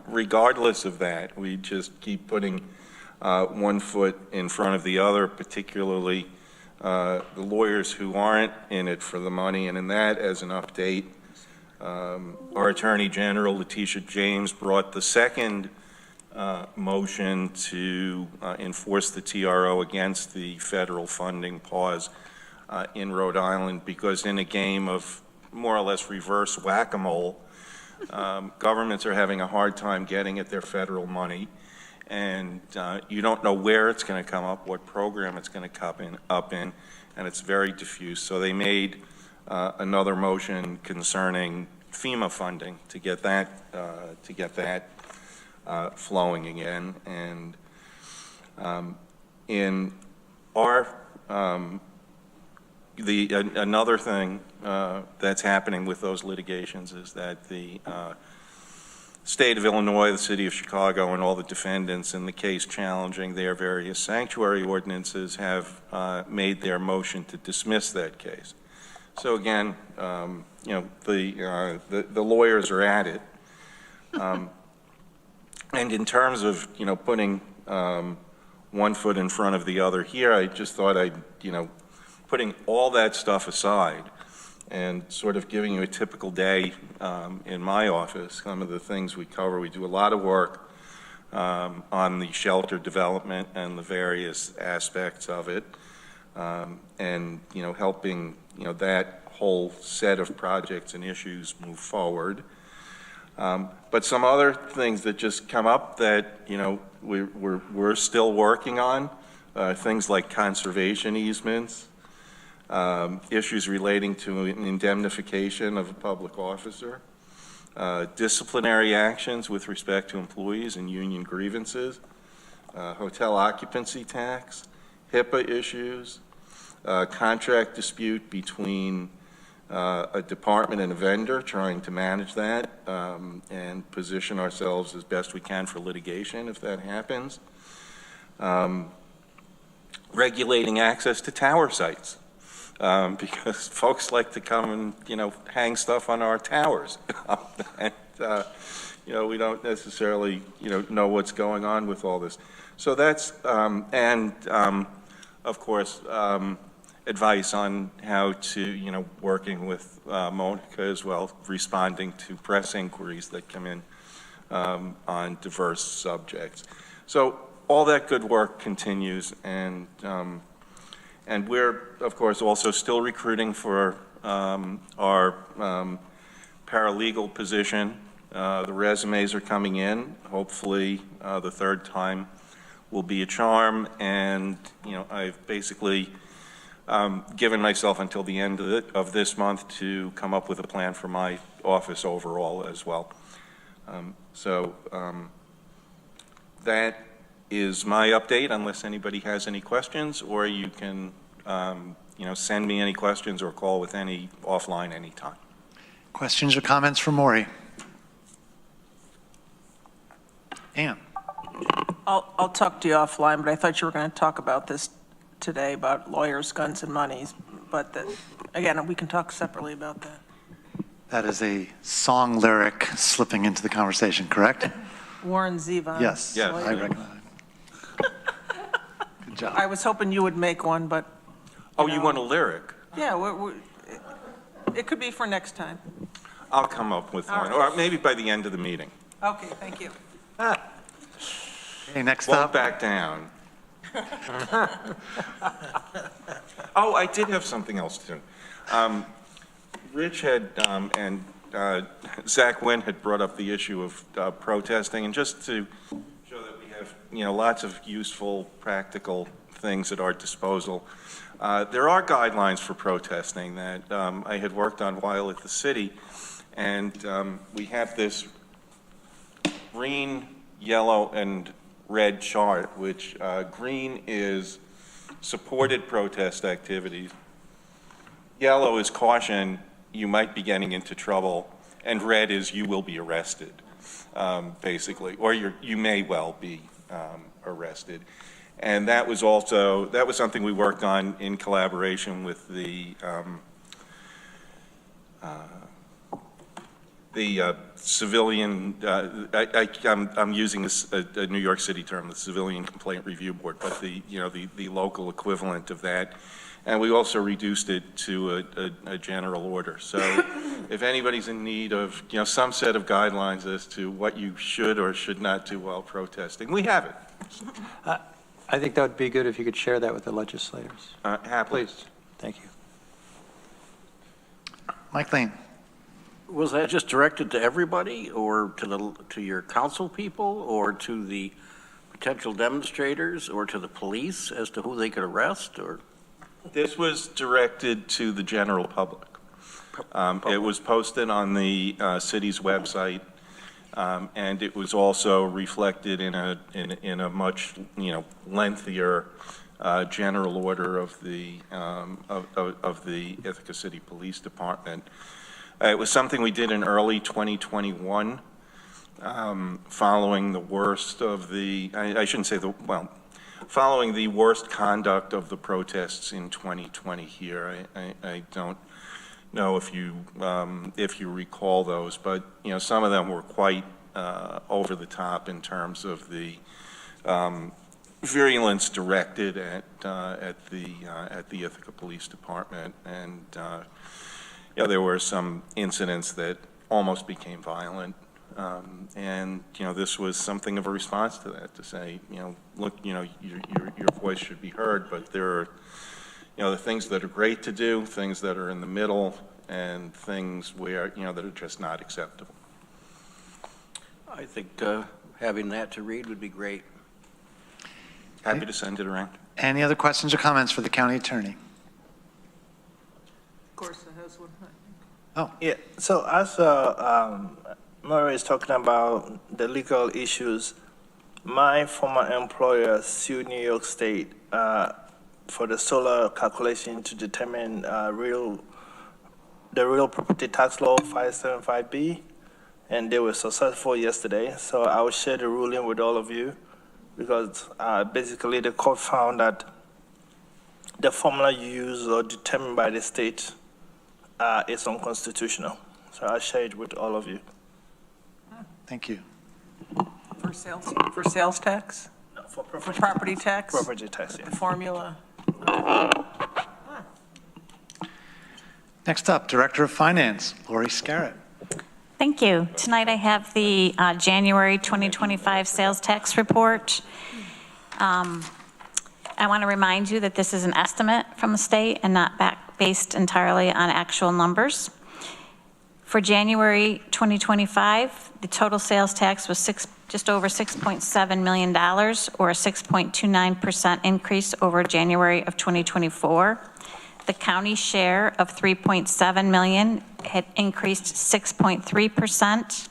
regardless of that. We just keep putting one foot in front of the other, particularly the lawyers who aren't in it for the money. And in that, as an update, our Attorney General, Letitia James, brought the second motion to enforce the TRO against the federal funding pause in Rhode Island, because in a game of more or less reverse whack-a-mole, governments are having a hard time getting at their federal money, and you don't know where it's going to come up, what program it's going to come up in, and it's very diffuse. So they made another motion concerning FEMA funding to get that flowing again. And in our another thing that's happening with those litigations is that the state of Illinois, the city of Chicago, and all the defendants in the case challenging their various sanctuary ordinances have made their motion to dismiss that case. So again, the lawyers are at it. And in terms of putting one foot in front of the other here, I just thought I'd putting all that stuff aside and sort of giving you a typical day in my office, some of the things we cover. We do a lot of work on the shelter development and the various aspects of it. and, helping, that whole set of projects and issues move forward. But some other things that just come up that, we're still working on, things like conservation easements, issues relating to indemnification of a public officer, disciplinary actions with respect to employees and union grievances, hotel occupancy tax, HIPAA issues, contract dispute between a department and a vendor, trying to manage that and position ourselves as best we can for litigation if that happens. Regulating access to tower sites, because folks like to come and, hang stuff on our towers. And, we don't necessarily, know what's going on with all this. So that's, of course, advice on how to, working with Monica as well, responding to press inquiries that come in on diverse subjects. So all that good work continues, and we're, of course, also still recruiting for our paralegal position. The resumes are coming in. Hopefully, the third time will be a charm, and, I've basically given myself until the end of this month to come up with a plan for my office overall as well. That is my update, unless anybody has any questions, or you can, send me any questions or call with any offline anytime. Questions or comments for Maury? Ann? I'll talk to you offline, but I thought you were going to talk about this today, about lawyers, guns, and monies. But again, we can talk separately about that. That is a song lyric slipping into the conversation, correct? Warren Zevon. Yes, yes. I recognize. Good job. I was hoping you would make one, but. You want a lyric? Yeah, it could be for next time. I'll come up with one, right. or maybe by the end of the meeting. Okay, thank you. Okay, next Won't up. back down. Oh, I did have something else too. Rich had, and Zach Wynn had brought up the issue of protesting, and just to show that we have, lots of useful, practical things at our disposal. There are guidelines for protesting that I had worked on while at the city, and we have this green, yellow, and red chart, which green is supported protest activities, yellow is caution, you might be getting into trouble, and red is you will be arrested, basically, or you may well be arrested. And that was something we worked on in collaboration with the civilian, I'm using a New York City term, the Civilian Complaint Review Board, but the local equivalent of that. And we also reduced it to a general order. So if anybody's in need of, some set of guidelines as to what you should or should not do while protesting, we have it. I think that would be good if you could share that with the legislators. Happily. Please. Thank you. Mike Lane. Was that just directed to everybody, or to your council people, or to the potential demonstrators, or to the police as to who they could arrest, or? This was directed to the general public. It was posted on the city's website, and it was also reflected in a much lengthier general order of the Ithaca City Police Department. It was something we did in early 2021, following the worst of the, I shouldn't say following the worst conduct of the protests in 2020 here. I don't know if you recall those, but some of them were quite over the top in terms of the virulence directed at the Ithaca Police Department, and there were some incidents that almost became violent, and this was something of a response to that, to say, look, your voice should be heard, but there are the things that are great to do, things that are in the middle, and things where, that are just not acceptable. I think having that to read would be great. Happy to send it around. Any other questions or comments for the county attorney? Of course, it has one. Oh. Yeah, so as Murray is talking about the legal issues, my former employer sued New York State for the solar calculation to determine the real property tax law 575B, and they were successful yesterday. So I will share the ruling with all of you, because basically the court found that the formula used or determined by the state is unconstitutional. So I'll share it with all of you. Thank you. For sales tax? No, for property tax? Property tax, The formula? Next up, Director of Finance, Lori Scarrett. Thank you. Tonight I have the January 2025 sales tax report. I want to remind you that this is an estimate from the state and not based entirely on actual numbers. For January 2025, the total sales tax was just over $6.7 million, or a 6.29% increase over January of 2024. The county share of $3.7 million had increased 6.3%.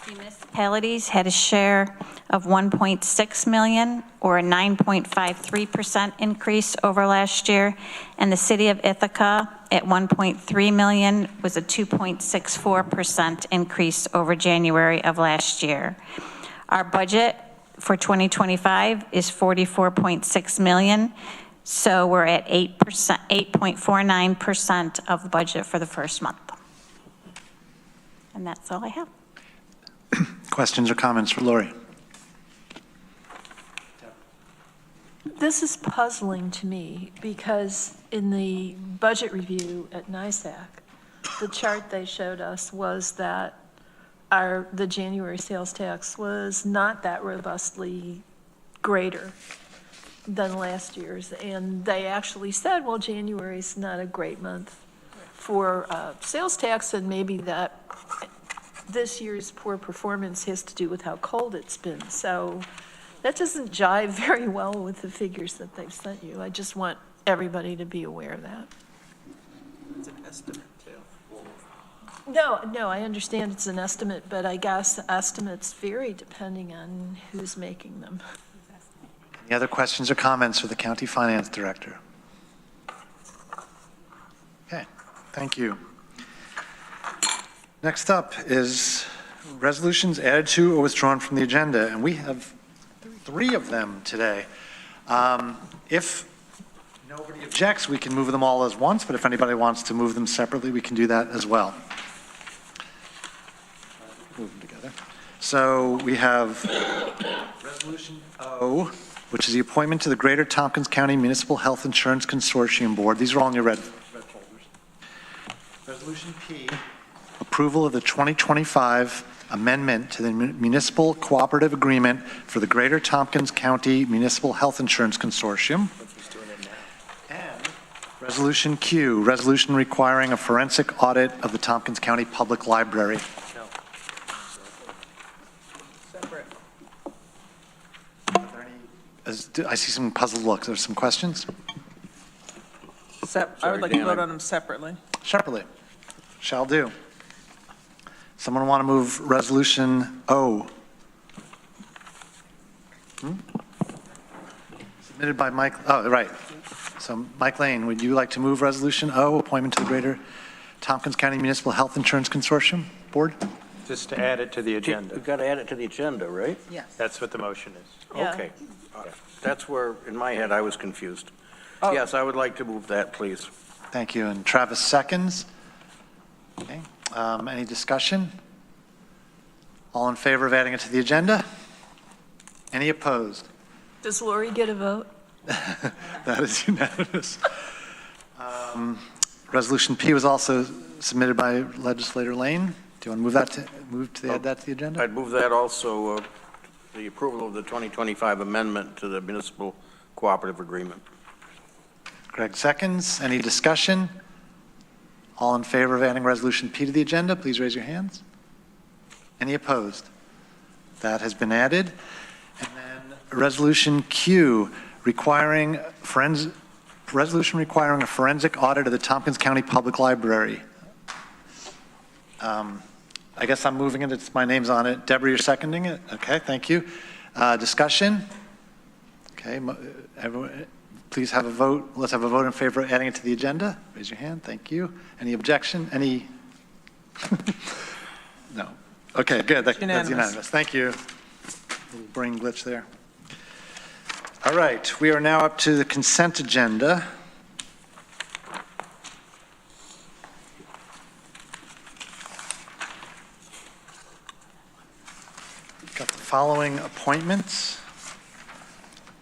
The municipalities had a share of $1.6 million, or a 9.53% increase over last year. And the city of Ithaca at $1.3 million was a 2.64% increase over January of last year. Our budget for 2025 is $44.6 million. So we're at 8.49% of the budget for the first month. And that's all I have. Questions or comments for Lori? This is puzzling to me because in the budget review at NISAC, the chart they showed us was that the January sales tax was not that robustly greater than last year's. And they actually said, well, January's not a great month for sales tax, and maybe that this year's poor performance has to do with how cold it's been. So that doesn't jive very well with the figures that they've sent you. I just want everybody to be aware of that. It's an estimate, too. No, I understand it's an estimate, but I guess estimates vary depending on who's making them. Any other questions or comments for the County Finance Director? Okay, thank you. Next up is resolutions added to or withdrawn from the agenda, and we have 3 of them today. If nobody objects, we can move them all as once, but if anybody wants to move them separately, we can do that as well. Move them together. So we have Resolution O, which is the appointment to the Greater Tompkins County Municipal Health Insurance Consortium Board. These are all in your red folders. Resolution P, approval of the 2025 amendment to the Municipal Cooperative Agreement for the Greater Tompkins County Municipal Health Insurance Consortium. And Resolution Q, resolution requiring a forensic audit of the Tompkins County Public Library. I see some puzzled looks. There's some questions? I would like to vote on them separately. Separately. Shall do. Someone want to move Resolution O? Submitted by Mike. Oh, right. So Mike Lane, would you like to move Resolution O, appointment to the Greater Tompkins County Municipal Health Insurance Consortium Board? Just to add it to the agenda. We've got to add it to the agenda, right? Yes. That's what the motion is. Yeah. Okay. That's where, in my head, I was confused. Oh. Yes, I would like to move that, please. Thank you. And Travis seconds. Okay. Any discussion? All in favor of adding it to the agenda? Any opposed? Does Lori get a vote? That is unanimous. Resolution P was also submitted by Legislator Lane. Do you want to add that to the agenda? I'd move that also, the approval of the 2025 amendment to the Municipal Cooperative Agreement. Greg seconds. Any discussion? All in favor of adding Resolution P to the agenda, please raise your hands. Any opposed? That has been added. And then Resolution Q, resolution requiring a forensic audit of the Tompkins County Public Library. I guess I'm moving it. My name's on it. Deborah, you're seconding it? Okay, thank you. Discussion? Okay, everyone, please have a vote. Let's have a vote in favor of adding it to the agenda. Raise your hand. Thank you. Any objection? Any? No. Okay, good. That's unanimous. Thank you. Little brain glitch there. All right, we are now up to the consent agenda. Got the following appointments.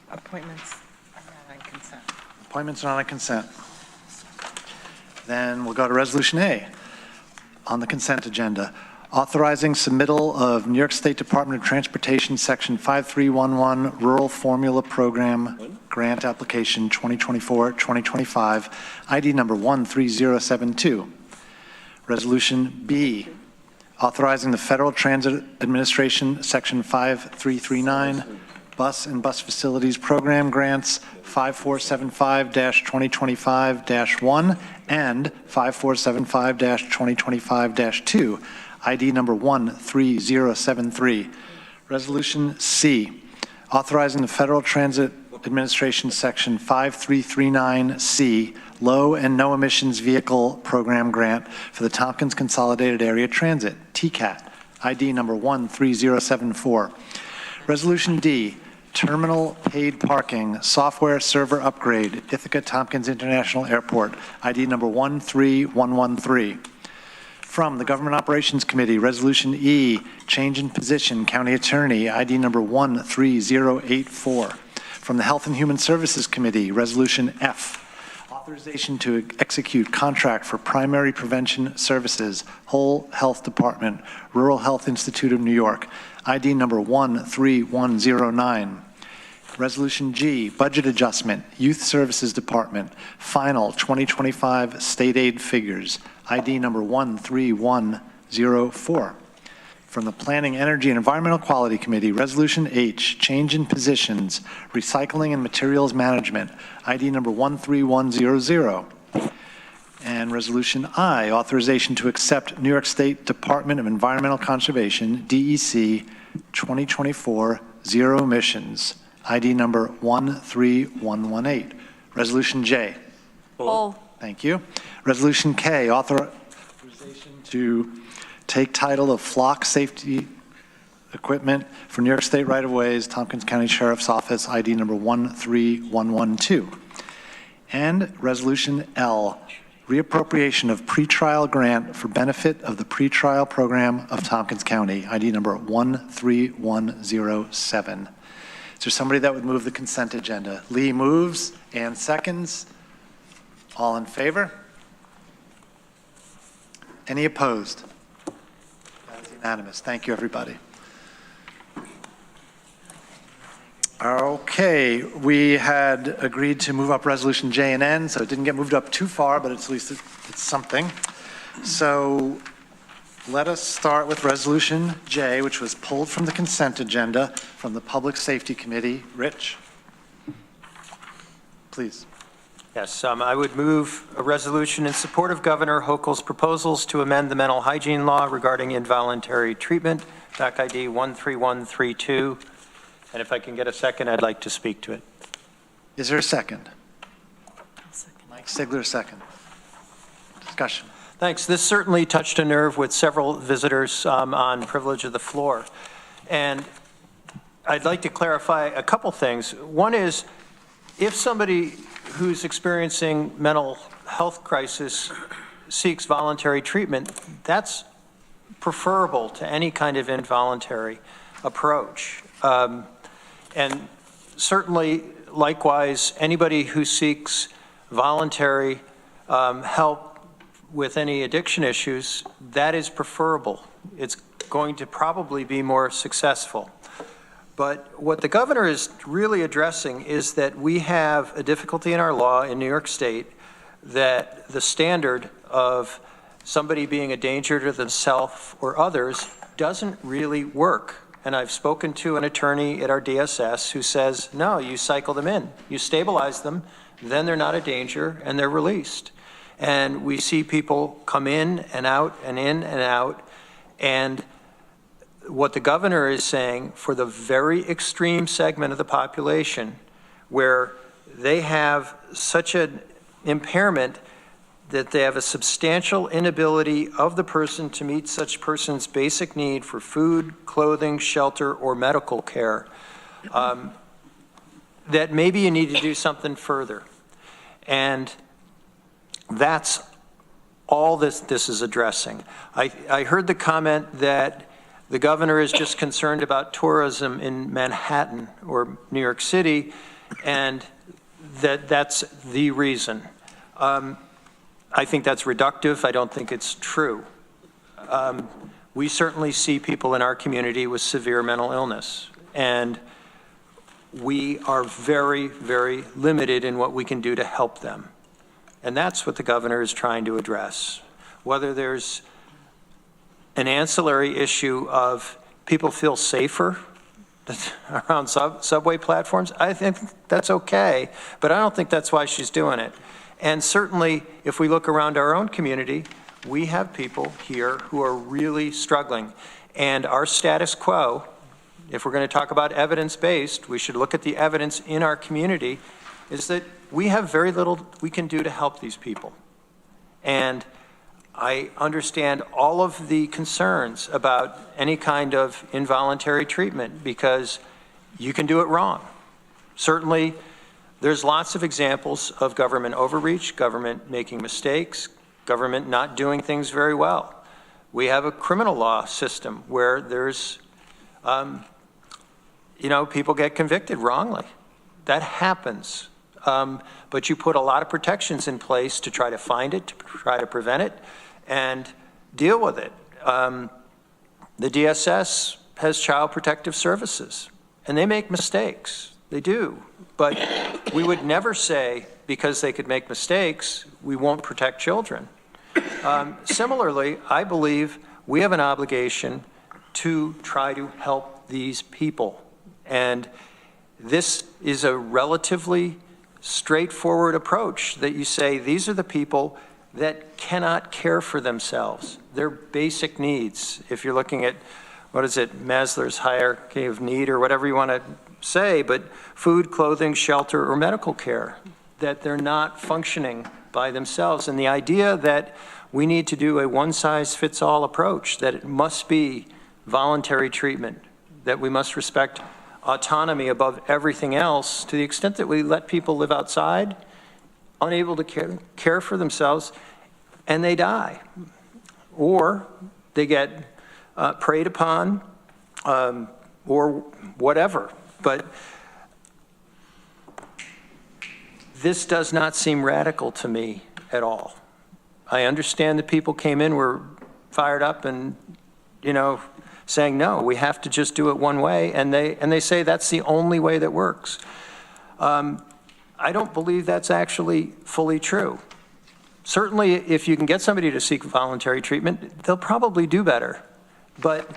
Appointments are not on consent. Appointments are not on consent. Then we'll go to Resolution A on the consent agenda. Authorizing submittal of New York State Department of Transportation Section 5311 Rural Formula Program Grant Application 2024-2025, ID number 13072. Resolution B, authorizing the Federal Transit Administration Section 5339 Bus and Bus Facilities Program Grants 5475-2025-1 and 5475-2025-2. ID number 13073. Resolution C, authorizing the Federal Transit Administration Section 5339C Low and No Emissions Vehicle Program Grant for the Tompkins Consolidated Area Transit, TCAT, ID number 13074. Resolution D, Terminal Paid Parking Software Server Upgrade, Ithaca Tompkins International Airport, ID number 13113. From the Government Operations Committee, Resolution E, Change in Position, County Attorney, ID number 13084. From the Health and Human Services Committee, Resolution F, authorization to execute contract for primary prevention services, Whole Health Department, Rural Health Institute of New York, ID number 13109. Resolution G, budget adjustment, Youth Services Department, final 2025 state aid figures, ID number 13104. From the Planning, Energy, and Environmental Quality Committee, Resolution H, change in positions, recycling and materials management, ID number 13100. And Resolution I, authorization to accept New York State Department of Environmental Conservation, DEC 2024 zero emissions, ID number 13118. Resolution J. Full. Thank you. Resolution K, authorization to take title of flock safety equipment for New York State right-of-ways, Tompkins County Sheriff's Office, ID number 13112. And Resolution L, reappropriation of pretrial grant for benefit of the pretrial program of Tompkins County, ID number 13107. Is there somebody that would move the consent agenda? Lee moves, Ann seconds. All in favor? Any opposed? That is unanimous. Thank you, everybody. Okay, we had agreed to move up Resolution J and N, so it didn't get moved up too far, but at least it's something. So let us start with Resolution J, which was pulled from the consent agenda from the Public Safety Committee. Rich, please. Yes, I would move a resolution in support of Governor Hochul's proposals to amend the mental hygiene law regarding involuntary treatment, Doc ID 13132. And if I can get a second, I'd like to speak to it. Is there a second? Mike Sigler, second. Discussion. Thanks. This certainly touched a nerve with several visitors on privilege of the floor. And I'd like to clarify a couple things. One is, if somebody who's experiencing mental health crisis seeks voluntary treatment, that's preferable to any kind of involuntary approach. And certainly, likewise, anybody who seeks voluntary help with any addiction issues, that is preferable. It's going to probably be more successful. But what the governor is really addressing is that we have a difficulty in our law in New York State that the standard of somebody being a danger to themselves or others doesn't really work. And I've spoken to an attorney at our DSS who says, no, you cycle them in, you stabilize them, then they're not a danger and they're released. And we see people come in and out and in and out. And what the governor is saying, for the very extreme segment of the population where they have such an impairment that they have a substantial inability of the person to meet such person's basic need for food, clothing, shelter, or medical care, that maybe you need to do something further. And that's all this is addressing. I heard the comment that the governor is just concerned about tourism in Manhattan or New York City, and that's the reason. I think that's reductive. I don't think it's true. We certainly see people in our community with severe mental illness, and we are very, very limited in what we can do to help them. And that's what the governor is trying to address. Whether there's an ancillary issue of people feel safer around subway platforms, I think that's okay, but I don't think that's why she's doing it. And certainly, if we look around our own community, we have people here who are really struggling. And our status quo, if we're going to talk about evidence-based, we should look at the evidence in our community, is that we have very little we can do to help these people. And I understand all of the concerns about any kind of involuntary treatment because you can do it wrong. Certainly, there's lots of examples of government overreach, government making mistakes, government not doing things very well. We have a criminal law system where there's, people get convicted wrongly. That happens. But you put a lot of protections in place to try to find it, to try to prevent it, and deal with it. The DSS has Child Protective Services, and they make mistakes. They do. But we would never say, because they could make mistakes, we won't protect children. Similarly, I believe we have an obligation to try to help these people. And this is a relatively straightforward approach that you say, these are the people that cannot care for themselves, their basic needs. If you're looking at, Maslow's hierarchy of need or whatever you want to say, but food, clothing, shelter, or medical care, that they're not functioning by themselves. And the idea that we need to do a one-size-fits-all approach, that it must be voluntary treatment, that we must respect autonomy above everything else, to the extent that we let people live outside, unable to care for themselves, and they die. Or they get preyed upon, or whatever. But this does not seem radical to me at all. I understand that people came in, were fired up and, saying, no, we have to just do it one way. And they say that's the only way that works. I don't believe that's actually fully true. Certainly, if you can get somebody to seek voluntary treatment, they'll probably do better. But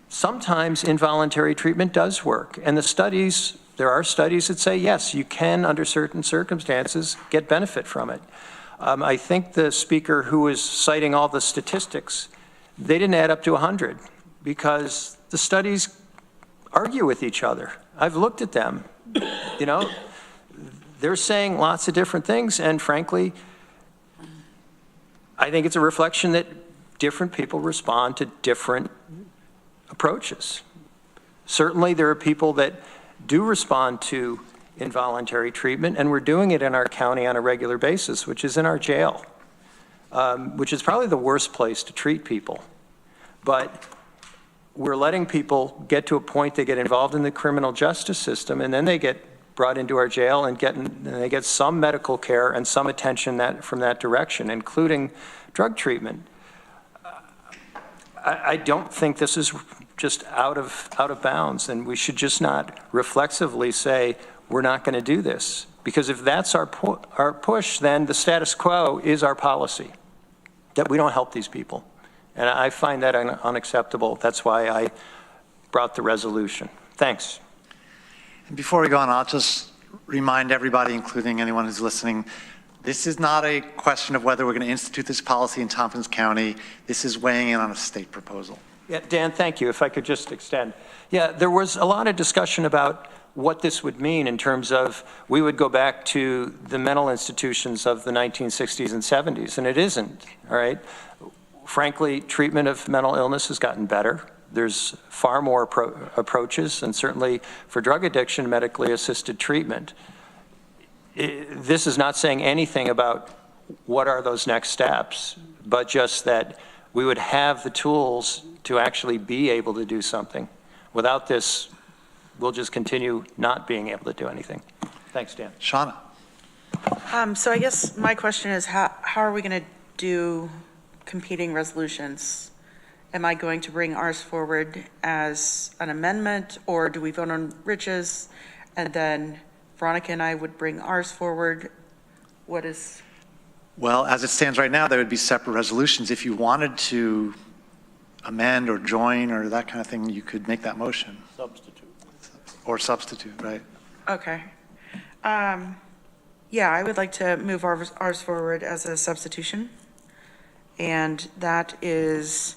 sometimes involuntary treatment does work. And there are studies that say, yes, you can, under certain circumstances, get benefit from it. I think the speaker who was citing all the statistics, they didn't add up to 100 because the studies argue with each other. I've looked at them. They're saying lots of different things, and frankly, I think it's a reflection that different people respond to different approaches. Certainly, there are people that do respond to involuntary treatment, and we're doing it in our county on a regular basis, which is in our jail, which is probably the worst place to treat people. But we're letting people get to a point they get involved in the criminal justice system, and then they get brought into our jail and they get some medical care and some attention from that direction, including drug treatment. I don't think this is just out of bounds, and we should just not reflexively say, we're not going to do this. Because if that's our push, then the status quo is our policy, that we don't help these people. And I find that unacceptable. That's why I brought the resolution. Thanks. And before we go on, I'll just remind everybody, including anyone who's listening, this is not a question of whether we're going to institute this policy in Tompkins County. This is weighing in on a state proposal. Yeah, Dan, thank you. If I could just extend. Yeah, there was a lot of discussion about what this would mean in terms of we would go back to the mental institutions of the 1960s and 70s, and it isn't, all right? Frankly, treatment of mental illness has gotten better. There's far more approaches, and certainly for drug addiction, medically assisted treatment. This is not saying anything about what are those next steps, but just that we would have the tools to actually be able to do something. Without this, we'll just continue not being able to do anything. Thanks, Dan. Shauna. So I guess my question is, how are we going to do competing resolutions? Am I going to bring ours forward as an amendment, or do we vote on Rich's, and then Veronica and I would bring ours forward? What is? Well, as it stands right now, there would be separate resolutions. If you wanted to amend or join or that kind of thing, you could make that motion. Substitute. Or substitute, right? Okay. Yeah, I would like to move ours forward as a substitution. And that is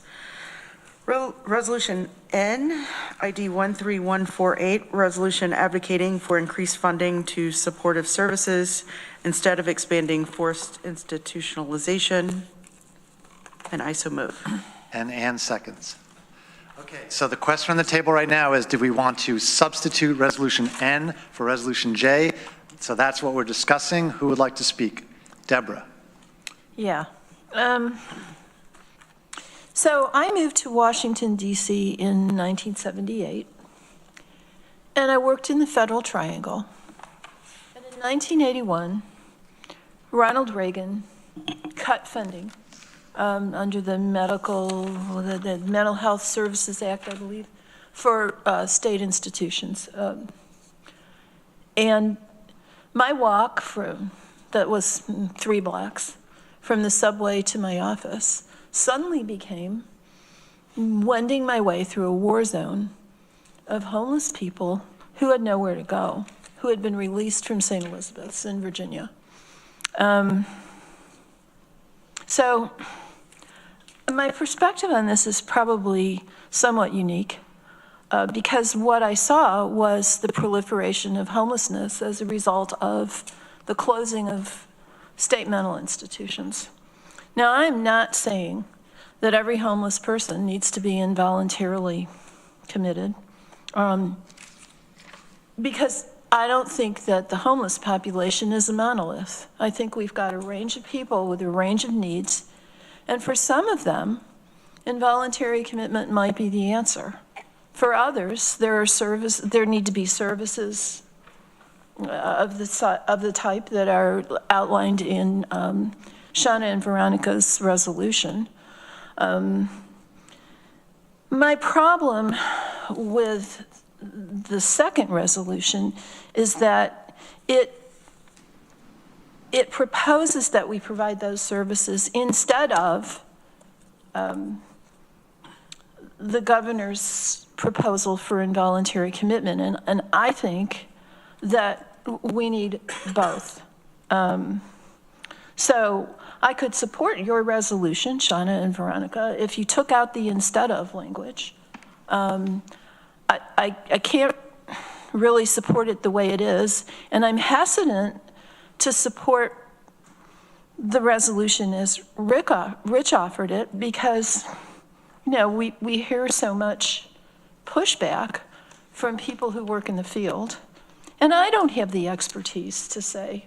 Resolution N, ID 13148, resolution advocating for increased funding to supportive services instead of expanding forced institutionalization. And I so move. And Ann seconds. Okay, so the question on the table right now is, do we want to substitute Resolution N for Resolution J? So that's what we're discussing. Who would like to speak? Deborah. Yeah. So I moved to Washington, D.C. in 1978, and I worked in the Federal Triangle. And in 1981, Ronald Reagan cut funding under the Mental Health Services Act, I believe, for state institutions. And my walk that was 3 blocks from the subway to my office suddenly became wending my way through a war zone of homeless people who had nowhere to go, who had been released from St. Elizabeth's in Virginia. So my perspective on this is probably somewhat unique because what I saw was the proliferation of homelessness as a result of the closing of state mental institutions. Now, I'm not saying that every homeless person needs to be involuntarily committed, because I don't think that the homeless population is a monolith. I think we've got a range of people with a range of needs, and for some of them, involuntary commitment might be the answer. For others, there need to be services of the type that are outlined in Shauna and Veronica's resolution. My problem with the second resolution is that it proposes that we provide those services instead of the governor's proposal for involuntary commitment, and I think that we need both. So I could support your resolution, Shauna and Veronica, if you took out the instead of language. I can't really support it the way it is, and I'm hesitant to support the resolution as Rich offered it because, you know, we hear so much pushback from people who work in the field, and I don't have the expertise to say,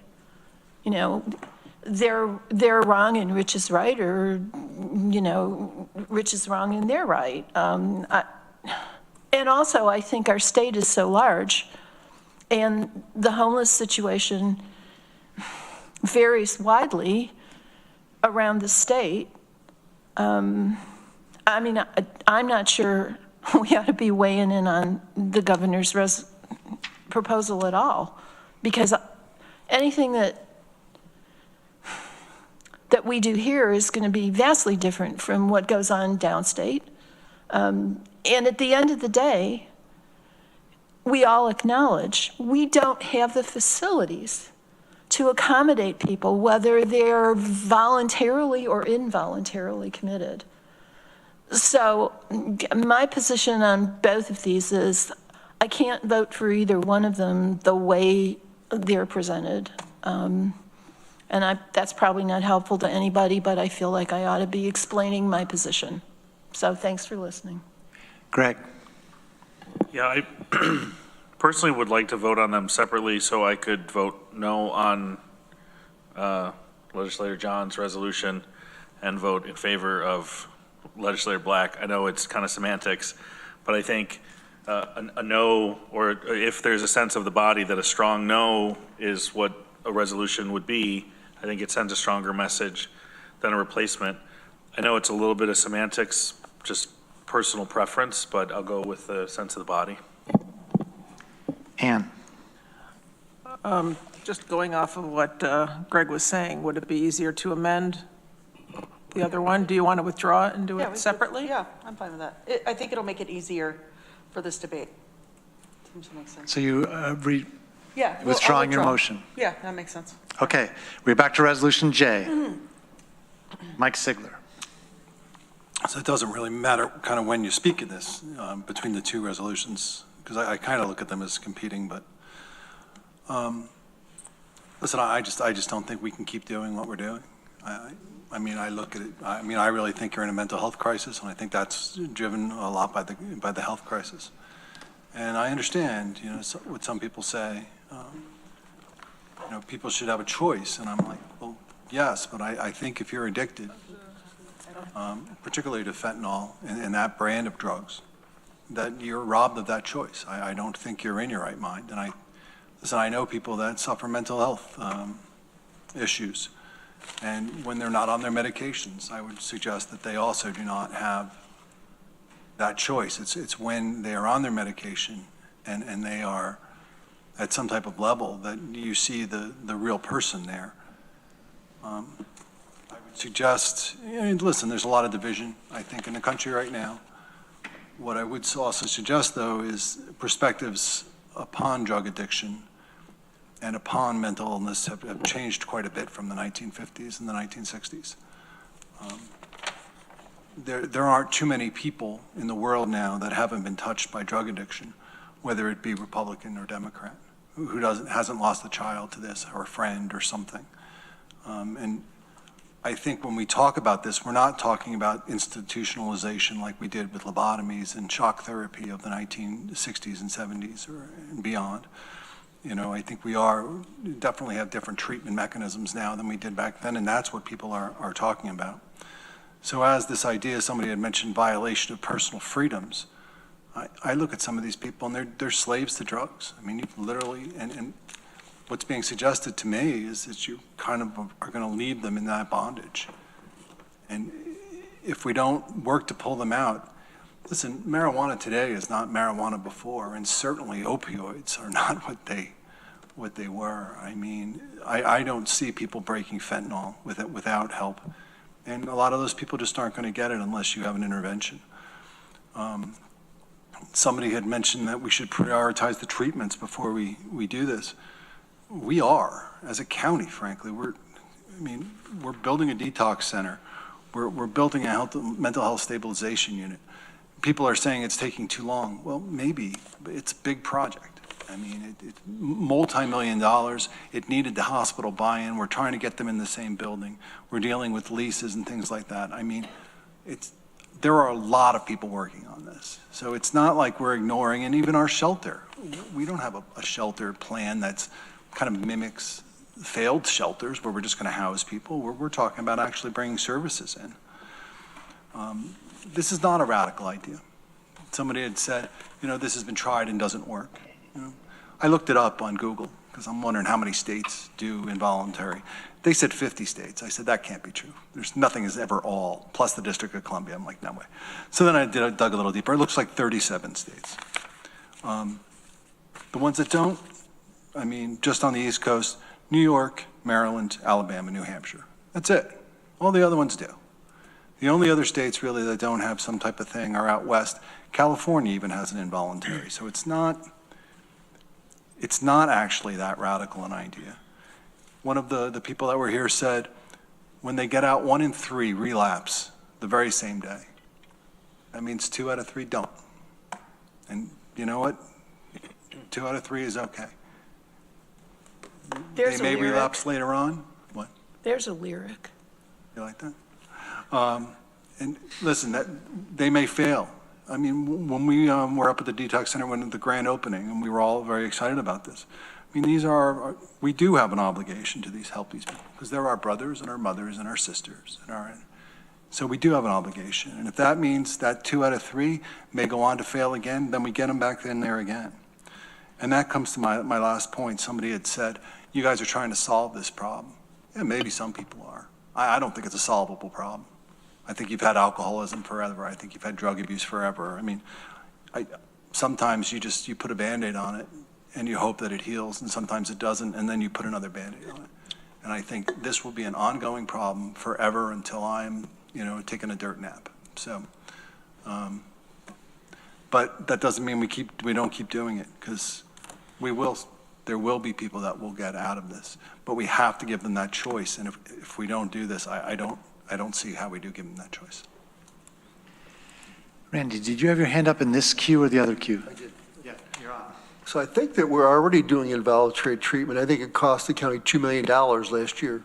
you know, they're wrong and Rich is right, or, you know, Rich is wrong and they're right. And also, I think our state is so large, and the homeless situation varies widely around the state. I mean, I'm not sure we ought to be weighing in on the governor's proposal at all, because anything that we do here is going to be vastly different from what goes on downstate. And at the end of the day, we all acknowledge we don't have the facilities to accommodate people, whether they're voluntarily or involuntarily committed. So my position on both of these is I can't vote for either one of them the way they're presented. And that's probably not helpful to anybody, but I feel like I ought to be explaining my position. So thanks for listening. Greg. Yeah, I personally would like to vote on them separately so I could vote no on Legislator John's resolution and vote in favor of Legislator Black. I know it's kind of semantics, but I think a no, or if there's a sense of the body that a strong no is what a resolution would be, I think it sends a stronger message than a replacement. I know it's a little bit of semantics, just personal preference, but I'll go with the sense of the body. Ann. Just going off of what Greg was saying, would it be easier to amend the other one? Do you want to withdraw it and do it separately? Yeah, I'm fine with that. I think it'll make it easier for this debate. Seems to make sense. So you Yeah. I'll withdrawing your withdraw. motion? Yeah, that makes sense. Okay, we're back to Resolution J. Mike Sigler. So it doesn't really matter kind of when you speak of this between the two resolutions, because I kind of look at them as competing, but listen, I just don't think we can keep doing what we're doing. I mean, I look at it, I mean, I really think you're in a mental health crisis, and I think that's driven a lot by the health crisis. And I understand, what some people say, people should have a choice, and I'm like, well, yes, but I think if you're addicted, particularly to fentanyl and that brand of drugs, that you're robbed of that choice. I don't think you're in your right mind. And I know people that suffer mental health issues. And when they're not on their medications, I would suggest that they also do not have that choice. It's when they are on their medication and they are at some type of level that you see the real person there. I would suggest, listen, there's a lot of division, I think, in the country right now. What I would also suggest, though, is perspectives upon drug addiction and upon mental illness have changed quite a bit from the 1950s and the 1960s. There aren't too many people in the world now that haven't been touched by drug addiction, whether it be Republican or Democrat, who hasn't lost a child to this or a friend or something. And I think when we talk about this, we're not talking about institutionalization like we did with lobotomies and shock therapy of the 1960s and 70s and beyond. I think we definitely have different treatment mechanisms now than we did back then, and that's what people are talking about. So as this idea, somebody had mentioned violation of personal freedoms, I look at some of these people and they're slaves to drugs. I mean, you literally, and what's being suggested to me is that you kind of are going to leave them in that bondage. And if we don't work to pull them out, listen, marijuana today is not marijuana before, and certainly opioids are not what they were. I mean, I don't see people breaking fentanyl without help. And a lot of those people just aren't going to get it unless you have an intervention. Somebody had mentioned that we should prioritize the treatments before we do this. We are, as a county, frankly. We're building a detox center. We're building a mental health stabilization unit. People are saying it's taking too long. Well, maybe, but it's a big project. I mean, it's multi-million dollars. It needed the hospital buy-in. We're trying to get them in the same building. We're dealing with leases and things like that. I mean, there are a lot of people working on this. So it's not like we're ignoring, and even our shelter. We don't have a shelter plan that's kind of mimics failed shelters where we're just going to house people. We're talking about actually bringing services in. This is not a radical idea. Somebody had said, this has been tried and doesn't work. I looked it up on Google because I'm wondering how many states do involuntary. They said 50 states. I said, that can't be true. There's nothing is ever all, plus the District of Columbia. I'm like, no way. So then I dug a little deeper. It looks like 37 states. The ones that don't, I mean, just on the East Coast, New York, Maryland, Alabama, New Hampshire. That's it. All the other ones do. The only other states really that don't have some type of thing are out west. California even has an involuntary. So it's not actually that radical an idea. One of the people that were here said, when they get out, 1 in 3 relapse the very same day. That means 2 out of 3 don't. And you know what? 2 out of 3 is okay. There's they may a lyric. relapse later on. What? There's a lyric. You like that? And listen, they may fail. I mean, when we were up at the detox center when the grand opening, and we were all very excited about this. I mean, we do have an obligation to help these people because they're our brothers and our mothers and our sisters so we do have an obligation. And if that means that 2 out of 3 may go on to fail again, then we get them back in there again. And that comes to my last point. Somebody had said, you guys are trying to solve this problem. Yeah, maybe some people are. I don't think it's a solvable problem. I think you've had alcoholism forever. I think you've had drug abuse forever. I mean, sometimes you put a Band-Aid on it and you hope that it heals, and sometimes it doesn't, and then you put another Band-Aid on it. And I think this will be an ongoing problem forever until I'm, taking a dirt nap. So, but that doesn't mean we don't keep doing it, because there will be people that will get out of this, but we have to give them that choice. And if we don't do this, I don't see how we do give them that choice. Randy, did you have your hand up in this queue or the other queue? I did. Yeah, you're on. So I think that we're already doing involuntary treatment. I think it cost the county $2 million last year.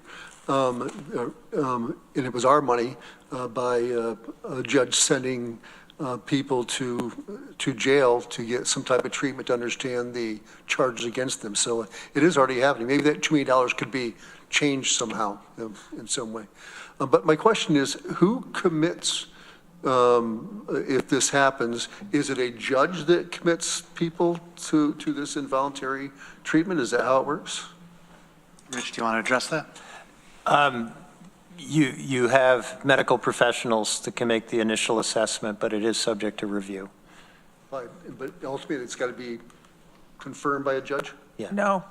And it was our money by a judge sending people to jail to get some type of treatment to understand the charges against them. So it is already happening. Maybe that $2 million could be changed somehow in some way. But my question is, who commits, if this happens, is it a judge that commits people to this involuntary treatment? Is that how it works? Rich, do you want to address that? You have medical professionals that can make the initial assessment, but it is subject to review. But ultimately, it's got to be confirmed by a judge? Yeah. No.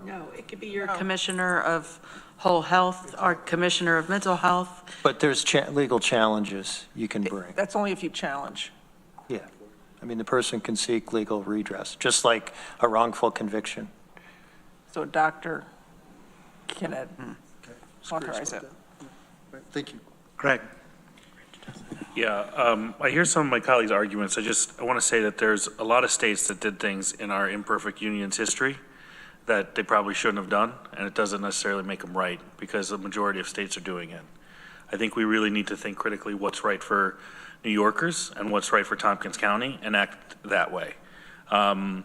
No, it could be your commissioner of whole health or commissioner of mental health. But there's legal challenges you can bring. That's only if you challenge. Yeah. I mean, the person can seek legal redress, just like a wrongful conviction. So a doctor can authorize it. Thank you. Greg. Yeah, I hear some of my colleagues' arguments. I want to say that there's a lot of states that did things in our imperfect union's history that they probably shouldn't have done, and it doesn't necessarily make them right because the majority of states are doing it. I think we really need to think critically what's right for New Yorkers and what's right for Tompkins County and act that way. I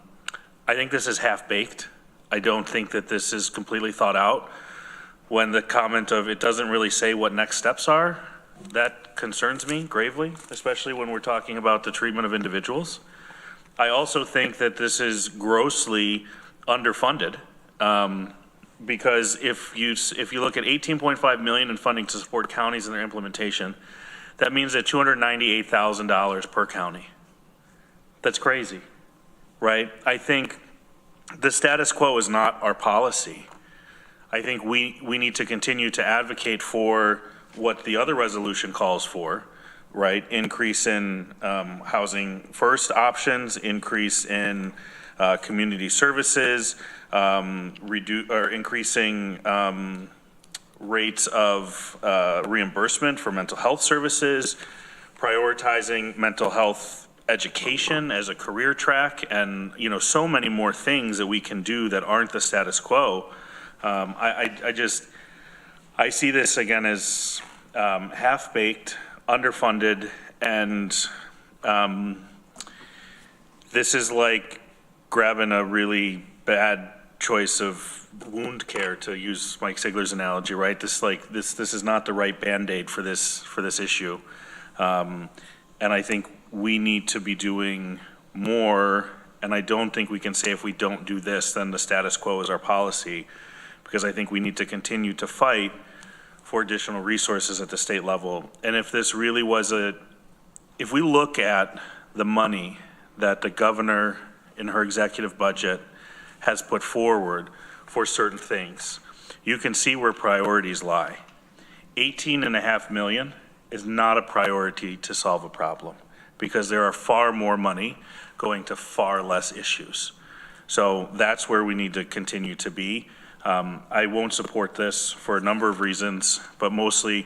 think this is half-baked. I don't think that this is completely thought out. When the comment of it doesn't really say what next steps are, that concerns me gravely, especially when we're talking about the treatment of individuals. I also think that this is grossly underfunded because if you look at $18.5 million in funding to support counties in their implementation, that means that $298,000 per county. That's crazy, right? I think the status quo is not our policy. I think we need to continue to advocate for what the other resolution calls for, right? Increase in housing first options, increase in community services, increasing rates of reimbursement for mental health services, prioritizing mental health education as a career track, and so many more things that we can do that aren't the status quo. I see this again as half-baked, underfunded, and this is like grabbing a really bad choice of wound care, to use Mike Sigler's analogy, right? This is not the right Band-Aid for this issue, and I think we need to be doing more. And I don't think we can say if we don't do this, then the status quo is our policy. because I think we need to continue to fight for additional resources at the state level. And if this really was if we look at the money that the governor in her executive budget has put forward for certain things, you can see where priorities lie. $18.5 million is not a priority to solve a problem, because there are far more money going to far less issues. So that's where we need to continue to be. I won't support this for a number of reasons, but mostly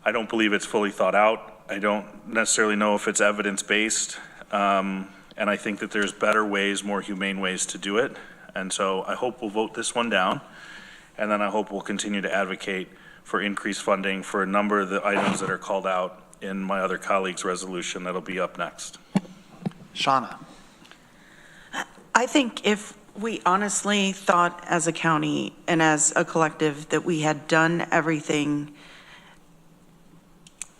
I don't believe it's fully thought out. I don't necessarily know if it's evidence-based, and I think that there's better ways, more humane ways to do it. And so I hope we'll vote this one down, and then I hope we'll continue to advocate for increased funding for a number of the items that are called out in my other colleague's resolution that'll be up next. Shauna. I think if we honestly thought as a county and as a collective that we had done everything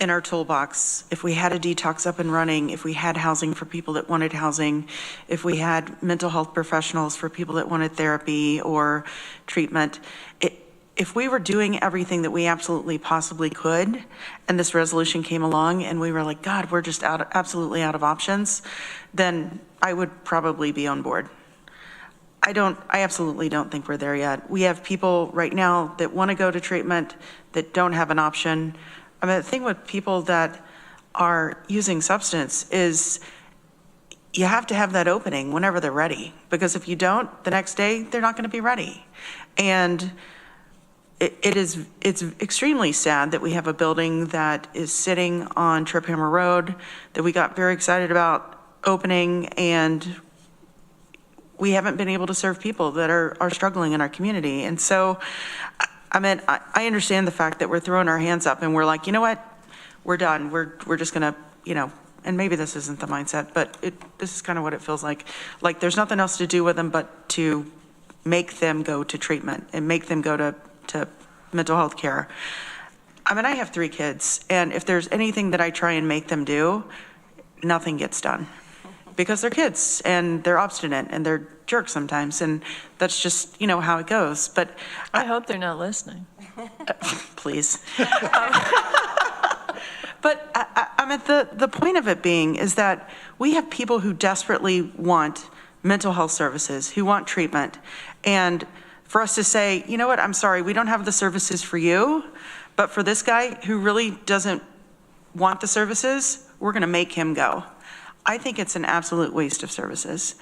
in our toolbox, if we had a detox up and running, if we had housing for people that wanted housing, if we had mental health professionals for people that wanted therapy or treatment, if we were doing everything that we absolutely possibly could, and this resolution came along and we were like, God, we're just absolutely out of options, then I would probably be on board. I absolutely don't think we're there yet. We have people right now that want to go to treatment that don't have an option. I mean, the thing with people that are using substance is you have to have that opening whenever they're ready, because if you don't, the next day, they're not going to be ready. And it's extremely sad that we have a building that is sitting on Trip Hammer Road that we got very excited about opening, and we haven't been able to serve people that are struggling in our community. And so, I mean, I understand the fact that we're throwing our hands up and we're like, you know what, we're done. We're just gonna, and maybe this isn't the mindset, but this is kind of what it feels like. Like there's nothing else to do with them but to make them go to treatment and make them go to mental health care. I mean, I have 3 kids, and if there's anything that I try and make them do, nothing gets done. Because they're kids, and they're obstinate, and they're jerks sometimes, and that's just, how it goes. But I hope they're not listening. Please. But I mean, the point of it being is that we have people who desperately want mental health services, who want treatment, and for us to say, you know what, I'm sorry, we don't have the services for you, but for this guy who really doesn't want the services, we're going to make him go. I think it's an absolute waste of services.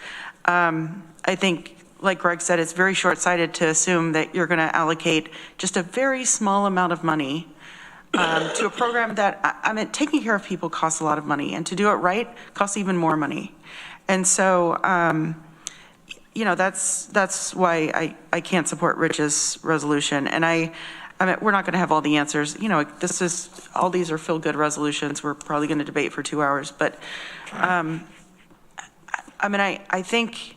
I think, like Greg said, it's very short-sighted to assume that you're going to allocate just a very small amount of money to a program that, I mean, taking care of people costs a lot of money, and to do it right costs even more money. And so, that's why I can't support Rich's resolution. And I mean, we're not going to have all the answers. All these are feel-good resolutions. We're probably going to debate for 2 hours. But, I mean, I think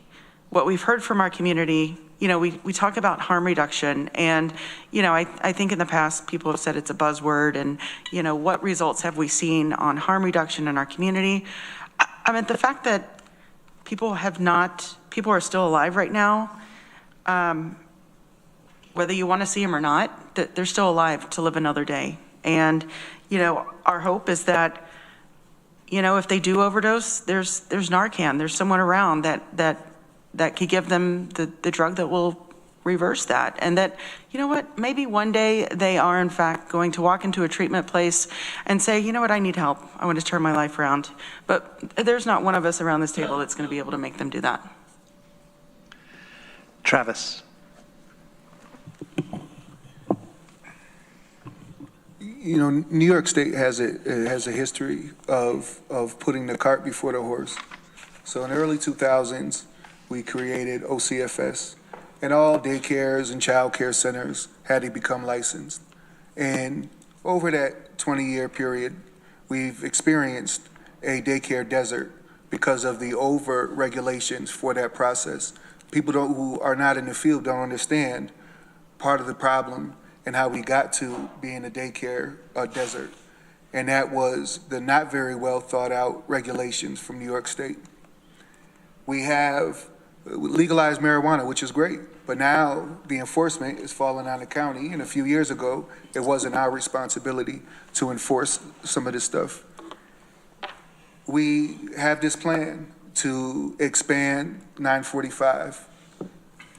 what we've heard from our community, we talk about harm reduction. And, I think in the past, people have said it's a buzzword. And, what results have we seen on harm reduction in our community? I mean, the fact that people are still alive right now, whether you want to see them or not, that they're still alive to live another day. And, our hope is that, if they do overdose, there's Narcan, there's someone around that could give them the drug that will reverse that. And that, maybe one day they are in fact going to walk into a treatment place and say, I need help. I want to turn my life around. But there's not one of us around this table that's going to be able to make them do that. Travis. New York State has a history of putting the cart before the horse. So in the early 2000s, we created OCFS, and all daycares and child care centers had to become licensed. And over that 20-year period, we've experienced a daycare desert because of the over-regulations for that process. People who are not in the field don't understand part of the problem and how we got to being a daycare desert. And that was the not very well thought out regulations from New York State. We have legalized marijuana, which is great, But now the enforcement is falling on the county, and a few years ago, it wasn't our responsibility to enforce some of this stuff. We have this plan to expand 945.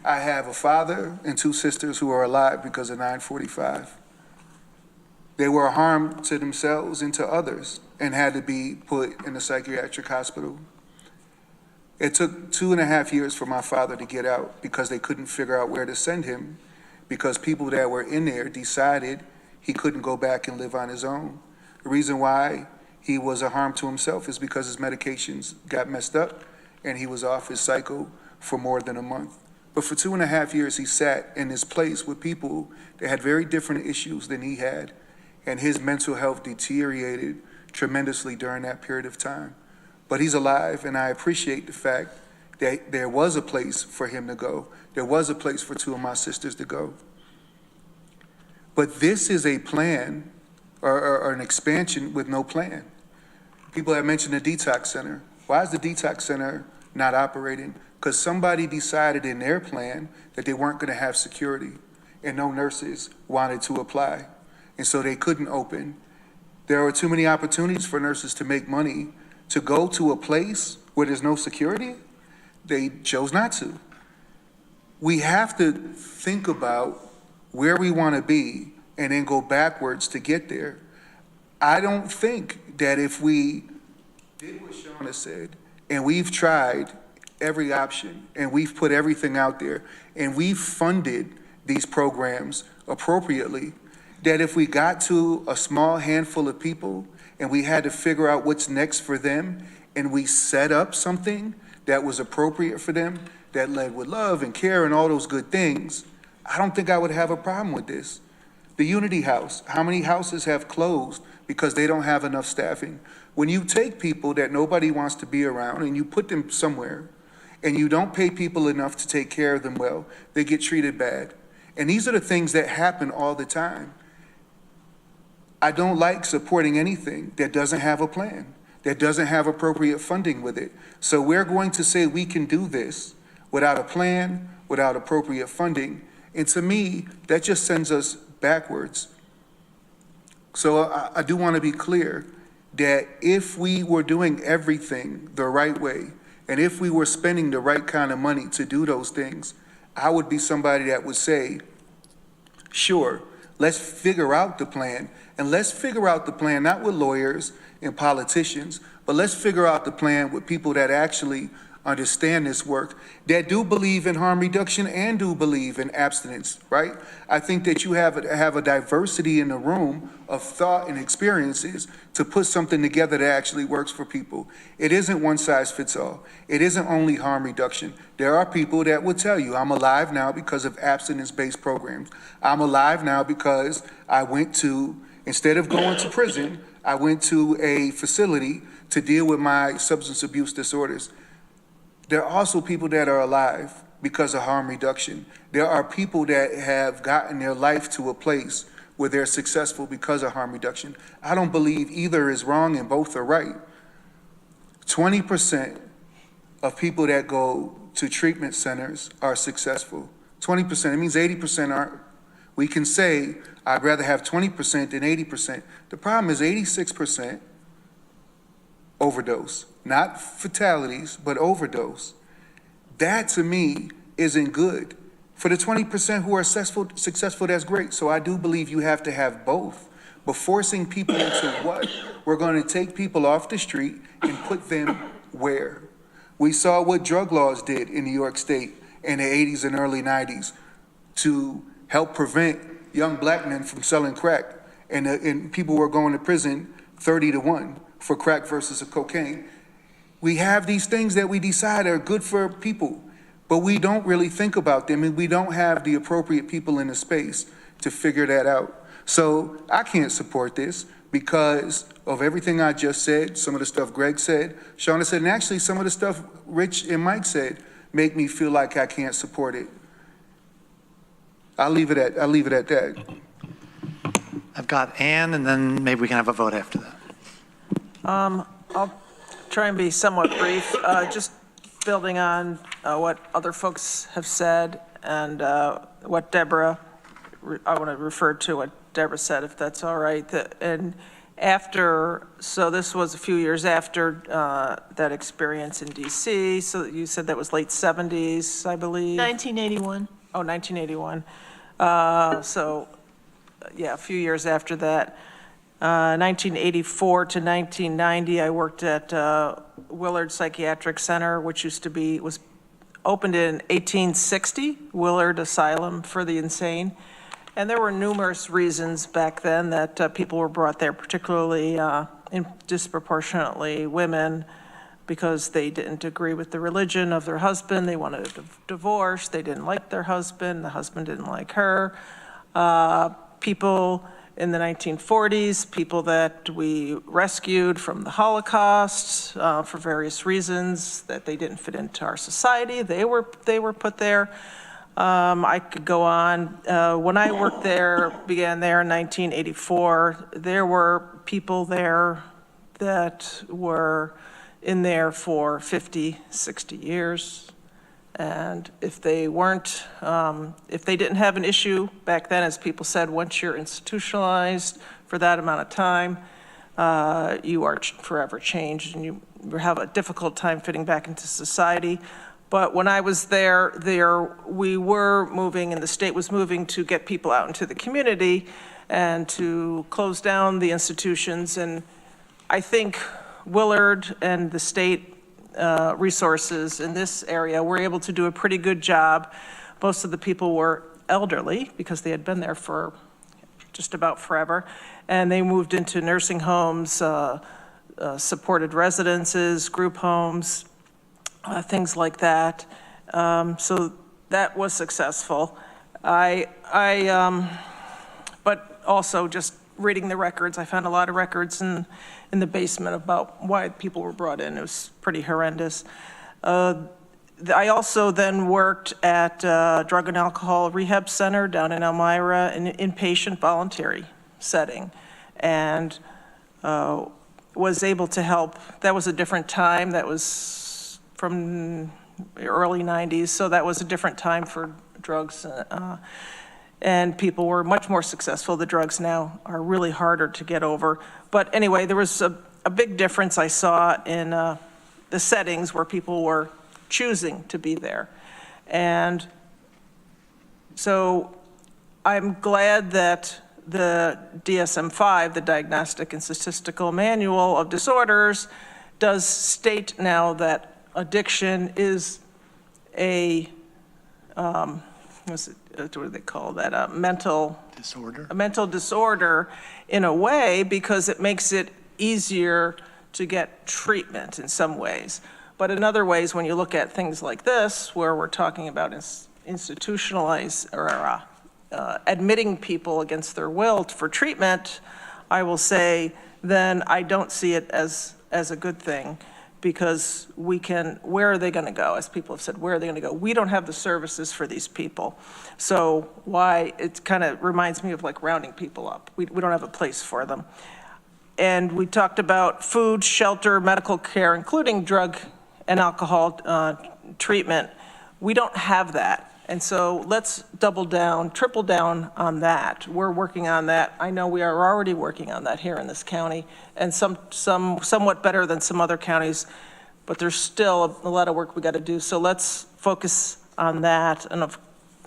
I have a father and 2 sisters who are alive because of 945. They were a harm to themselves and to others and had to be put in a psychiatric hospital. It took 2.5 years for my father to get out because they couldn't figure out where to send him, because people that were in there decided he couldn't go back and live on his own. The reason why he was a harm to himself is because his medications got messed up and he was off his cycle for more than a month. But for 2.5 years, he sat in this place with people that had very different issues than he had, and his mental health deteriorated tremendously during that period of time. But he's alive, and I appreciate the fact that there was a place for him to go. There was a place for 2 of my sisters to go. But this is a plan or an expansion with no plan. People have mentioned the detox center. Why is the detox center not operating? Because somebody decided in their plan that they weren't going to have security, and no nurses wanted to apply, and so they couldn't open. There were too many opportunities for nurses to make money to go to a place where there's no security. They chose not to. We have to think about where we want to be and then go backwards to get there. I don't think that if we did what Shauna said, and we've tried every option, and we've put everything out there, and we've funded these programs appropriately, that if we got to a small handful of people and we had to figure out what's next for them, and we set up something that was appropriate for them, that led with love and care and all those good things, I don't think I would have a problem with this. The Unity House, how many houses have closed because they don't have enough staffing? When you take people that nobody wants to be around and you put them somewhere, and you don't pay people enough to take care of them well, they get treated bad. And these are the things that happen all the time. I don't like supporting anything that doesn't have a plan, that doesn't have appropriate funding with it. So we're going to say we can do this without a plan, without appropriate funding. And to me, that just sends us backwards. So I do want to be clear that if we were doing everything the right way, and if we were spending the right kind of money to do those things, I would be somebody that would say, sure, let's figure out the plan. And let's figure out the plan, not with lawyers and politicians, but let's figure out the plan with people that actually understand this work, that do believe in harm reduction and do believe in abstinence, right? I think that you have a diversity in the room of thought and experiences to put something together that actually works for people. It isn't one size fits all. It isn't only harm reduction. There are people that will tell you, I'm alive now because of abstinence-based programs. I'm alive now because I went to, instead of going to prison, I went to a facility to deal with my substance abuse disorders. There are also people that are alive because of harm reduction. There are people that have gotten their life to a place where they're successful because of harm reduction. I don't believe either is wrong and both are right. 20% of people that go to treatment centers are successful. 20%, it means 80% aren't. We can say, I'd rather have 20% than 80%. The problem is 86% overdose. Not fatalities, but overdose. That, to me, isn't good. For the 20% who are successful, that's great. So I do believe you have to have both. But forcing people into what? We're going to take people off the street and put them where? We saw what drug laws did in New York State in the 80s and early 90s to help prevent young black men from selling crack. And people were going to prison 30-1 for crack versus cocaine. We have these things that we decide are good for people, but we don't really think about them, and we don't have the appropriate people in the space to figure that out. So I can't support this because of everything I just said, some of the stuff Greg said, Shauna said, and actually some of the stuff Rich and Mike said make me feel like I can't support it. I'll leave it at that. I've got Ann, and then maybe we can have a vote after that. I'll try and be somewhat brief. Just building on what other folks have said, and what Deborah, I want to refer to what Deborah said, if that's all right. And after, so this was a few years after that experience in DC. So you said that was late 70s, I believe? 1981. Oh, 1981. So, yeah, a few years after that. 1984 to 1990, I worked at Willard Psychiatric Center, which was opened in 1860, Willard Asylum for the Insane. And there were numerous reasons back then that people were brought there, particularly disproportionately women, because they didn't agree with the religion of their husband. They wanted a divorce. They didn't like their husband. The husband didn't like her. People in the 1940s, people that we rescued from the Holocaust for various reasons, that they didn't fit into our society. They were put there. I could go on. When I worked there, began there in 1984, there were people there that were in there for 50, 60 years. And if they weren't, if they didn't have an issue back then, as people said, once you're institutionalized for that amount of time, you are forever changed and you have a difficult time fitting back into society. But when I was there, we were moving, and the state was moving to get people out into the community and to close down the institutions. And I think Willard and the state resources in this area were able to do a pretty good job. Most of the people were elderly because they had been there for just about forever. And they moved into nursing homes, supported residences, group homes, things like that. So that was successful. But also just reading the records, I found a lot of records in the basement about why people were brought in. It was pretty horrendous. I also then worked at Drug and Alcohol Rehab Center down in Elmira, in an inpatient voluntary setting, and was able to help. That was a different time. That was from the early 90s, so that was a different time for drugs, and people were much more successful. The drugs now are really harder to get over. But anyway, there was a big difference I saw in the settings where people were choosing to be there. And so I'm glad that the DSM-5, the Diagnostic and Statistical Manual of Disorders, does state now that addiction is what do they call that? A mental disorder. A mental disorder in a way, because it makes it easier to get treatment in some ways. But in other ways, when you look at things like this, where we're talking about institutionalized or admitting people against their will for treatment, I will say, then I don't see it as a good thing. Because where are they going to go? As people have said, where are they going to go? We don't have the services for these people. So it kind of reminds me of like rounding people up. We don't have a place for them. And we talked about food, shelter, medical care, including drug and alcohol treatment. We don't have that. And so let's double down, triple down on that. We're working on that. I know we are already working on that here in this county, and somewhat better than some other counties, but there's still a lot of work we got to do. So let's focus on that, and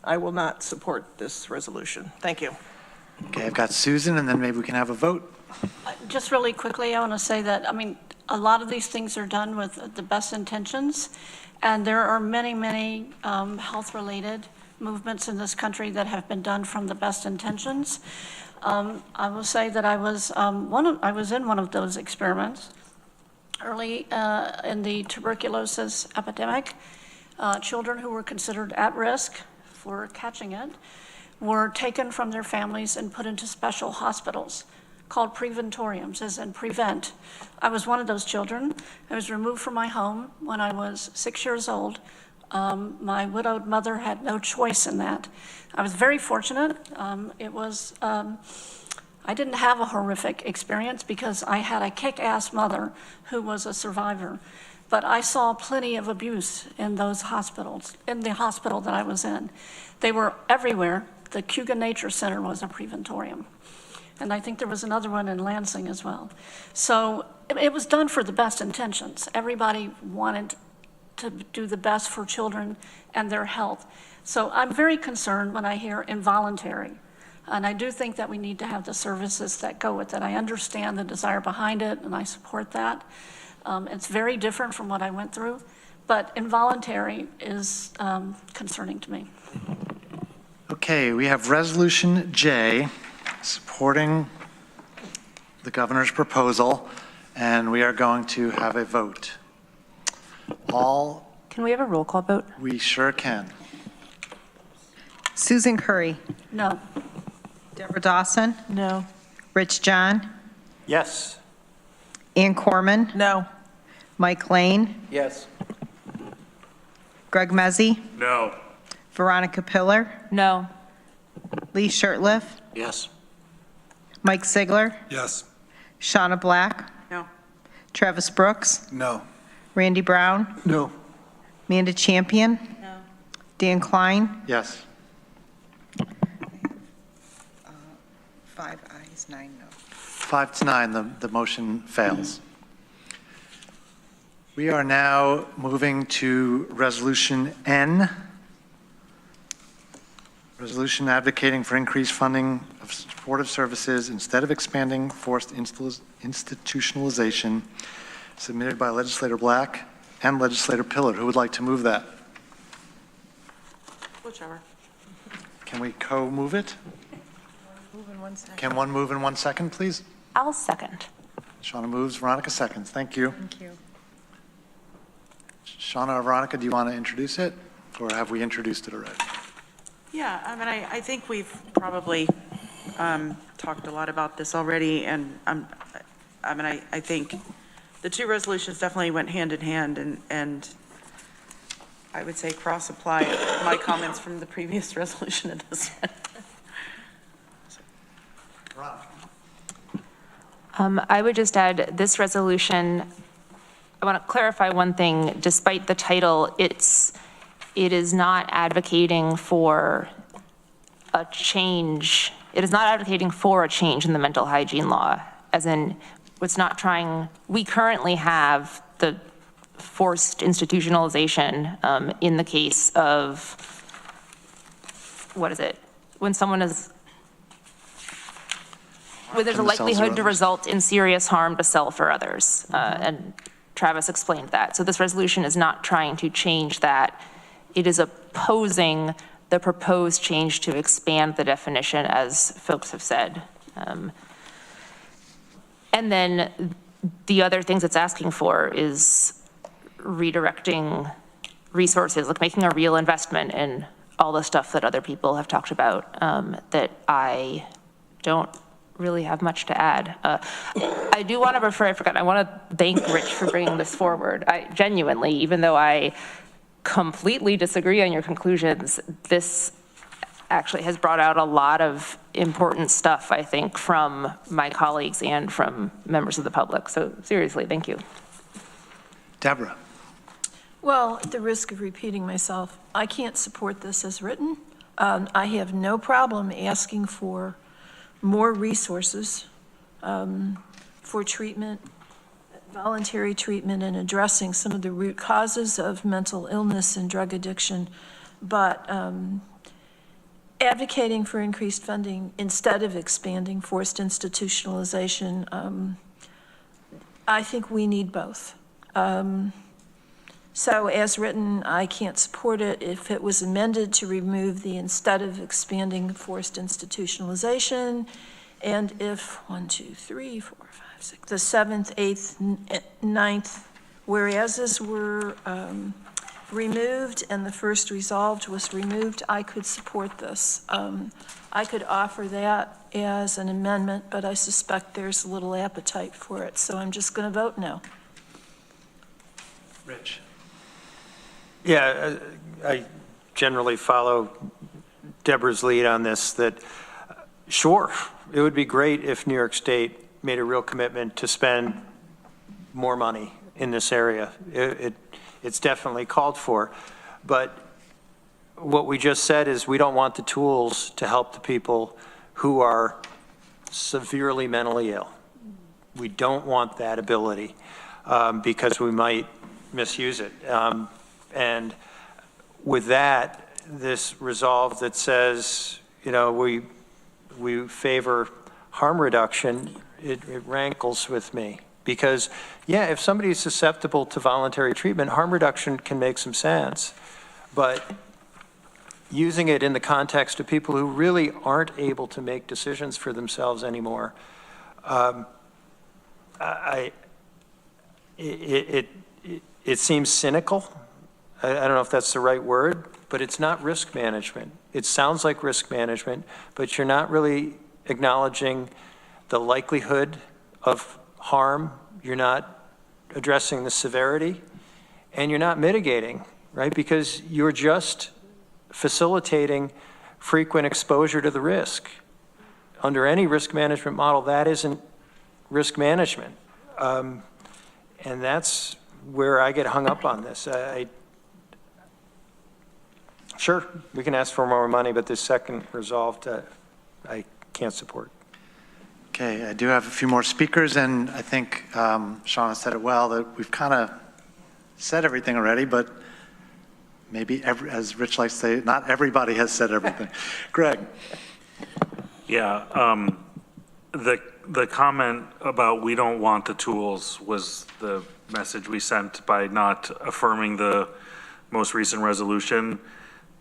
I will not support this resolution. Thank you. Okay, I've got Susan, and then maybe we can have a vote. Just really quickly, I want to say that, a lot of these things are done with the best intentions. And there are many, many health-related movements in this country that have been done from the best intentions. I will say that I was in one of those experiments early in the tuberculosis epidemic. Children who were considered at risk for catching it were taken from their families and put into special hospitals called preventoriums, as in prevent. I was one of those children. I was removed from my home when I was 6 years old. My widowed mother had no choice in that. I was very fortunate. I didn't have a horrific experience because I had a kick-ass mother who was a survivor. but I saw plenty of abuse in those hospitals, in the hospital that I was in. They were everywhere. The Cayuga Nature Center was a preventorium. And I think there was another one in Lansing as well. So it was done for the best intentions. Everybody wanted to do the best for children and their health. So I'm very concerned when I hear involuntary. And I do think that we need to have the services that go with it. I understand the desire behind it, and I support that. It's very different from what I went through, but involuntary is concerning to me. Okay, we have Resolution J supporting the governor's proposal, and we are going to have a vote. Can we have a roll call vote? We sure can. Susan Curry. No. Deborah Dawson. No. Rich John. Yes. Ann Corman. No. Mike Lane. Yes. Greg Mezzi. No. Veronica Pillar. No. Lee Shirtliff. Yes. Mike Sigler. Yes. Shauna Black. No. Travis Brooks. No. Randy Brown. No. Amanda Champion. No. Dan Klein. Yes. 5 ayes, 9 no. 5-9, the motion fails. We are now moving to Resolution N. Resolution advocating for increased funding of supportive services instead of expanding forced institutionalization, submitted by Legislator Black and Legislator Pillar. Who would like to move that? Whichever. Can we co-move it? Move in 1 second. Can one move in 1 second, please? I'll second. Shauna moves, Veronica seconds. Thank you. Thank you. Shauna or Veronica, do you want to introduce it, or have we introduced it already? Yeah, I mean, I think we've probably talked a lot about this already, and I think the two resolutions definitely went hand in hand, and I would say cross-apply my comments from the previous resolution to this one. I would just add this resolution, I want to clarify one thing. Despite the title, it is not advocating for a change. It is not advocating for a change in the mental hygiene law, as in, it's not trying, we currently have the forced institutionalization in the case of, what is it? When someone is, when there's a likelihood to result in serious harm to self or others. And Travis explained that. So this resolution is not trying to change that. It is opposing the proposed change to expand the definition, as folks have said. And then the other things it's asking for is redirecting resources, like making a real investment in all the stuff that other people have talked about that I don't really have much to add. I do want to, before I forget, I want to thank Rich for bringing this forward. I genuinely, even though I completely disagree on your conclusions, this actually has brought out a lot of important stuff, I think, from my colleagues and from members of the public. So seriously, thank you. Deborah. Well, at the risk of repeating myself, I can't support this as written. I have no problem asking for more resources for treatment, voluntary treatment, and addressing some of the root causes of mental illness and drug addiction. But advocating for increased funding instead of expanding forced institutionalization, I think we need both. So as written, I can't support it. If it was amended to remove the instead of expanding forced institutionalization, and if 1, 2, 3, 4, 5, 6, the 7th, 8th, 9th, whereases were removed and the first resolved was removed, I could support this. I could offer that as an amendment, but I suspect there's little appetite for it, so I'm just going to vote no. Rich. Yeah, I generally follow Deborah's lead on this, that sure, it would be great if New York State made a real commitment to spend more money in this area. It's definitely called for. But what we just said is we don't want the tools to help the people who are severely mentally ill. We don't want that ability because we might misuse it. And with that, this resolve that says, you know, we favor harm reduction, it rankles with me. Because, yeah, if somebody is susceptible to voluntary treatment, harm reduction can make some sense. But using it in the context of people who really aren't able to make decisions for themselves anymore, it seems cynical. I don't know if that's the right word, but it's not risk management. It sounds like risk management, but you're not really acknowledging the likelihood of harm. You're not addressing the severity, and you're not mitigating, right? Because you're just facilitating frequent exposure to the risk. Under any risk management model, that isn't risk management. And that's where I get hung up on this. Sure, we can ask for more money, but this second resolved, I can't support. Okay, I do have a few more speakers, and I think Shauna said it well, that we've kind of said everything already, but maybe, as Rich likes to say, not everybody has said everything. Greg. Yeah, the comment about we don't want the tools was the message we sent by not affirming the most recent resolution.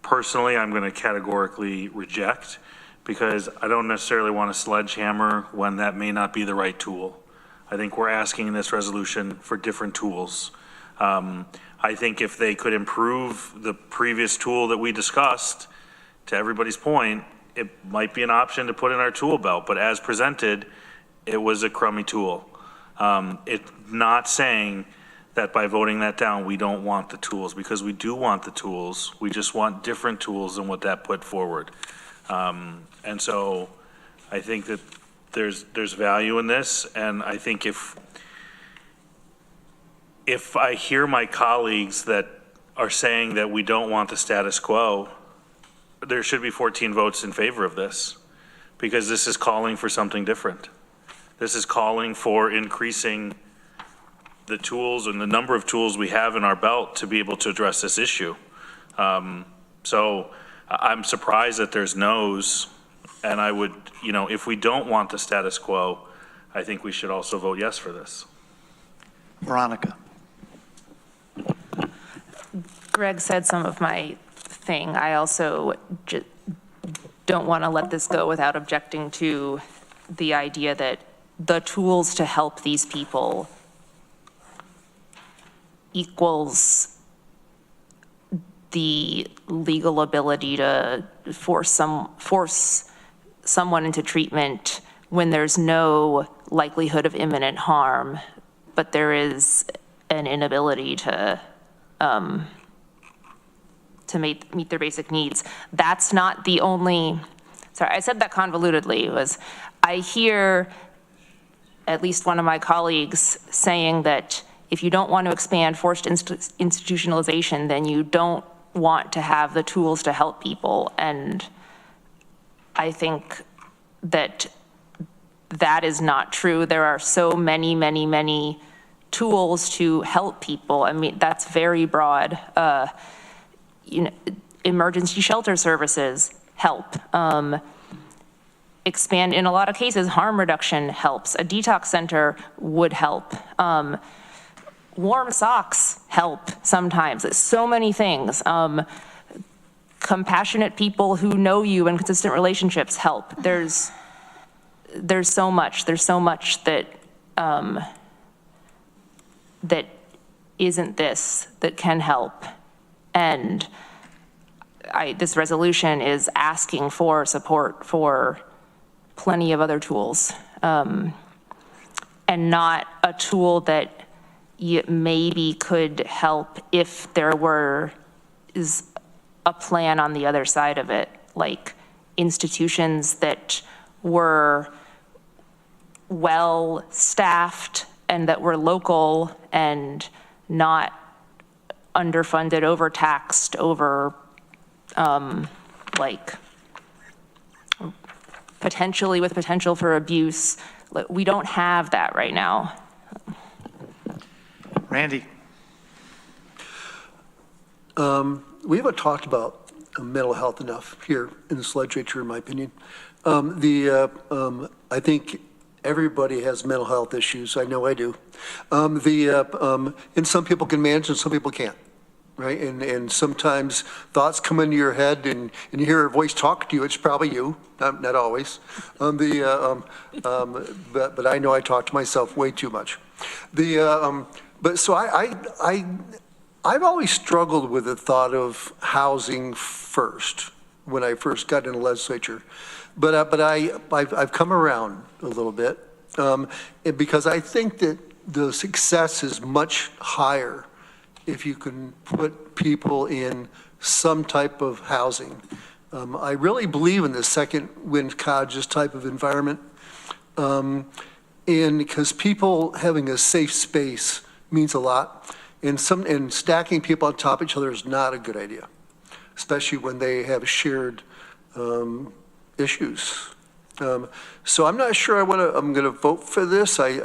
Personally, I'm going to categorically reject, because I don't necessarily want a sledgehammer when that may not be the right tool. I think we're asking in this resolution for different tools. I think if they could improve the previous tool that we discussed, to everybody's point, it might be an option to put in our tool belt, but as presented, it was a crummy tool. It's not saying that by voting that down, we don't want the tools, because we do want the tools. We just want different tools than what that put forward. And so I think that there's value in this, and I think if I hear my colleagues that are saying that we don't want the status quo, there should be 14 votes in favor of this, because this is calling for something different. This is calling for increasing the tools and the number of tools we have in our belt to be able to address this issue. So I'm surprised that there's no's, and I would, if we don't want the status quo, I think we should also vote yes for this. Veronica. Greg said some of my thing. I also don't want to let this go without objecting to the idea that the tools to help these people equals the legal ability to force someone into treatment when there's no likelihood of imminent harm, but there is an inability to meet their basic needs. That's not the only, sorry, I said that convolutedly, was I hear at least one of my colleagues saying that if you don't want to expand forced institutionalization, then you don't want to have the tools to help people. And I think that that is not true. There are so many, many, many tools to help people. I mean, that's very broad. Emergency shelter services help. Expand, in a lot of cases, harm reduction helps. A detox center would help. Warm socks help sometimes. It's so many things. Compassionate people who know you in consistent relationships help. There's so much. There's so much that that isn't this that can help. And this resolution is asking for support for plenty of other tools, and not a tool that maybe could help if there is a plan on the other side of it, like institutions that were well staffed and that we're local and not underfunded, overtaxed, like potentially with potential for abuse. We don't have that right now. Randy. We haven't talked about mental health enough here in this legislature, in my opinion. I think everybody has mental health issues. I know I do. And some people can manage and some people can't, right? And sometimes thoughts come into your head and you hear a voice talk to you. It's probably you, not always. But I know I talk to myself way too much. But so I've always struggled with the thought of housing first when I first got in the legislature. But I've come around a little bit because I think that the success is much higher if you can put people in some type of housing. I really believe in the second wind cottages type of environment. And because people having a safe space means a lot. And stacking people on top of each other is not a good idea, especially when they have shared issues. So I'm not sure I'm going to vote for this. But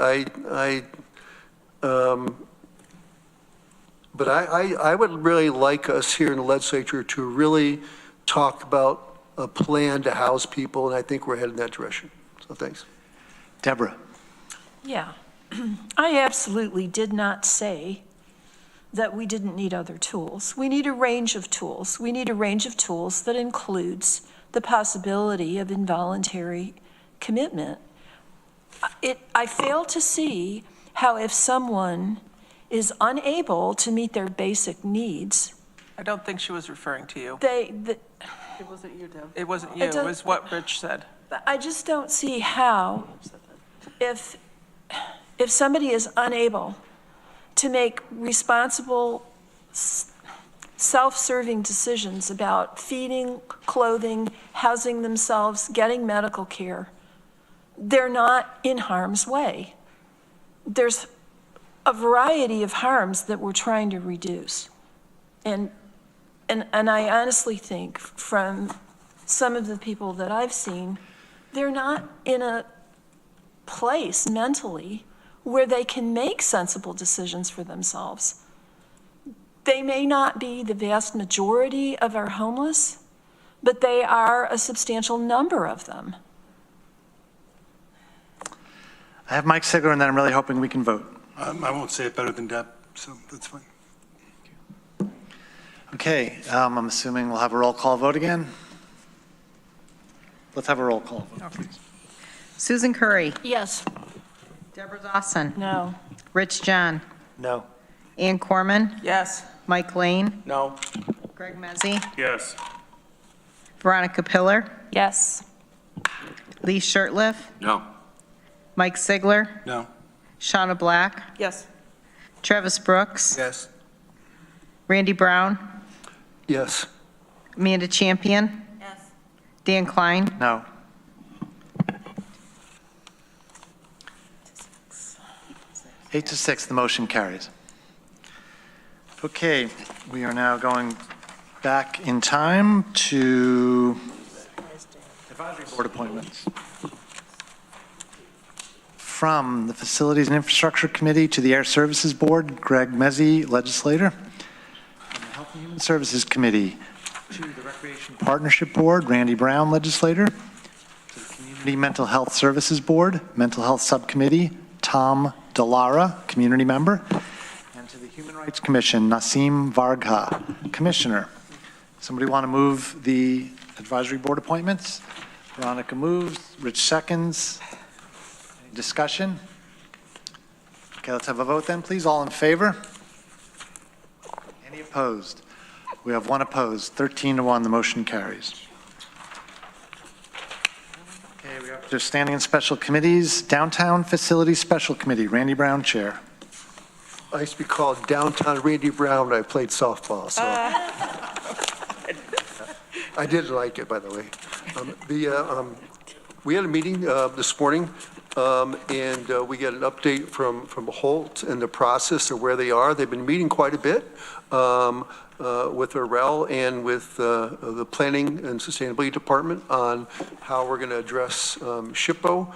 I would really like us here in the legislature to really talk about a plan to house people, and I think we're headed in that direction. So thanks. Deborah. Yeah, I absolutely did not say that we didn't need other tools. We need a range of tools. We need a range of tools that includes the possibility of involuntary commitment. I fail to see how if someone is unable to meet their basic needs. I don't think she was referring to you. It wasn't you, Deb. It wasn't you, it was what Rich said. I just don't see how, if somebody is unable to make responsible, self-serving decisions about feeding, clothing, housing themselves, getting medical care, they're not in harm's way. There's a variety of harms that we're trying to reduce. And I honestly think from some of the people that I've seen, they're not in a place mentally where they can make sensible decisions for themselves. They may not be the vast majority of our homeless, but they are a substantial number of them. I have Mike Sigler, and then I'm really hoping we can vote. I won't say it better than Deb, so that's fine. Okay, I'm assuming we'll have a roll call vote again. Let's have a roll call vote, please. Susan Curry. Yes. Deborah Dawson. No. Rich John. No. Ann Corman. Yes. Mike Lane. No. Greg Mezzi. Yes. Veronica Pillar. Yes. Lee Shirtliff. No. Mike Sigler. No. Shauna Black. Yes. Travis Brooks. Yes. Randy Brown. Yes. Amanda Champion. Yes. Dan Klein. No. Eight to 6, the motion carries. Okay, we are now going back in time to advisory board appointments. From the Facilities and Infrastructure Committee to the Air Services Board, Greg Mezzi, legislator. From the Health and Human Services Committee to the Recreation Partnership Board, Randy Brown, legislator. To the Community Mental Health Services Board, Mental Health Subcommittee, Tom Dallara, community member. And to the Human Rights Commission, Nasim Vargha, commissioner. Somebody want to move the advisory board appointments? Veronica moves, Rich seconds. Any discussion? Okay, let's have a vote then, please. All in favor? Any opposed? We have one opposed. 13-1, the motion carries. Okay, we have to standing and special committees. Downtown Facilities Special Committee, Randy Brown, chair. I used to be called Downtown Randy Brown when I played softball, so. I did like it, by the way. We had a meeting this morning and we get an update from Holt and the process of where they are. They've been meeting quite a bit with REL and with the Planning and Sustainability Department on how we're going to address SHPO.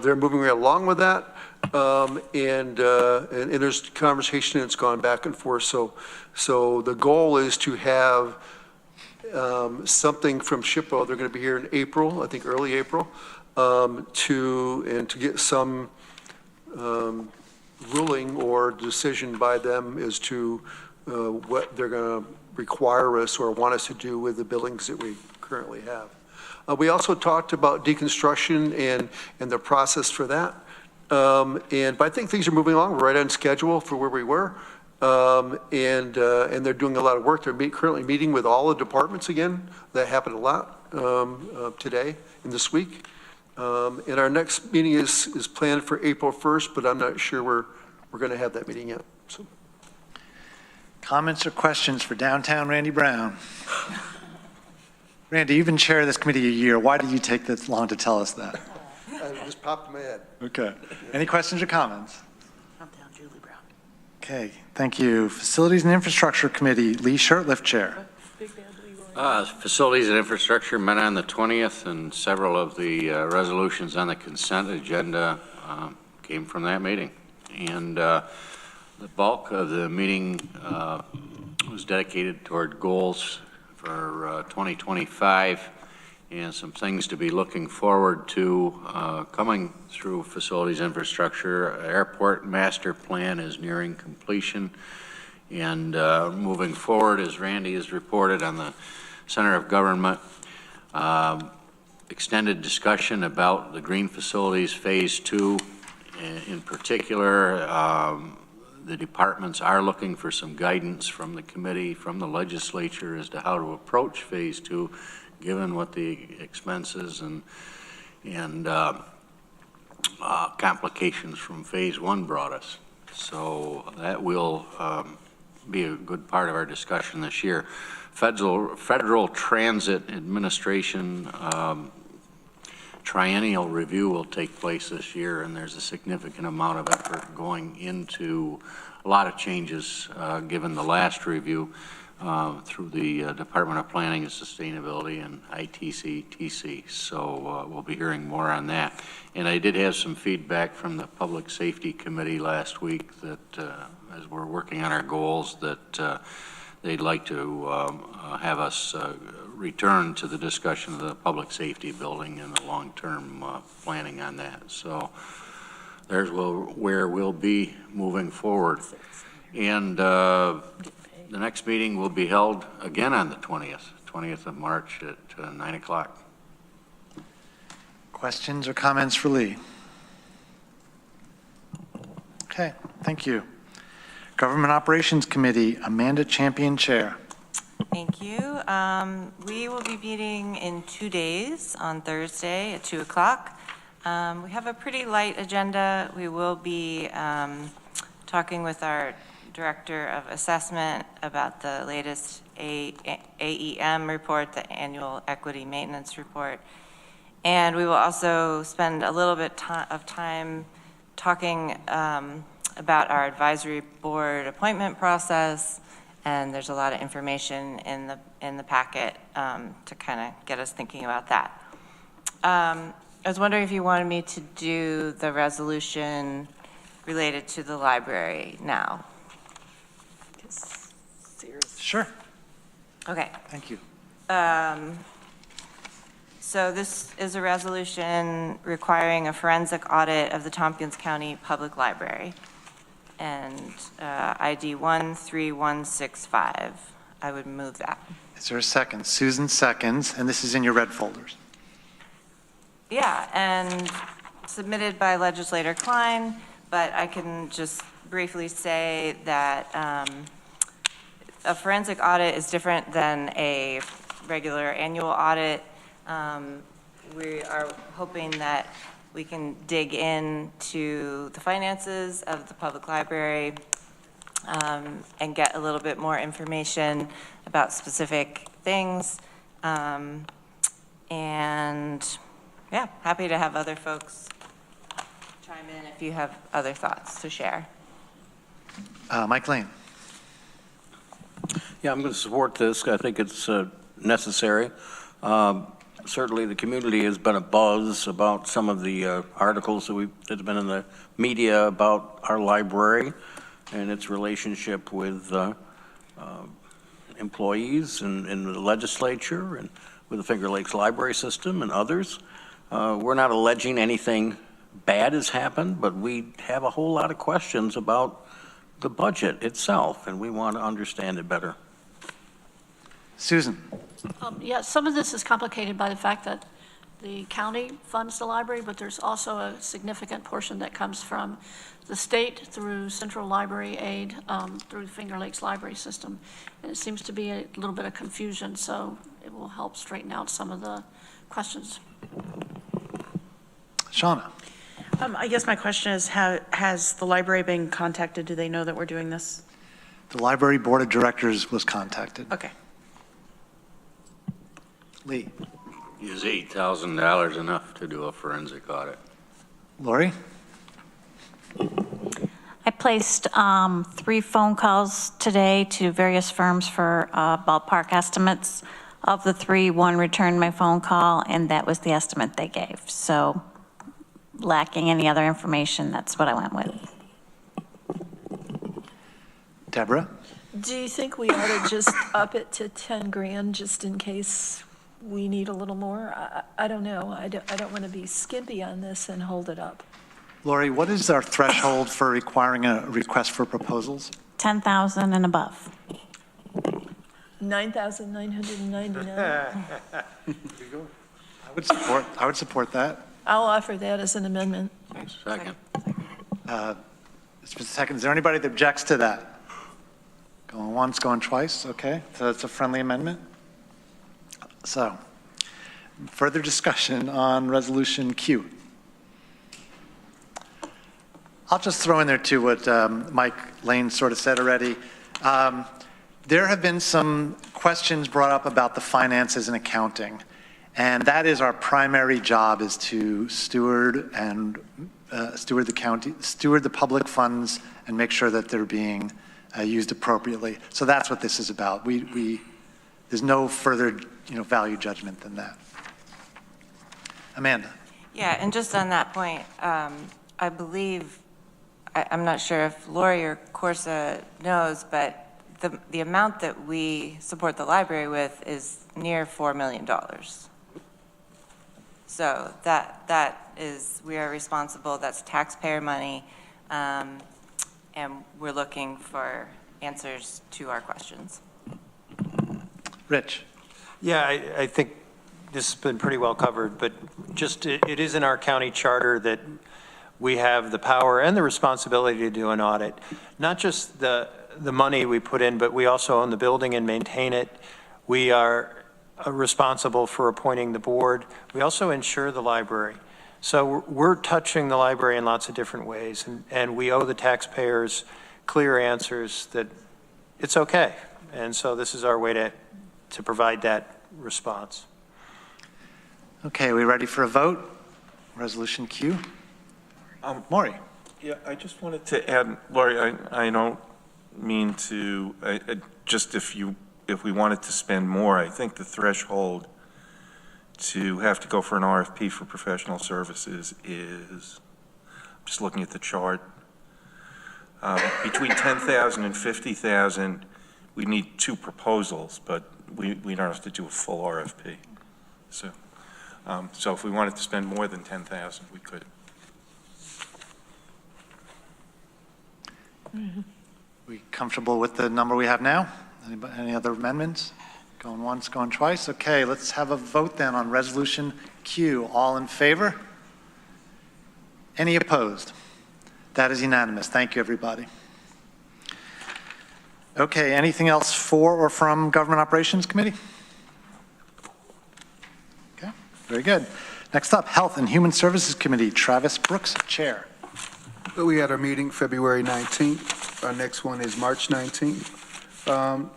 They're moving right along with that, and there's conversation that's gone back and forth. So the goal is to have something from SHPO. They're going to be here in April, I think early April, to get some ruling or decision by them as to what they're going to require us or want us to do with the buildings that we currently have. We also talked about deconstruction and the process for that. But I think things are moving along. We're right on schedule for where we were. And they're doing a lot of work. They're currently meeting with all the departments again. That happened a lot today and this week. And our next meeting is planned for April 1st, but I'm not sure we're going to have that meeting yet. So. Comments or questions for downtown Randy Brown? Randy, you've been chair of this committee a year. Why did you take this long to tell us that? It just popped in my head. Okay. Any questions or comments? Okay, thank you. Facilities and Infrastructure Committee, Lee Shurtleff, Chair. Facilities and Infrastructure met on the 20th, and several of the resolutions on the consent agenda came from that meeting. And the bulk of the meeting was dedicated toward goals for 2025 and some things to be looking forward to coming through facilities infrastructure. Airport master plan is nearing completion, and moving forward, as Randy has reported on the Center of Government, extended discussion about the green facilities phase 2. In particular, the departments are looking for some guidance from the committee, from the legislature, as to how to approach phase 2, given what the expenses and complications from phase 1 brought us. So that will be a good part of our discussion this year. Federal Transit Administration triennial review will take place this year, and there's a significant amount of effort going into a lot of changes given the last review through the Department of Planning and Sustainability and ITC-TC. So we'll be hearing more on that. And I did have some feedback from the Public Safety Committee last week that as we're working on our goals that they'd like to have us return to the discussion of the public safety building and the long-term planning on that. So there's where we'll be moving forward. And the next meeting will be held again on the 20th of March at 9 o'clock. Questions or comments for Lee? Okay, thank you. Government Operations Committee, Amanda Champion, Chair. Thank you. We will be meeting in 2 days on Thursday at 2 o'clock. We have a pretty light agenda. We will be talking with our Director of Assessment about the latest AEM report, the Annual Equity Maintenance Report. And we will also spend a little bit of time talking about our advisory board appointment process, and there's a lot of information in the packet to kind of get us thinking about that. I was wondering if you wanted me to do the resolution related to the library now. Sure. Okay. Thank you. So this is a resolution requiring a forensic audit of the Tompkins County Public Library, and ID 13165. I would move that. Is there a second? Susan seconds, and this is in your red folders. Yeah, and submitted by Legislator Klein, but I can just briefly say that a forensic audit is different than a regular annual audit. We are hoping that we can dig into the finances of the public library and get a little bit more information about specific things. And yeah, happy to have other folks chime in if you have other thoughts to share. Mike Lane. Yeah, I'm going to support this. I think it's necessary. Certainly, the community has been abuzz about some of the articles that have been in the media about our library and its relationship with employees and in the legislature and with the Finger Lakes Library System and others. We're not alleging anything bad has happened, but we have a whole lot of questions about the budget itself, and we want to understand it better. Susan. Yeah, some of this is complicated by the fact that the county funds the library, but there's also a significant portion that comes from the state through Central Library Aid, through the Finger Lakes Library System. And it seems to be a little bit of confusion, so it will help straighten out some of the questions. Shauna. I guess my question is, has the library been contacted? Do they know that we're doing this? The library board of directors was contacted. Okay. Lee. Is $8,000 enough to do a forensic audit? Lori? I placed 3 phone calls today to various firms for ballpark estimates. Of the 3, 1 returned my phone call, and that was the estimate they gave. So lacking any other information, that's what I went with. Deborah? Do you think we ought to just up it to 10 grand just in case we need a little more? I don't know. I don't want to be skimpy on this and hold it up. Lori, what is our threshold for requiring a request for proposals? 10,000 and above. 9,999. I would support that. I'll offer that as an amendment. Second. It's been second. Is there anybody that objects to that? Going once, going twice? Okay, so that's a friendly amendment. So, further discussion on resolution Q. I'll just throw in there too what Mike Lane sort of said already. There have been some questions brought up about the finances and accounting, and that is our primary job, is to steward the county, steward the public funds, and make sure that they're being used appropriately. So that's what this is about. There's no further, value judgment than that. Amanda. Yeah, and just on that point, I believe, I'm not sure if Lori or Corsa knows, but the amount that we support the library with is near $4 million. So that is, we are responsible, that's taxpayer money, and we're looking for answers to our questions. Rich. Yeah, I think this has been pretty well covered, but just it is in our county charter that we have the power and the responsibility to do an audit. Not just the money we put in, but we also own the building and maintain it. We are responsible for appointing the board. We also insure the library. So we're touching the library in lots of different ways, and we owe the taxpayers clear answers that it's okay. And so this is our way to provide that response. Okay, are we ready for a vote? Resolution Q. Maury. Yeah, I just wanted to add, Lori, I don't mean to, just if we wanted to spend more, I think the threshold to have to go for an RFP for professional services is, just looking at the chart, between 10,000 and 50,000, we need 2 proposals, but we don't have to do a full RFP. So if we wanted to spend more than 10,000, we could. We comfortable with the number we have now? Any other amendments? Going once, going twice? Okay, let's have a vote then on resolution Q. All in favor? Any opposed? That is unanimous. Thank you, everybody. Okay, anything else for or from Government Operations Committee? Okay, very good. Next up, Health and Human Services Committee, Travis Brooks, Chair. We had our meeting February 19th. Our next one is March 19th.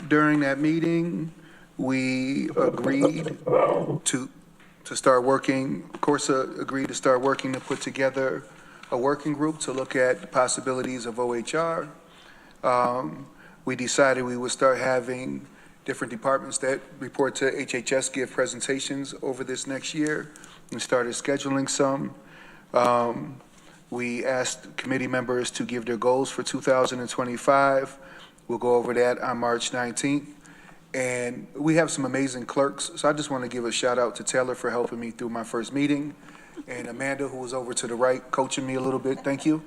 During that meeting, we agreed to start working, Corsa agreed to start working to put together a working group to look at possibilities of OHR. We decided we would start having different departments that report to HHS give presentations over this next year, and started scheduling some. We asked committee members to give their goals for 2025. We'll go over that on March 19th. And we have some amazing clerks, so I just want to give a shout out to Taylor for helping me through my first meeting, and Amanda, who was over to the right, coaching me a little bit. Thank you.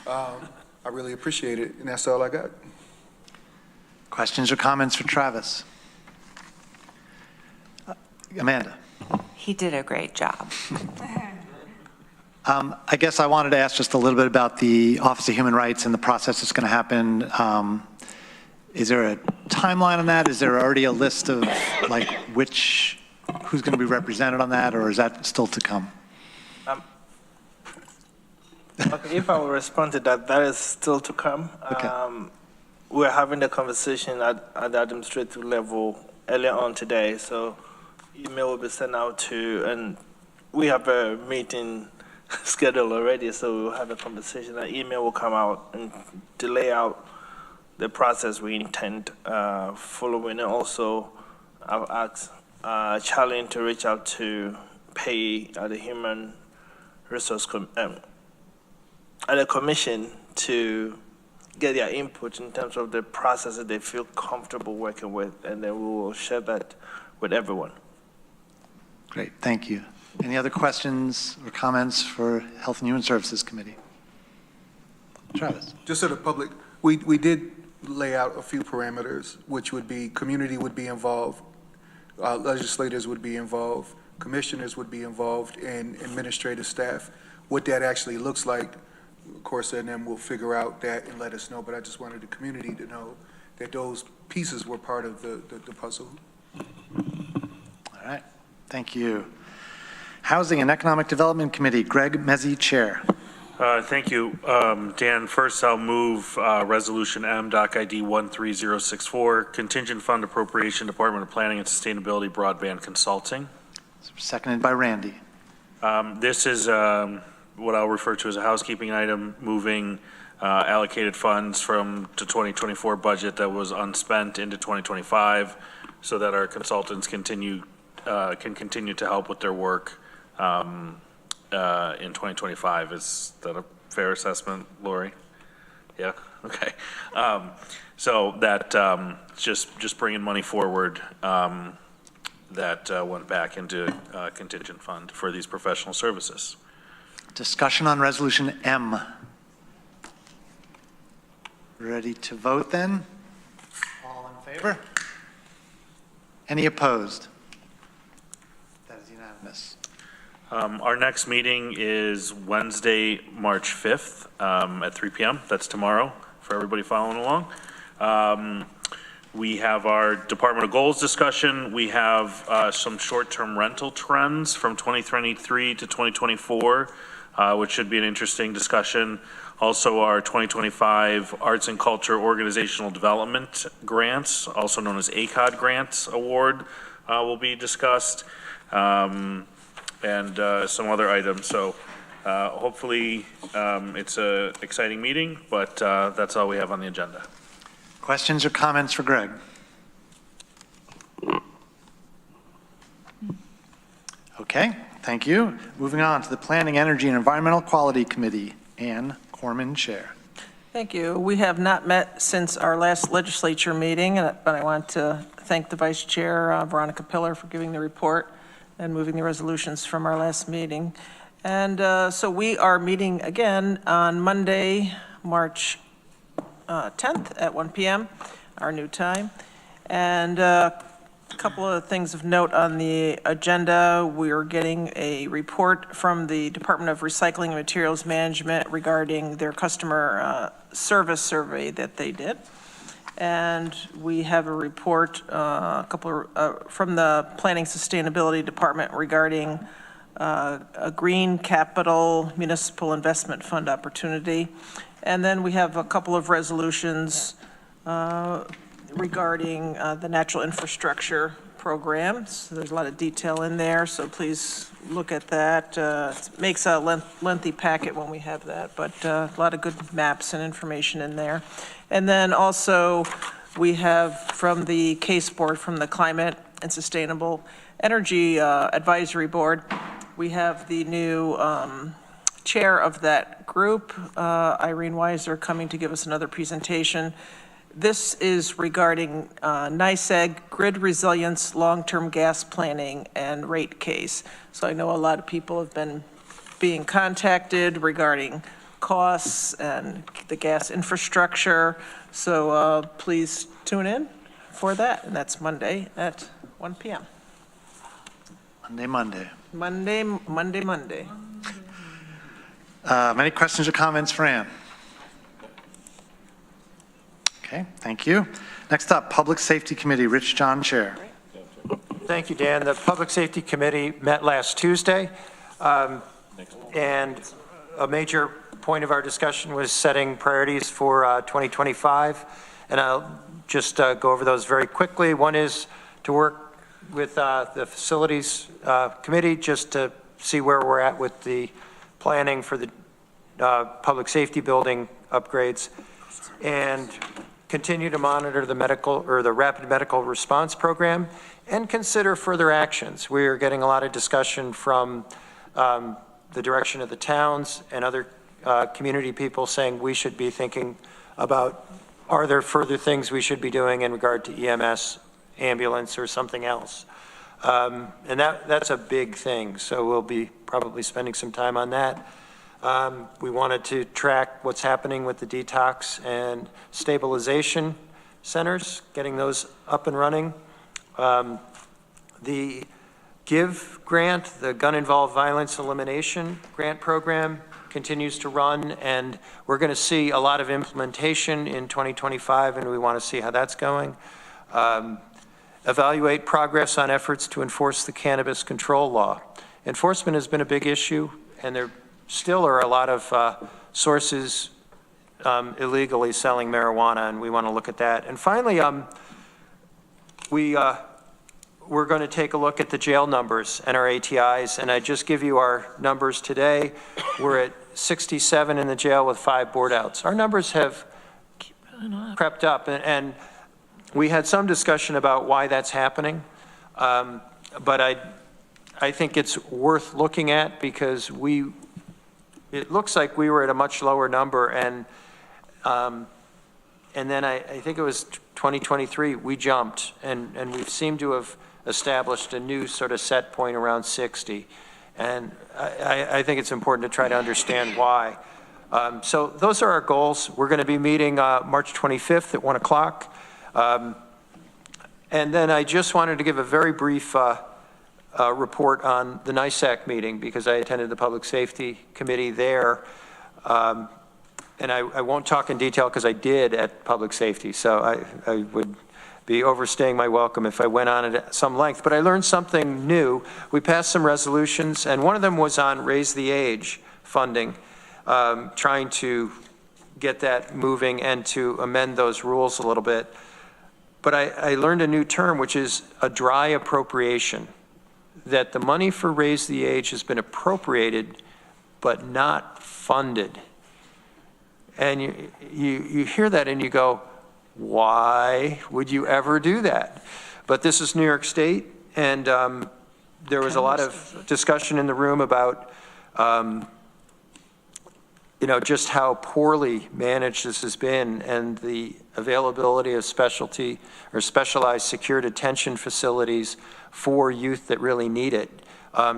I really appreciate it, and that's all I got. Questions or comments for Travis? Amanda? He did a great job. I guess I wanted to ask just a little bit about the Office of Human Rights and the process that's going to happen. Is there a timeline on that? Is there already a list of like who's going to be represented on that, or is that still to come? Okay, if I will respond to that, that is still to come. Okay. We're having the conversation at the administrative level earlier on today, so email will be sent out to, and we have a meeting scheduled already, so we'll have a conversation. An email will come out and to lay out the process we intend following. And also, I've asked Charlene to reach out to Pay at the Human Resource at the Commission to get their input in terms of the process that they feel comfortable working with, and then we will share that with everyone. Great, thank you. Any other questions or comments for Health and Human Services Committee? Travis? Just so the public, we did lay out a few parameters, which would be community would be involved, legislators would be involved, commissioners would be involved, and administrative staff. What that actually looks like, of course, and then we'll figure out that and let us know, but I just wanted the community to know that those pieces were part of the puzzle. All right, thank you. Housing and Economic Development Committee, Greg Mezzi, Chair. Thank you. Dan, first I'll move Resolution M, Doc ID 13064, Contingent Fund Appropriation, Department of Planning and Sustainability, Broadband Consulting. Seconded by Randy. This is what I'll refer to as a housekeeping item, moving allocated funds from the 2024 budget that was unspent into 2025 so that our consultants can continue to help with their work in 2025. Is that a fair assessment, Lori? Yeah, okay. So that just bringing money forward that went back into contingent fund for these professional services. Discussion on Resolution M. Ready to vote then? All in favor? Any opposed? That is unanimous. Our next meeting is Wednesday, March 5th at 3 p.m. That's tomorrow for everybody following along. We have our Department of Goals discussion. We have some short-term rental trends from 2023 to 2024, which should be an interesting discussion. Also, our 2025 Arts and Culture Organizational Development Grants, also known as ACOD Grants Award, will be discussed, and some other items. So hopefully it's an exciting meeting, but that's all we have on the agenda. Questions or comments for Greg? Okay, thank you. Moving on to the Planning, Energy, and Environmental Quality Committee. Ann Corman, Chair. Thank you. We have not met since our last legislature meeting, but I want to thank the Vice Chair, Veronica Pillar, for giving the report and moving the resolutions from our last meeting. And so we are meeting again on Monday, March 10th at 1 p.m., our new time. And a couple of things of note on the agenda. We're getting a report from the Department of Recycling and Materials Management regarding their customer service survey that they did. And we have a report from the Planning Sustainability Department regarding a Green Capital Municipal Investment Fund opportunity. And then we have a couple of resolutions regarding the natural infrastructure programs. There's a lot of detail in there, so please look at that. It makes a lengthy packet when we have that, but a lot of good maps and information in there. And then also, we have from the CASE board, from the Climate and Sustainable Energy Advisory Board, we have the new chair of that group, Irene Weiser, coming to give us another presentation. This is regarding NYSEG, grid resilience, long-term gas planning, and rate case. So I know a lot of people have been being contacted regarding costs and the gas infrastructure. So please tune in for that, and that's Monday at 1 p.m. Monday. Monday. Any questions or comments for Ann? Okay, thank you. Next up, Public Safety Committee, Rich John, Chair. Thank you, Dan. The Public Safety Committee met last Tuesday, and a major point of our discussion was setting priorities for 2025, and I'll just go over those very quickly. One is to work with the Facilities Committee just to see where we're at with the planning for the public safety building upgrades, and continue to monitor the medical or the rapid medical response program and consider further actions. We are getting a lot of discussion from the direction of the towns and other community people saying we should be thinking about, are there further things we should be doing in regard to EMS, ambulance, or something else? And that's a big thing, so we'll be probably spending some time on that. We wanted to track what's happening with the detox and stabilization centers, getting those up and running. The GIVE grant, the Gun Involved Violence Elimination Grant Program, continues to run, and we're going to see a lot of implementation in 2025, and we want to see how that's going. Evaluate progress on efforts to enforce the cannabis control law. Enforcement has been a big issue, and there still are a lot of sources illegally selling marijuana, and we want to look at that. And finally, we're going to take a look at the jail numbers and our ATIs, and I just give you our numbers today. We're at 67 in the jail with 5 board outs. Our numbers have crept up, and we had some discussion about why that's happening, but I think it's worth looking at because it looks like we were at a much lower number, and then I think it was 2023 we jumped, and we seem to have established a new sort of set point around 60, and I think it's important to try to understand why. So those are our goals. We're going to be meeting March 25th at 1 o'clock. And then I just wanted to give a very brief report on the NYSEC meeting because I attended the Public Safety Committee there. And I won't talk in detail because I did at Public Safety, so I would be overstaying my welcome if I went on at some length. But I learned something new. We passed some resolutions, and one of them was on Raise the Age funding, trying to get that moving and to amend those rules a little bit. But I learned a new term, which is a dry appropriation, that the money for Raise the Age has been appropriated but not funded. And you hear that and you go, why would you ever do that? But this is New York State, and there was a lot of discussion in the room about just how poorly managed this has been, and the availability of specialty or specialized secure detention facilities for youth that really need it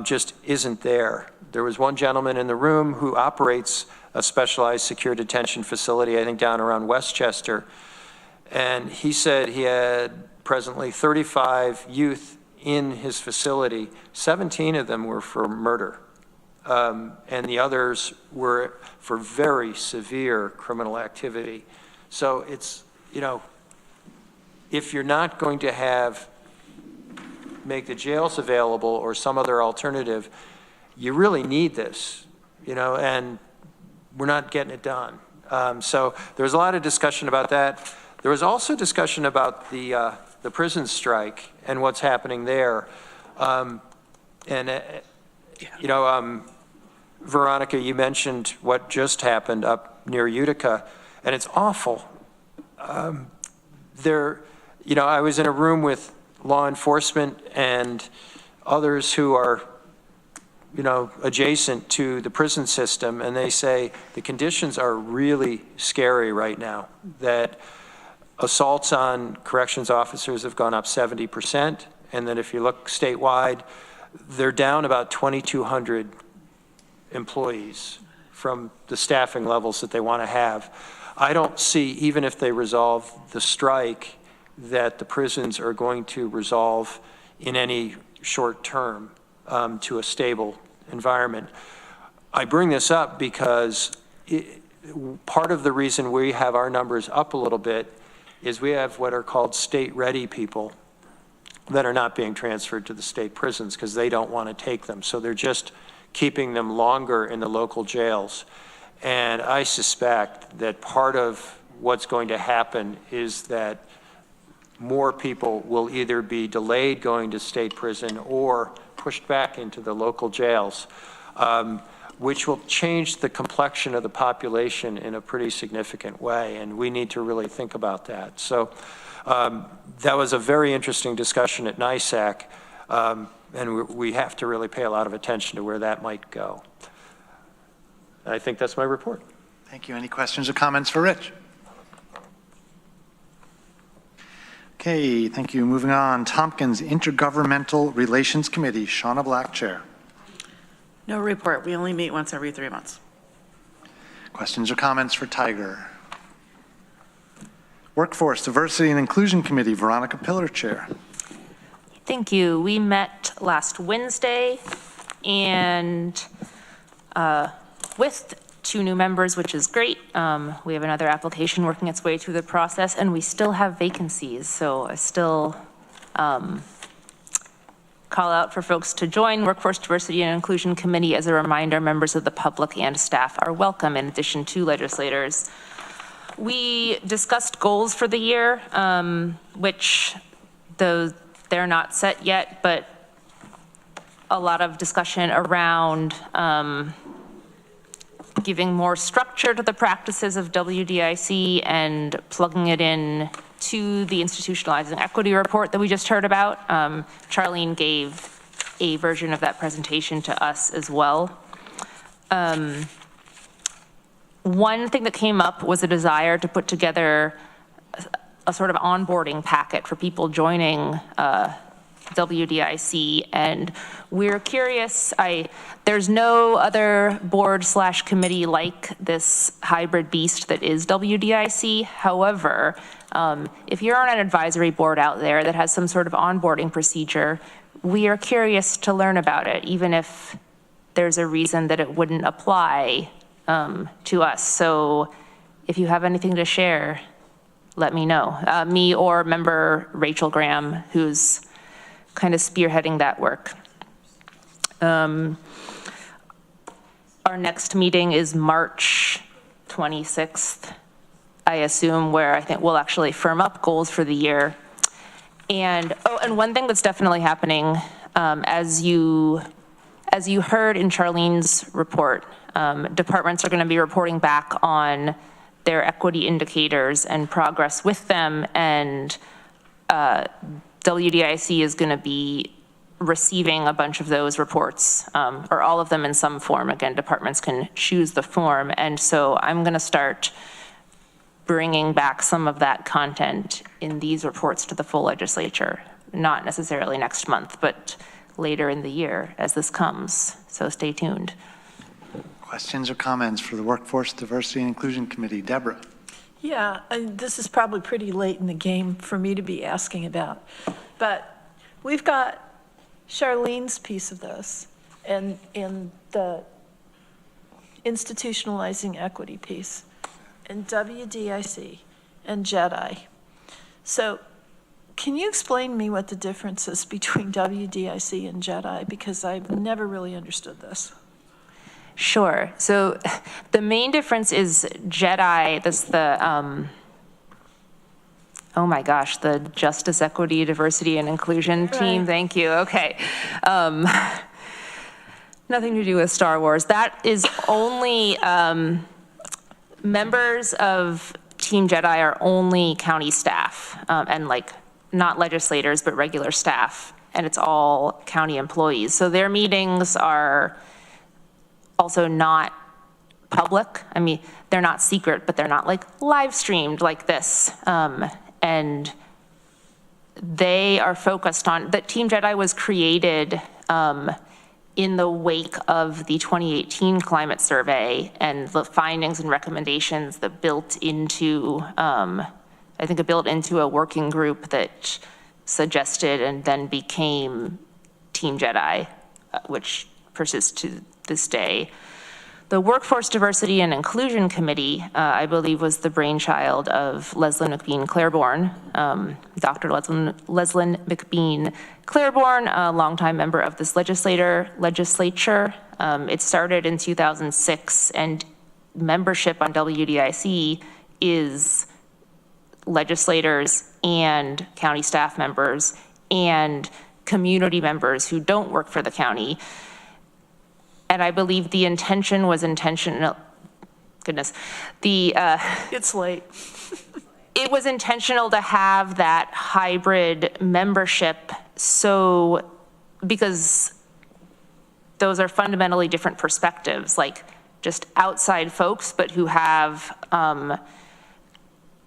just isn't there. There was one gentleman in the room who operates a specialized secure detention facility, I think down around Westchester, and he said he had presently 35 youth in his facility. 17 of them were for murder. And the others were for very severe criminal activity. So it's, if you're not going to make the jails available or some other alternative, you really need this, and we're not getting it done. So there was a lot of discussion about that. There was also discussion about the the prison strike and what's happening there. Veronica, you mentioned what just happened up near Utica, and it's awful. I was in a room with law enforcement and others who are, adjacent to the prison system, and they say the conditions are really scary right now, that assaults on corrections officers have gone up 70%, and that if you look statewide, they're down about 2,200 employees from the staffing levels that they want to have. I don't see, even if they resolve the strike, that the prisons are going to resolve in any short term to a stable environment. I bring this up because part of the reason we have our numbers up a little bit is we have what are called state-ready people that are not being transferred to the state prisons because they don't want to take them. So they're just keeping them longer in the local jails. And I suspect that part of what's going to happen is that more people will either be delayed going to state prison or pushed back into the local jails, which will change the complexion of the population in a pretty significant way, and we need to really think about that. So that was a very interesting discussion at NISAC, and we have to really pay a lot of attention to where that might go. I think that's my report. Thank you. Any questions or comments for Rich? Okay, thank you. Moving on, Tompkins Intergovernmental Relations Committee, Shauna Black, Chair. No report. We only meet once every 3 months. Questions or comments for Tiger? Workforce Diversity and Inclusion Committee, Veronica Pillar, Chair. Thank you. We met last Wednesday and with 2 new members, which is great. We have another application working its way through the process, and we still have vacancies. So I still call out for folks to join Workforce Diversity and Inclusion Committee. As a reminder, members of the public and staff are welcome in addition to legislators. We discussed goals for the year, which though they're not set yet, but a lot of discussion around giving more structure to the practices of WDIC and plugging it in to the institutionalizing equity report that we just heard about. Charlene gave a version of that presentation to us as well. One thing that came up was a desire to put together a sort of onboarding packet for people joining WDIC, and we're curious. There's no other board/committee like this hybrid beast that is WDIC. However, if you're on an advisory board out there that has some sort of onboarding procedure, we are curious to learn about it, even if there's a reason that it wouldn't apply to us. So if you have anything to share, let me know. Me or member Rachel Graham, who's kind of spearheading that work. Our next meeting is March 26th, I assume, where I think we'll actually firm up goals for the year. And one thing that's definitely happening, as you heard in Charlene's report, departments are going to be reporting back on their equity indicators and progress with them, and WDIC is going to be receiving a bunch of those reports, or all of them in some form. Again, departments can choose the form, and so I'm going to start bringing back some of that content in these reports to the full legislature, not necessarily next month, but later in the year as this comes, so stay tuned. Questions or comments for the Workforce Diversity and Inclusion Committee? Deborah. Yeah, this is probably pretty late in the game for me to be asking about, but we've got Charlene's piece of this and in the institutionalizing equity piece and WDIC and JEDI. So can you explain to me what the difference is between WDIC and JEDI, because I've never really understood this. Sure. So the main difference is JEDI, that's the Oh my gosh, the Justice, Equity, Diversity, and Inclusion team, thank you, okay. Nothing to do with Star Wars. That is only, members of Team Jedi are only county staff, and like, not legislators, but regular staff, and it's all county employees. So their meetings are also not public. I mean, they're not secret, but they're not like live streamed like this. And they are focused on, that Team Jedi was created in the wake of the 2018 climate survey and the findings and recommendations that built into, I think it built into a working group that suggested and then became Team Jedi, which persists to this day. The Workforce Diversity and Inclusion Committee, I believe, was the brainchild of Leslyn McBean Claiborne, Dr. Leslyn McBean Claiborne, a longtime member of this legislature. It started in 2006, and membership on WDIC is legislators and county staff members and community members who don't work for the county. And I believe the intention was intentional. Goodness, It's late. it was intentional to have that hybrid membership, so because those are fundamentally different perspectives, like just outside folks, but who have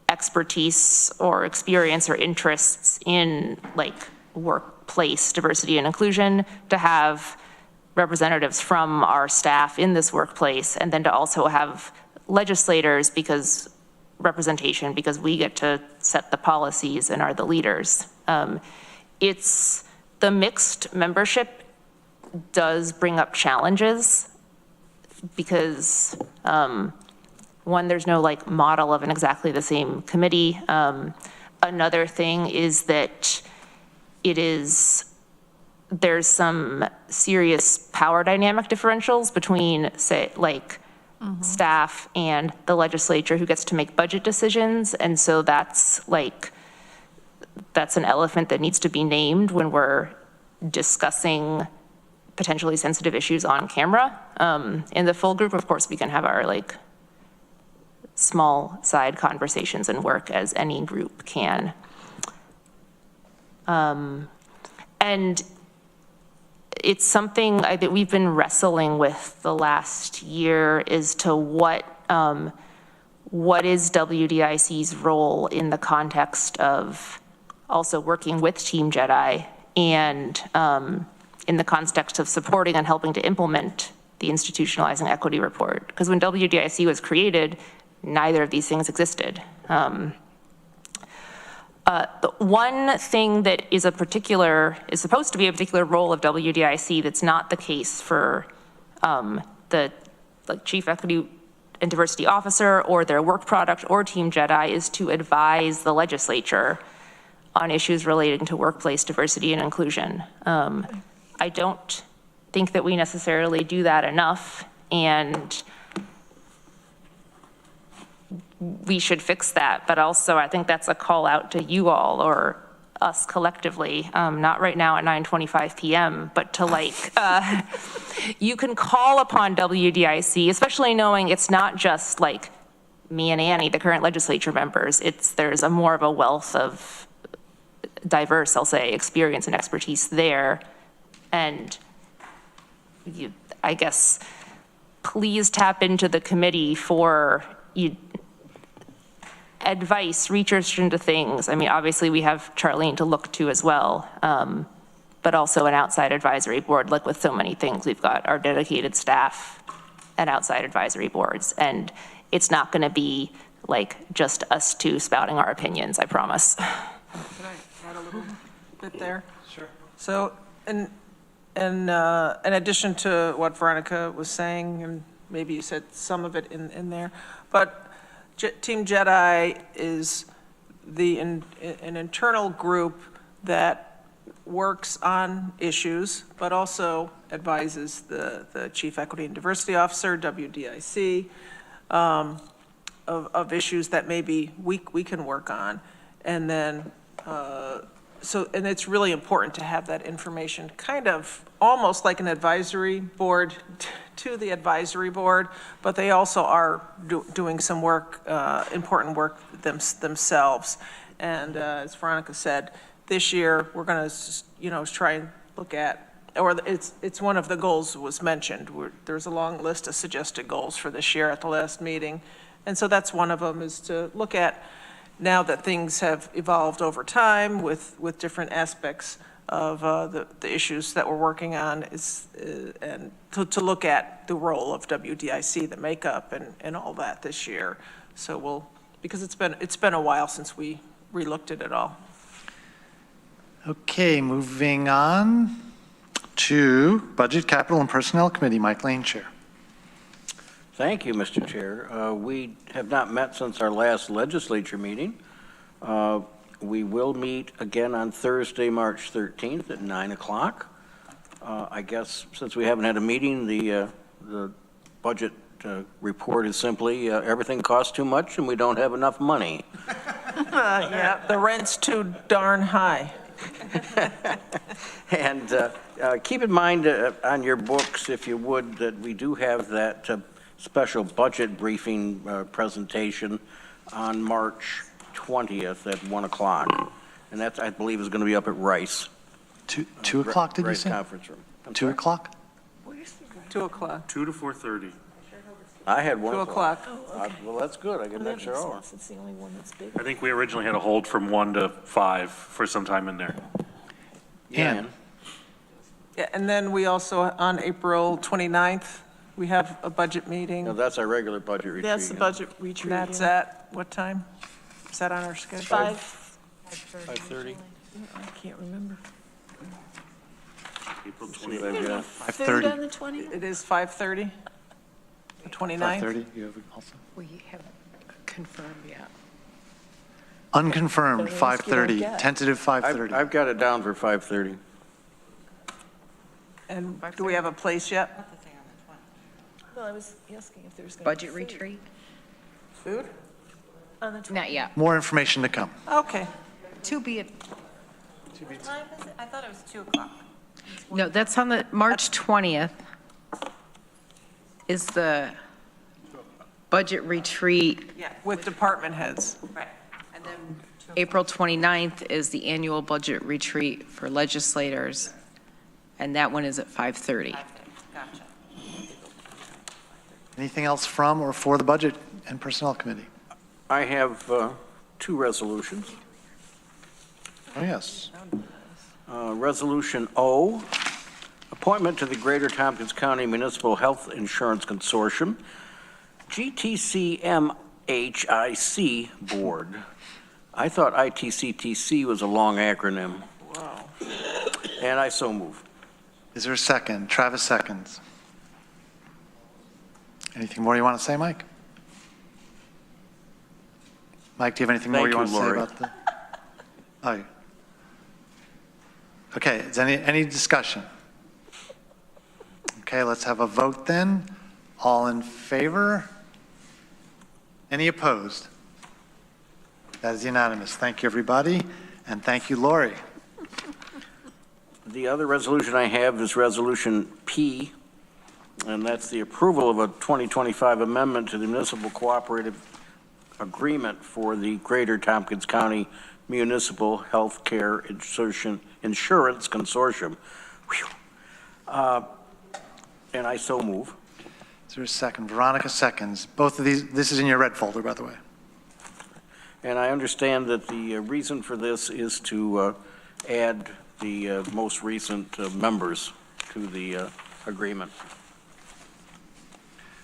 expertise or experience or interests in like workplace diversity and inclusion, to have representatives from our staff in this workplace, and then to also have legislators because representation, because we get to set the policies and are the leaders. It's the mixed membership does bring up challenges because one, there's no like model of an exactly the same committee. Another thing is that there's some serious power dynamic differentials between, say, like staff and the legislature who gets to make budget decisions. And so that's an elephant that needs to be named when we're discussing potentially sensitive issues on camera. In the full group, of course, we can have our like small side conversations and work as any group can. And it's something that we've been wrestling with the last year as to what is WDIC's role in the context of also working with Team Jedi and in the context of supporting and helping to implement the institutionalizing equity report. Because when WDIC was created, neither of these things existed. The one thing that is supposed to be a particular role of WDIC that's not the case for the Chief Equity and Diversity Officer or their work product or Team Jedi is to advise the legislature on issues relating to workplace diversity and inclusion. I don't think that we necessarily do that enough, and we should fix that, but also I think that's a call out to you all or us collectively, not right now at 9:25 p.m., but to you can call upon WDIC, especially knowing it's not just like me and Annie, the current legislature members. There's a more of a wealth of diverse, I'll say, experience and expertise there. And I guess, please tap into the committee for advice, research into things. I mean, obviously we have Charlene to look to as well, but also an outside advisory board. Like with so many things, we've got our dedicated staff and outside advisory boards, and it's not gonna be like just us two spouting our opinions, I promise. Can I add a little bit there? Sure. So, in addition to what Veronica was saying, and maybe you said some of it in there, but Team Jedi is an internal group that works on issues, but also advises the Chief Equity and Diversity Officer, WDIC, of issues that maybe we can work on. And then, and it's really important to have that information, kind of almost like an advisory board to the advisory board, but they also are doing some work, important work themselves. And as Veronica said, this year, we're going to, try and look at, or it's one of the goals was mentioned. There's a long list of suggested goals for this year at the last meeting. And so that's one of them, is to look at, now that things have evolved over time with different aspects of the issues that we're working on, and to look at the role of WDIC, the makeup and all that this year. So because it's been a while since we relooked at it all. Okay, moving on to Budget, Capital, and Personnel Committee. Mike Lane, Chair. Thank you, Mr. Chair. We have not met since our last legislature meeting. We will meet again on Thursday, March 13th at 9 o'clock. I guess since we haven't had a meeting, the budget report is simply everything costs too much and we don't have enough money. Yeah, the rent's too darn high. And keep in mind on your books, if you would, that we do have that special budget briefing presentation on March 20th at 1 o'clock. And that, I believe, is going to be up at Rice. 2 o'clock, did you say? Conference room. 2 o'clock? 2 o'clock. 2 to 4:30. I had 1 2 o'clock. Well, that's good. I get an extra hour. It's the only one that's big. I think we originally had a hold from 1 to 5 for some time in there. Yeah. Yeah, and then we also, on April 29th, we have a budget meeting. No, that's our regular budget retreat. That's the budget retreat. That's at what time? Is that on our schedule? 5:30. I can't remember. April See 20th. what I've got. Food on the 20th? It is 5:30, the 29th? 5:30, you have it also? We haven't confirmed yet. Unconfirmed, Don't ask, you don't 5:30, get. tentative 5:30. I've got it down for 5:30. And do we have a place yet? Well, I was asking if there's going to Budget retreat? Food? On the 20th. Not yet. More information to come. Okay. To be, What time is it? I thought it was 2 o'clock. no, that's on the, March 20th is the budget retreat. Yeah, with department heads. Right. And then April 29th is the annual budget retreat for legislators, and that one is at 5:30. Gotcha. Anything else from or for the Budget and Personnel Committee? I have 2 resolutions. Oh, yes. Resolution O, appointment to the Greater Tompkins County Municipal Health Insurance Consortium, GTCMHIC Board. I thought ITCTC was a long acronym. Wow. And I so move. Is there a second? Travis seconds. Anything more you want to say, Mike? Mike, do you have anything more Thank you want you, to say Lori. about the? Oh, yeah. Okay, is any discussion? Okay, let's have a vote then. All in favor? Any opposed? That is unanimous. Thank you, everybody, and thank you, Lori. The other resolution I have is Resolution P, and that's the approval of a 2025 amendment to the Municipal Cooperative Agreement for the Greater Tompkins County Municipal Health Care Insurance Consortium. And I so move. Is there a second? Veronica seconds. Both of these, this is in your red folder, by the way. And I understand that the reason for this is to add the most recent members to the agreement.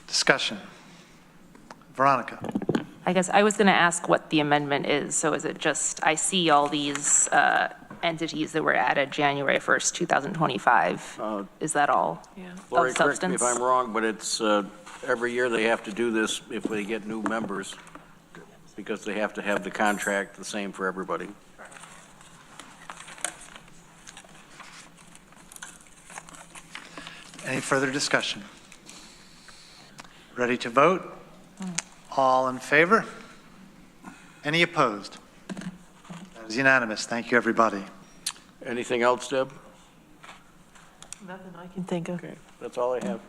Discussion. Veronica. I guess I was going to ask what the amendment is. So is it just, I see all these entities that were added January 1st, 2025. Is that all? Yeah. Lori, Of correct me if substance? I'm wrong, but it's every year they have to do this if they get new members, because they have to have the contract the same for everybody. Any further discussion? Ready to vote? All in favor? Any opposed? It's unanimous. Thank you, everybody. Anything else, Deb? Nothing I can think of. Okay, that's all I have.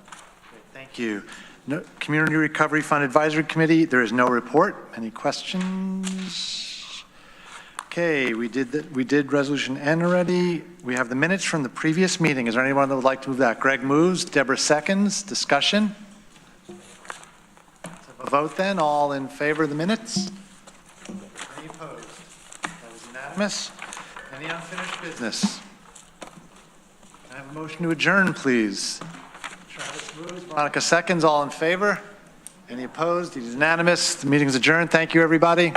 Thank you. No, Community Recovery Fund Advisory Committee, there is no report. Any questions? Okay, we did Resolution N already. We have the minutes from the previous meeting. Is there anyone that would like to move that? Greg moves, Deborah seconds. Discussion? Let's have a vote then. All in favor of the minutes? Any opposed? That was unanimous. Any unfinished business? Can I have a motion to adjourn, please? Travis moves, Veronica seconds. All in favor? Any opposed? It is unanimous. The meeting is adjourned. Thank you, everybody.